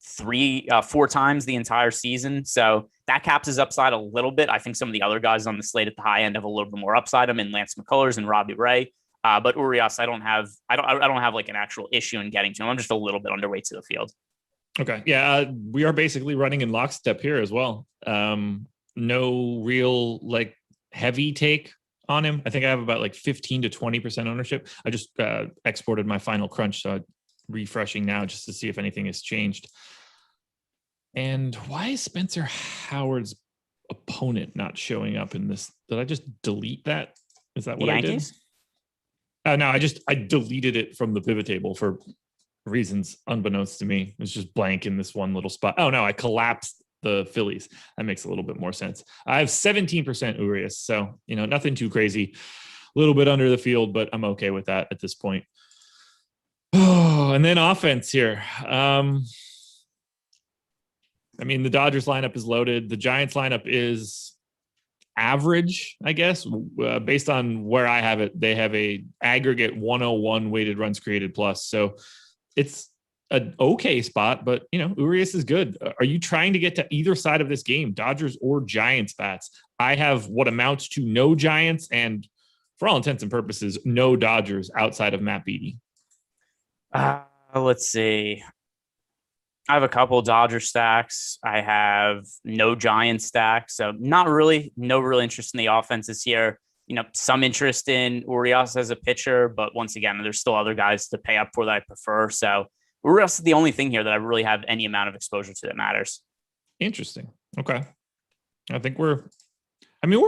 4 times the entire season. So that caps his upside a little bit. I think some of the other guys on the slate at the high end have a little bit more upside. I'm in Lance McCullers and Robbie Ray. But Urias, I don't have like an actual issue in getting to him. I'm just a little bit underweight to the field. Okay. Yeah. We are basically running in lockstep here as well. No real like heavy take on him. I think I have about like 15 to 20% ownership. I just exported my final crunch. So refreshing now just to see if anything has changed. And why is Spencer Howard's opponent not showing up in this? Did I just delete that? Is that what I did? No, I deleted it from the pivot table for reasons unbeknownst to me. It's just blank in this one little spot. Oh no, I collapsed the Phillies. That makes a little bit more sense. I have 17% Urias, so nothing too crazy. A little bit under the field, but I'm okay with that at this point. Oh, and then offense here. The Dodgers lineup is loaded. The Giants lineup is average, I guess. Based on where I have it, they have a aggregate 101 weighted runs created plus. So it's an okay spot, but Urias is good. Are you trying to get to either side of this game, Dodgers or Giants bats? I have what amounts to no Giants and, for all intents and purposes, no Dodgers outside of Matt Beattie. Let's see. I have a couple Dodger stacks. I have no Giant stacks. So no real interest in the offenses here. Some interest in Urias as a pitcher, but once again, there's still other guys to pay up for that I prefer. So Urias is the only thing here that I really have any amount of exposure to that matters. Interesting. Okay. I think we're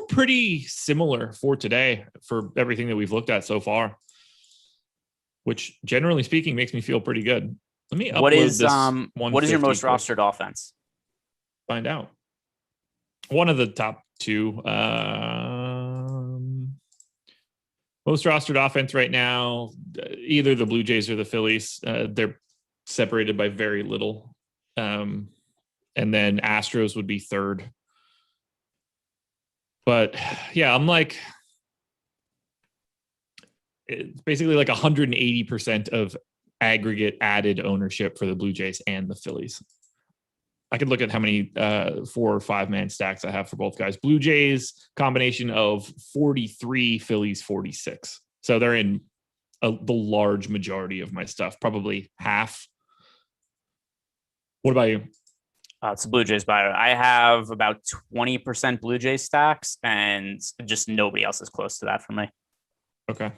pretty similar for today for everything that we've looked at so far, which generally speaking makes me feel pretty good. Let me upload what is your most quick. rostered offense? Find out. One of the top 2. Most rostered offense right now, either the Blue Jays or the Phillies. They're separated by very little. And then Astros would be 3rd. But yeah, I'm like, it's basically like 180% of aggregate added ownership for the Blue Jays and the Phillies. I could look at how many 4 or 5 man stacks I have for both guys. Blue Jays combination of 43, Phillies 46. So they're in the large majority of my stuff, probably half. What about you? It's a Blue Jays buyer. I have about 20% Blue Jays stacks, and just nobody else is close to that for me. Okay.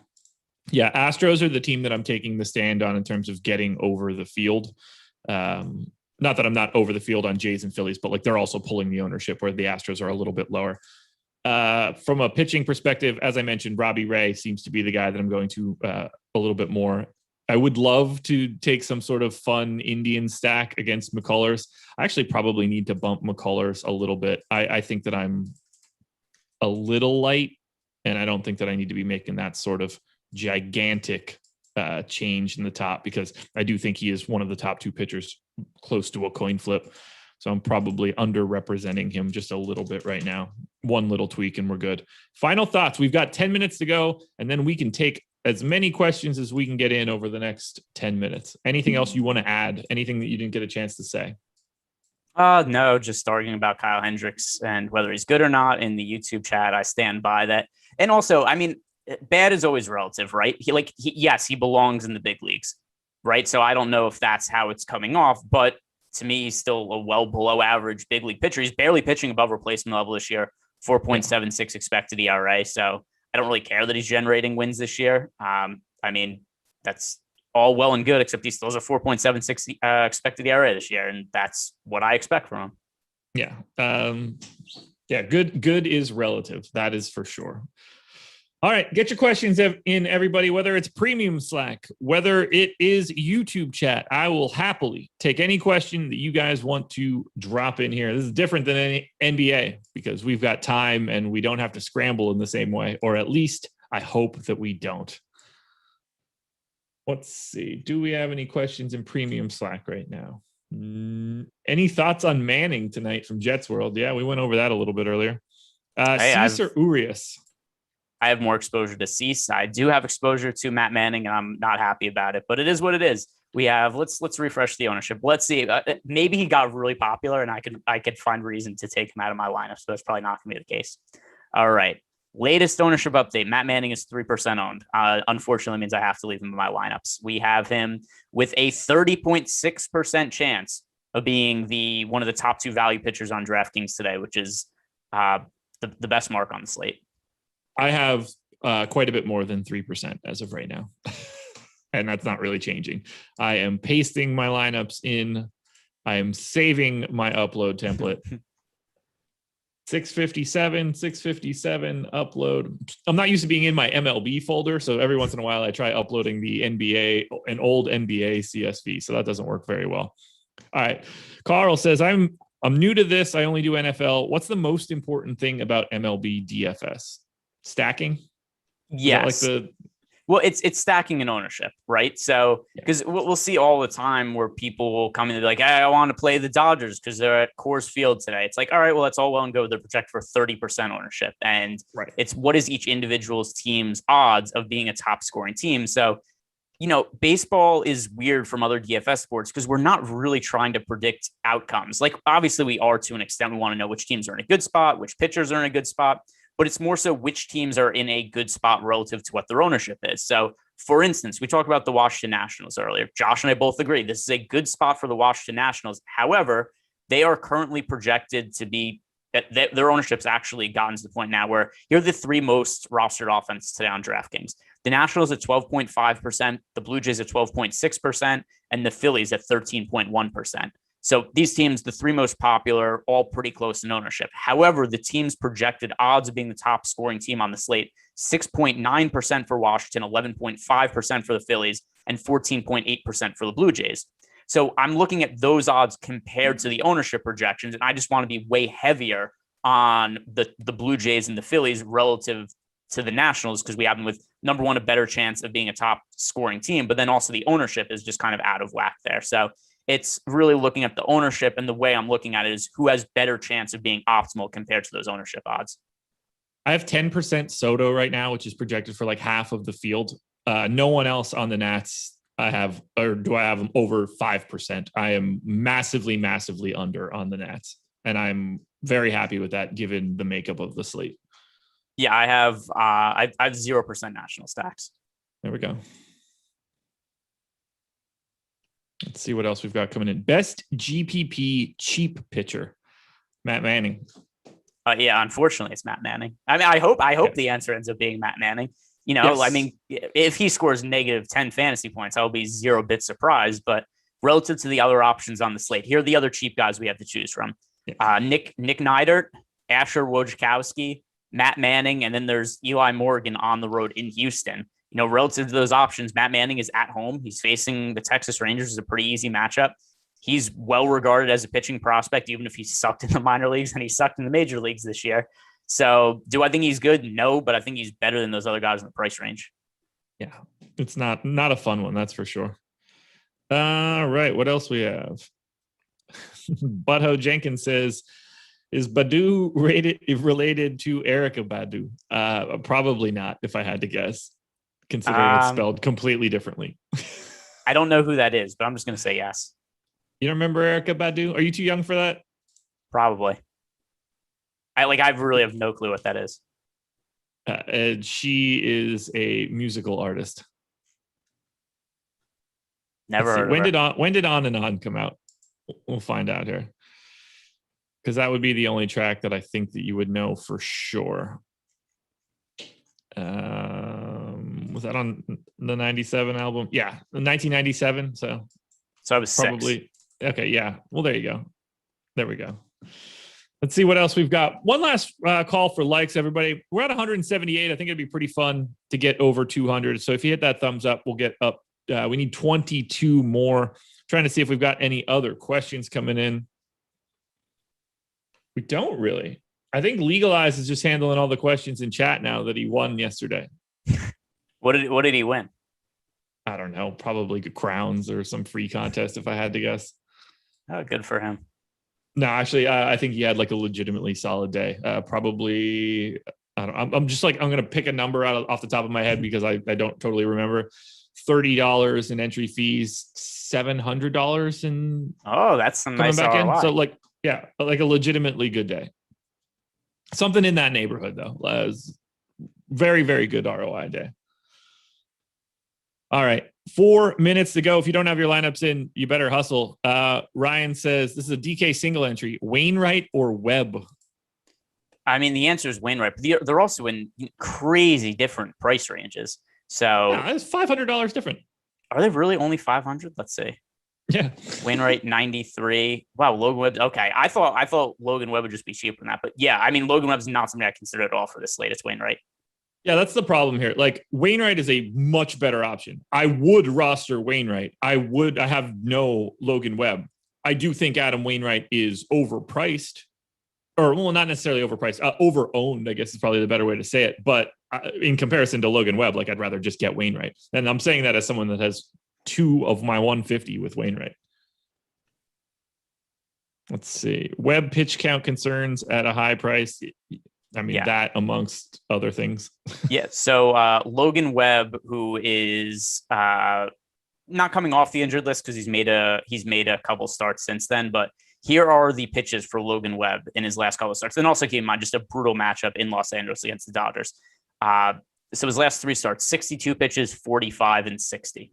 Yeah, Astros are the team that I'm taking the stand on in terms of getting over the field. Not that I'm not over the field on Jays and Phillies, but like they're also pulling the ownership where the Astros are a little bit lower. From a pitching perspective, as I mentioned, Robbie Ray seems to be the guy that I'm going to a little bit more. I would love to take some sort of fun Indian stack against McCullers. I actually probably need to bump McCullers a little bit. I think that I'm a little light, and I don't think that I need to be making that sort of gigantic change in the top, because I do think he is one of the top 2 pitchers close to a coin flip. So I'm probably underrepresenting him just a little bit right now. One little tweak and we're good. Final thoughts. We've got 10 minutes to go, and then we can take as many questions as we can get in over the next 10 minutes. Anything else you want to add? Anything that you didn't get a chance to say? No, just arguing about Kyle Hendricks and whether he's good or not in the YouTube chat. I stand by that. And also, I mean, bad is always relative, right? Yes, he belongs in the big leagues, right? So I don't know if that's how it's coming off, but to me, he's still a well below average big league pitcher. He's barely pitching above replacement level this year, 4.76 expected ERA. So I don't really care that he's generating wins this year. I mean, that's all well and good, except he still has a 4.76 expected ERA this year, and that's what I expect from him. Yeah. Good is relative. That is for sure. All right, get your questions in, everybody, whether it's premium Slack, whether it is YouTube chat. I will happily take any question that you guys want to drop in here. This is different than any NBA because we've got time and we don't have to scramble in the same way, or at least I hope that we don't. Let's see. Do we have any questions in premium Slack right now? Any thoughts on Manning tonight from Jets World? Yeah, we went over that a little bit earlier. Cease or Urias? I have more exposure to Cease. I do have exposure to Matt Manning, and I'm not happy about it, but it is what it is. We have, let's refresh the ownership. Let's see. Maybe he got really popular and I could find reason to take him out of my lineup. So that's probably not going to be the case. All right. Latest ownership update. Matt Manning is 3% owned. Unfortunately means I have to leave him in my lineups. We have him with a 30.6% chance of being one of the top 2 value pitchers on DraftKings today, which is the best mark on the slate. I have quite a bit more than 3% as of right now. And that's not really changing. I am pasting my lineups in. I am saving my upload template. 657 upload. I'm not used to being in my MLB folder. So every once in a while I try uploading an old NBA CSV. So that doesn't work very well. All right. Carl says, I'm new to this. I only do NFL. What's the most important thing about MLB DFS? Stacking? Yes. Well, it's stacking and ownership, right? So, because we'll see all the time where people will come in and be like, hey, I want to play the Dodgers because they're at Coors Field today. It's like, all right, well, that's all well and good. They're projected for 30% ownership. And It's what is each individual's team's odds of being a top scoring team. So, baseball is weird from other DFS sports because we're not really trying to predict outcomes. Like, obviously, we are to an extent. We want to know which teams are in a good spot, which pitchers are in a good spot. But it's more so which teams are in a good spot relative to what their ownership is. So, for instance, we talked about the Washington Nationals earlier. Josh and I both agree this is a good spot for the Washington Nationals. However, they are currently projected to be their ownership's actually gotten to the point now where here are the 3 most rostered offenses today on DraftKings. The Nationals at 12.5%, the Blue Jays at 12.6%, and the Phillies at 13.1%. So these teams, the 3 most popular, all pretty close in ownership. However, the team's projected odds of being the top scoring team on the slate, 6.9% for Washington, 11.5% for the Phillies, and 14.8% for the Blue Jays. So I'm looking at those odds compared to the ownership projections, and I just want to be way heavier on the Blue Jays and the Phillies relative to the Nationals because we have them with, number one, a better chance of being a top scoring team, but then also the ownership is just kind of out of whack there. So it's really looking at the ownership, and the way I'm looking at it is who has better chance of being optimal compared to those ownership odds. I have 10% Soto right now, which is projected for like half of the field. No one else on the Nats I have, or do I have them over 5%? I am massively, massively under on the Nats. And I'm very happy with that given the makeup of the slate. Yeah, I have 0% national stacks. There we go. Let's see what else we've got coming in. Best GPP cheap pitcher, Matt Manning. Yeah, unfortunately, it's Matt Manning. I mean, I hope the answer ends up being Matt Manning. Yes. I mean, if he scores negative 10 fantasy points, I'll be 0 bit surprised. But relative to the other options on the slate, here are the other cheap guys we have to choose from. Nick Neidert, Asher Wojciechowski, Matt Manning, and then there's Eli Morgan on the road in Houston. Relative to those options, Matt Manning is at home. He's facing the Texas Rangers. It's a pretty easy matchup. He's well regarded as a pitching prospect, even if he sucked in the minor leagues and he sucked in the major leagues this year. So do I think he's good? No, but I think he's better than those other guys in the price range. Yeah, it's not a fun one, that's for sure. All right, what else we have? Butthole Jenkins says, is Badu related to Erica Badu? Probably not, if I had to guess, considering it's spelled completely differently. I don't know who that is, but I'm just going to say yes. You don't remember Erica Badu? Are you too young for that? Probably. I really have no clue what that is. She is a musical artist. Never heard of her. When did On and On come out? We'll find out here. Because that would be the only track that I think that you would know for sure. Was that on the 97 album? Yeah, 1997. So I was probably 6. Okay. Yeah. Well, there you go. There we go. Let's see what else we've got. One last call for likes, everybody. We're at 178. I think it'd be pretty fun to get over 200. So if you hit that thumbs up, we'll get up. We need 22 more. Trying to see if we've got any other questions coming in. We don't really. I think Legalize is just handling all the questions in chat now that he won yesterday. What did he win? I don't know. Probably crowns or some free contest, if I had to guess. Oh, good for him. No, actually, I think he had like a legitimately solid day. Probably, I don't. I'm just like, I'm gonna pick a number off the top of my head because I don't totally remember. $30 in entry fees, $700 in. Oh, that's some nice ROI. So like a legitimately good day. Something in that neighborhood though. Very, very good ROI day. All right. 4 minutes to go. If you don't have your lineups in, you better hustle. Ryan says, this is a DK single entry, Wainwright or Webb? I mean, the answer is Wainwright, but they're also in crazy different price ranges. So it's $500 different. Are they really only 500? Let's see. Yeah. Wainwright 93. Wow, Logan Webb. Okay. I thought Logan Webb would just be cheaper than that. But yeah, I mean, Logan Webb's not something I consider at all for this slate. It's Wainwright. Yeah, that's the problem here. Like Wainwright is a much better option. I would roster Wainwright. I have no Logan Webb. I do think Adam Wainwright is overpriced, or well, not necessarily overpriced, over-owned, I guess is probably the better way to say it. But in comparison to Logan Webb, like I'd rather just get Wainwright. And I'm saying that as someone that has 2 of my 150 with Wainwright. Let's see. Webb pitch count concerns at a high price. I mean, that amongst other things. Yeah. So Logan Webb, who is not coming off the injured list because he's made a couple starts since then, but here are the pitches for Logan Webb in his last couple of starts. And also keep in mind, just a brutal matchup in Los Angeles against the Dodgers. So his last 3 starts, 62 pitches, 45 and 60.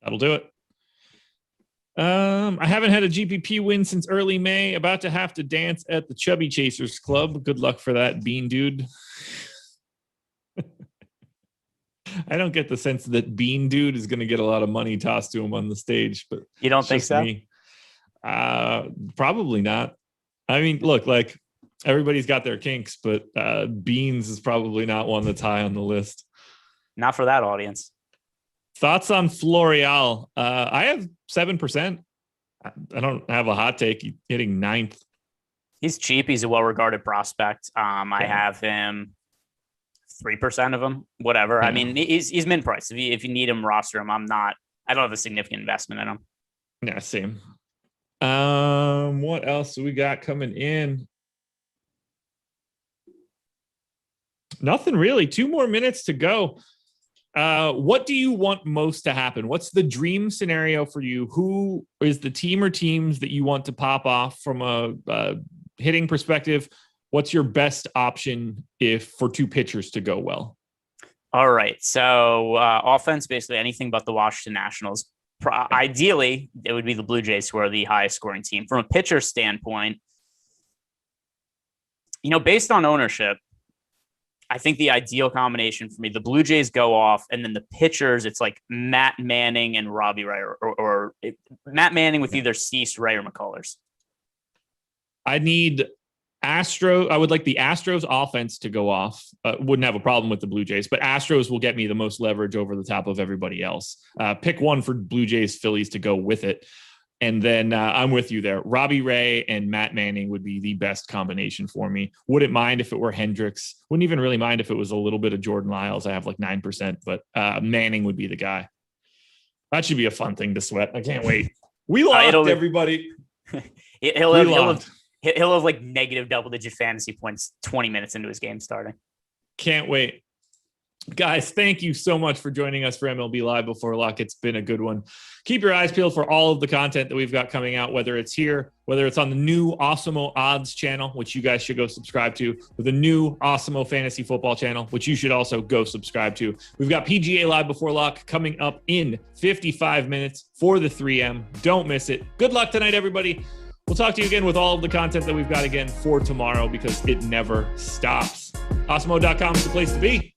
That'll do it. I haven't had a GPP win since early May. About to have to dance at the Chubby Chasers Club. Good luck for that, Bean Dude. I don't get the sense that Bean Dude is going to get a lot of money tossed to him on the stage, but you don't think so? Me. Probably not. I mean, look, like everybody's got their kinks, but Beans is probably not one that's high on the list. Not for that audience. Thoughts on Florial? I have 7%. I don't have a hot take. He's hitting 9th. He's cheap. He's a well-regarded prospect. I have him 3% of him, whatever. Yeah. I mean, he's min price. If you need him, roster him. I don't have a significant investment in him. Yeah, same. What else do we got coming in? Nothing really. 2 more minutes to go. What do you want most to happen? What's the dream scenario for you? Who is the team or teams that you want to pop off from a hitting perspective? What's your best option for two pitchers to go well? All right. So offense, basically anything but the Washington Nationals. Ideally, it would be the Blue Jays, who are the highest scoring team. From a pitcher standpoint, based on ownership, I think the ideal combination for me, the Blue Jays go off, and then the pitchers, it's like Matt Manning and Robbie Ray, or Matt Manning with either Cease, Ray, or McCullers. I would like the Astros offense to go off. Wouldn't have a problem with the Blue Jays, but Astros will get me the most leverage over the top of everybody else. Pick one for Blue Jays, Phillies to go with it. And then I'm with you there. Robbie Ray and Matt Manning would be the best combination for me. Wouldn't mind if it were Hendricks. Wouldn't even really mind if it was a little bit of Jordan Lyles. I have like 9%, but Manning would be the guy. That should be a fun thing to sweat. I can't wait. We lost, everybody. He'll have like negative double-digit fantasy points 20 minutes into his game starting. Can't wait. Guys, thank you so much for joining us for MLB Live Before Lock. It's been a good one. Keep your eyes peeled for all of the content that we've got coming out, whether it's here, whether it's on the new Awesemo Odds channel, which you guys should go subscribe to, or the new Awesemo Fantasy Football channel, which you should also go subscribe to. We've got PGA Live Before Lock coming up in 55 minutes for the 3M. Don't miss it. Good luck tonight, everybody. We'll talk to you again with all of the content that we've got again for tomorrow, because it never stops. Awesemo.com is the place to be.